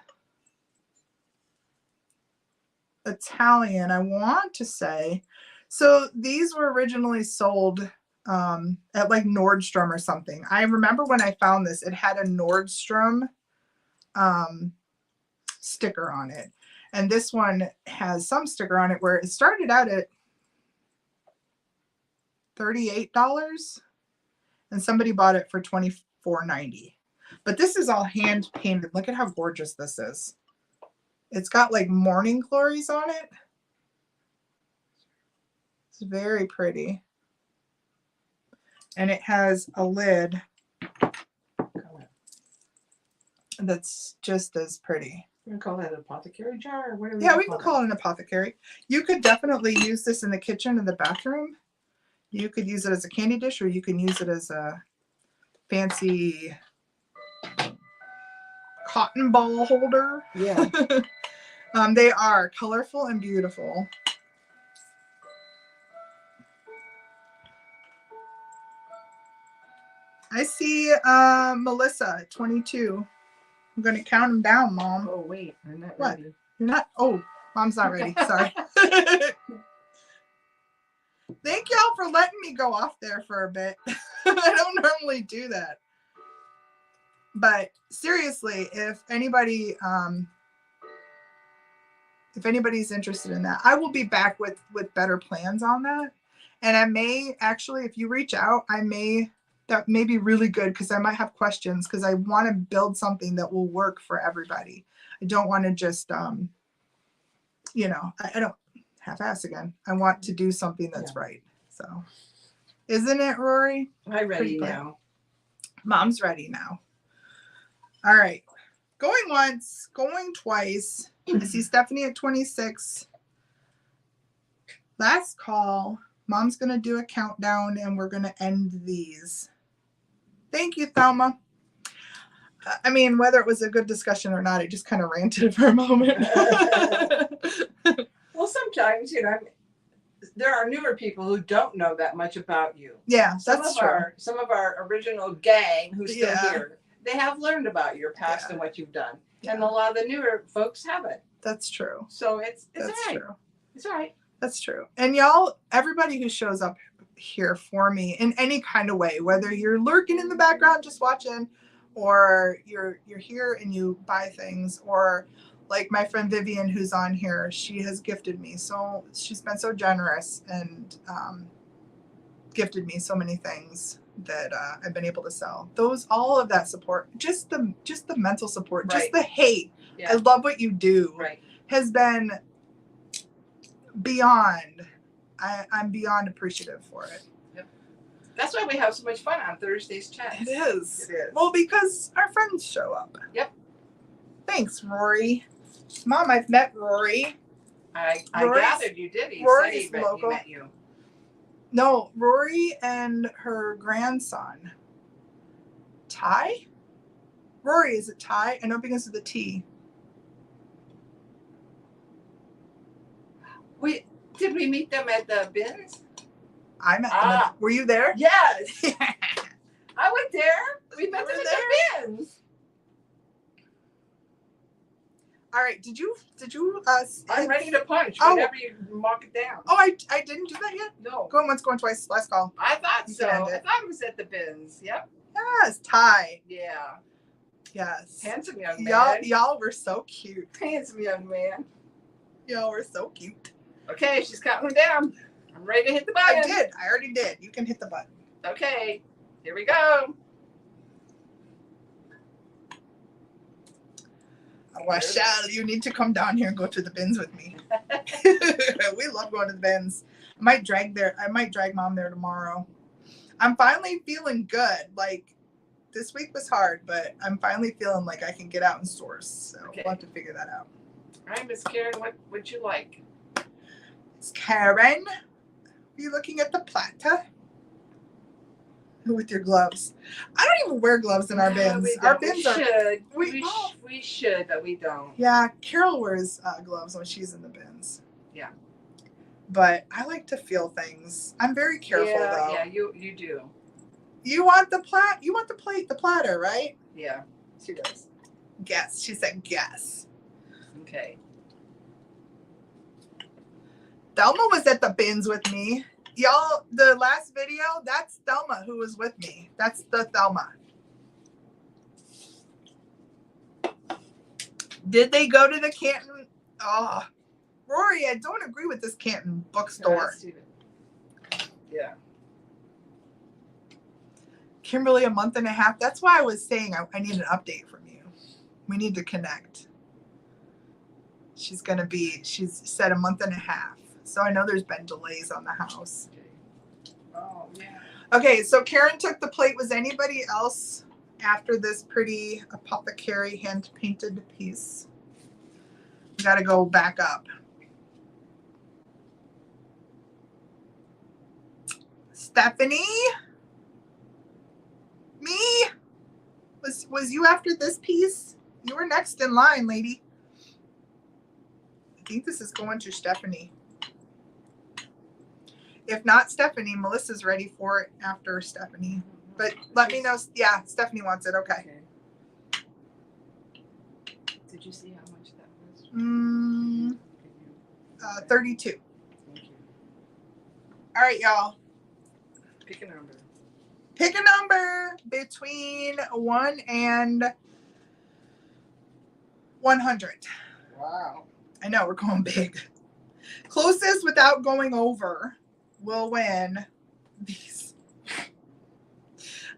S2: Italian, I want to say. So these were originally sold at like Nordstrom or something. I remember when I found this, it had a Nordstrom sticker on it. And this one has some sticker on it where it started out at $38 and somebody bought it for $24.90. But this is all hand painted. Look at how gorgeous this is. It's got like morning glories on it. It's very pretty. And it has a lid that's just as pretty.
S3: We can call that an apothecary jar. Or whatever.
S2: Yeah, we can call it an apothecary. You could definitely use this in the kitchen and the bathroom. You could use it as a candy dish, or you can use it as a fancy cotton ball holder.
S3: Yeah.
S2: They are colorful and beautiful. I see Melissa at 22. I'm going to count them down, Mom.
S3: Oh, wait. I'm not
S2: What?
S3: ready.
S2: You're not? Oh, Mom's not ready. Sorry. Thank y'all for letting me go off there for a bit. I don't normally do that. But seriously, if anybody's interested in that, I will be back with better plans on that. And I may actually, if you reach out, that may be really good because I might have questions because I want to build something that will work for everybody. I don't want to just, I don't half-ass again. I want to do something that's right. So, isn't it, Rory?
S3: I'm ready now.
S2: Mom's ready now. All right. Going once, going twice. I see Stephanie at 26. Last call. Mom's going to do a countdown and we're going to end these. Thank you, Thelma. I mean, whether it was a good discussion or not, I just kind of ranted for a moment.
S3: Well, sometimes, there are newer people who don't know that much about you.
S2: Yeah, that's true.
S3: Some of our original gang who's still here, they have learned about your past and what you've done. Yeah. And a lot of the newer folks haven't.
S2: That's true.
S3: So it's
S2: that's
S3: all right.
S2: True.
S3: It's all right.
S2: That's true. And y'all, everybody who shows up here for me in any kind of way, whether you're lurking in the background just watching, or you're here and you buy things, or like my friend Vivian who's on here, she has gifted me. So she's been so generous and gifted me so many things that I've been able to sell. All of that support, just the mental support, just the hate. Yeah. I love what you do.
S3: Right.
S2: Has been beyond. I'm beyond appreciative for it.
S3: Yep. That's why we have so much fun on Thursday's chat.
S2: It is. Well, because our friends show up.
S3: Yep.
S2: Thanks, Rory. Mom, I've met Rory.
S3: I gathered you did.
S2: Rory's local.
S3: He met you.
S2: No, Rory and her grandson. Ty? Rory, is it Ty? I know because of the T.
S3: Did we meet them at the bins?
S2: I met them. Were you there?
S3: Yes. I went there. We met them at the bins.
S2: All right. Did you?
S3: I'm ready to punch whenever you mark it down.
S2: Oh, I didn't do that yet?
S3: No.
S2: Going once, going twice. Last call.
S3: I thought so. I thought it was at the bins. Yep.
S2: Yes, Ty.
S3: Yeah.
S2: Yes.
S3: Handsome young man.
S2: Y'all were so cute.
S3: Handsome young man.
S2: Y'all were so cute.
S3: Okay, she's counting down. I'm ready to hit the button.
S2: I did. I already did. You can hit the button.
S3: Okay. Here we go.
S2: Washelle, you need to come down here and go to the bins with me. We love going to the bins. I might drag mom there tomorrow. I'm finally feeling good. Like this week was hard, but I'm finally feeling like I can get out in stores. So
S3: Okay.
S2: we'll have to figure that out.
S3: All right, Miss Karen, what would you like?
S2: It's Karen. Are you looking at the platter? With your gloves. I don't even wear gloves in our bins.
S3: We
S2: Our
S3: don't.
S2: bins
S3: we
S2: are.
S3: should.
S2: We-
S3: We should, but we don't.
S2: Yeah, Carol wears gloves when she's in the bins.
S3: Yeah.
S2: But I like to feel things. I'm very careful though.
S3: Yeah, you do.
S2: You want the You want the plate, the platter, right?
S3: Yeah, she does.
S2: Guess. She said guess.
S3: Okay.
S2: Thelma was at the bins with me. Y'all, the last video, that's Thelma who was with me. That's the Thelma. Did they go to the Canton? Oh, Rory, I don't agree with this Canton bookstore.
S3: Yeah.
S2: Kimberly, a month and a half. That's why I was saying I need an update from you. We need to connect. She's said a month and a half. So I know there's been delays on the house.
S3: Okay. Oh, yeah.
S2: Okay, so Karen took the plate. Was anybody else after this pretty apothecary hand painted piece? We got to go back up. Stephanie? Me? Was you after this piece? You were next in line, lady. I think this is going to Stephanie. If not Stephanie, Melissa's ready for it after Stephanie. But let me know. Yeah, Stephanie wants it. Okay.
S3: Did you see how much that was?
S2: 32.
S3: Thank you.
S2: All right, y'all.
S3: Pick a number.
S2: Pick a number between 1 and 100.
S3: Wow.
S2: I know, we're going big. Closest without going over will win these.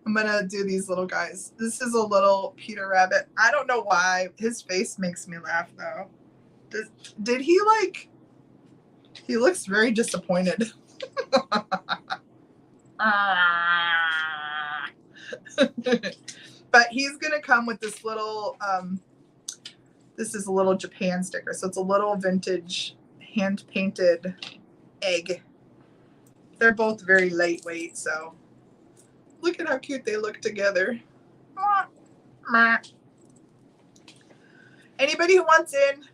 S2: I'm going to do these little guys. This is a little Peter Rabbit. I don't know why. His face makes me laugh, though. Did he, like... He looks very disappointed. But he's going to come with this little... this is a little Japan sticker. So it's a little vintage hand-painted egg. They're both very lightweight, so... Look at how cute they look together. Anybody who wants in?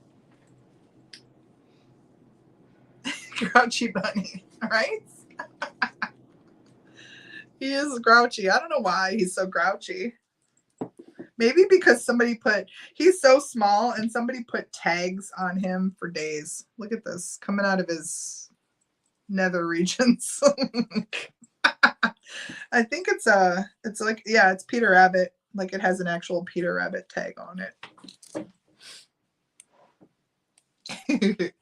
S2: Grouchy bunny, right? He is grouchy. I don't know why he's so grouchy. Maybe because he's so small and somebody put tags on him for days. Look at this, coming out of his nether regions. I think it's like, yeah, it's Peter Rabbit. Like it has an actual Peter Rabbit tag on it.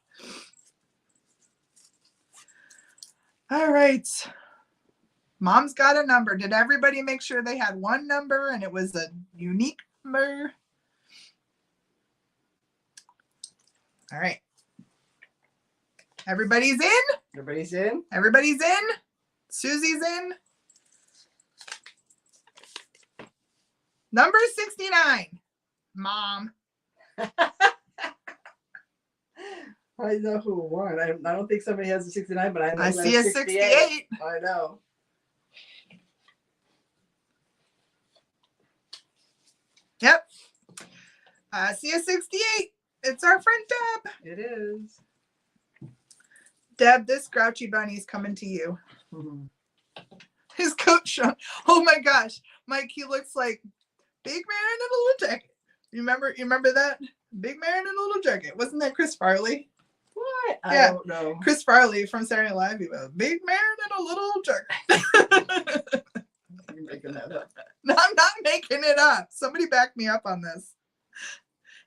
S2: All right. Mom's got a number. Did everybody make sure they had one number and it was a unique number? All right. Everybody's in?
S3: Everybody's in?
S2: Everybody's in? Susie's in? Number 69. Mom.
S3: I know who won. I don't think somebody has a 69, but I know
S2: I
S3: who
S2: see
S3: has
S2: a 68.
S3: I know.
S2: Yep. I see a 68. It's our friend Deb.
S3: It is.
S2: Deb, this grouchy bunny's coming to you.
S3: Mm-hmm.
S2: His coat showing. Oh my gosh. Mike, he looks like big man in a little jacket. You remember that? Big man in a little jacket. Wasn't that Chris Farley?
S3: What?
S2: Yeah.
S3: I don't know.
S2: Chris Farley from Saturday Night Live. He was big man in a little jacket.
S3: You're making that up.
S2: No, I'm not making it up. Somebody back me up on this.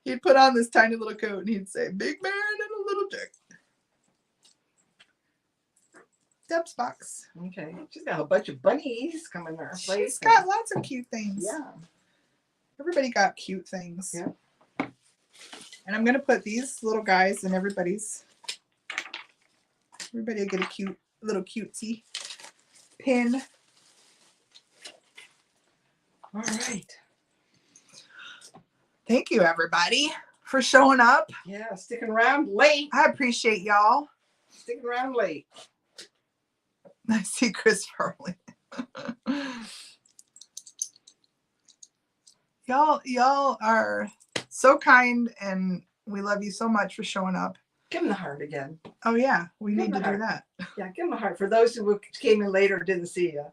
S2: He'd put on this tiny little coat and he'd say, big man in a little jacket. Deb's box.
S3: Okay. She's got a bunch of bunnies coming her place.
S2: She's got lots of cute things.
S3: Yeah.
S2: Everybody got cute things.
S3: Yeah.
S2: And I'm gonna put these little guys in everybody's. Everybody will get a cute little cutesy pin.
S3: All right.
S2: Thank you, everybody, for showing up.
S3: Yeah, sticking around late.
S2: I appreciate y'all.
S3: Sticking around late.
S2: I see Christopher. Y'all are so kind, and we love you so much for showing up.
S3: Give him the heart again.
S2: Oh yeah, we
S3: Give
S2: need to
S3: him a
S2: do that.
S3: Yeah, give him a heart for those who came in later and didn't see you.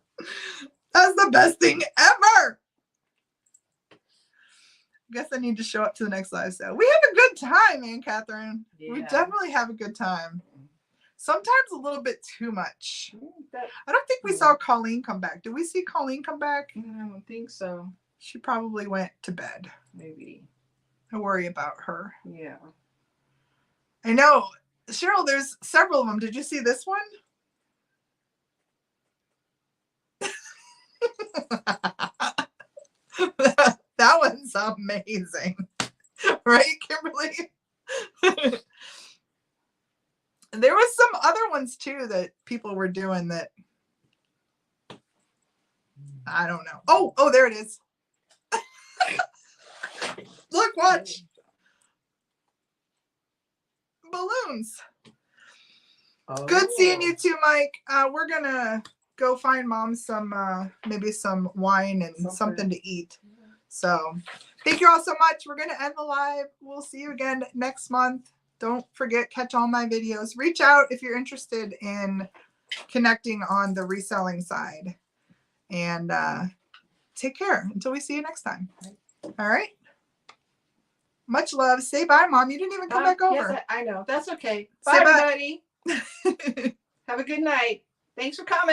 S2: That's the best thing ever. I guess I need to show up to the next live sale. We have a good time, Aunt Catherine. We
S3: Yeah.
S2: definitely have a good time. Sometimes a little bit too much.
S3: That,
S2: I don't think we saw Colleen come back. Did we see Colleen come back?
S3: I don't think so.
S2: She probably went to bed.
S3: Maybe.
S2: I worry about her.
S3: Yeah.
S2: I know. Cheryl, there's several of them. Did you see this one? That one's amazing. Right, Kimberly? There was some other ones too that people were doing that I don't know. Oh, there it is. Look, watch. Balloons. Good seeing you too, Mike. We're gonna go find Mom some maybe some wine and something to eat. So thank you all so much. We're gonna end the live. We'll see you again next month. Don't forget, catch all my videos. Reach out if you're interested in connecting on the reselling side. And take care until we see you next time. All right. Much love. Say bye, Mom. You didn't even come back over.
S3: Yes, I know. That's okay.
S2: Say
S3: Bye,
S2: bye.
S3: everybody. Have a good night. Thanks for coming.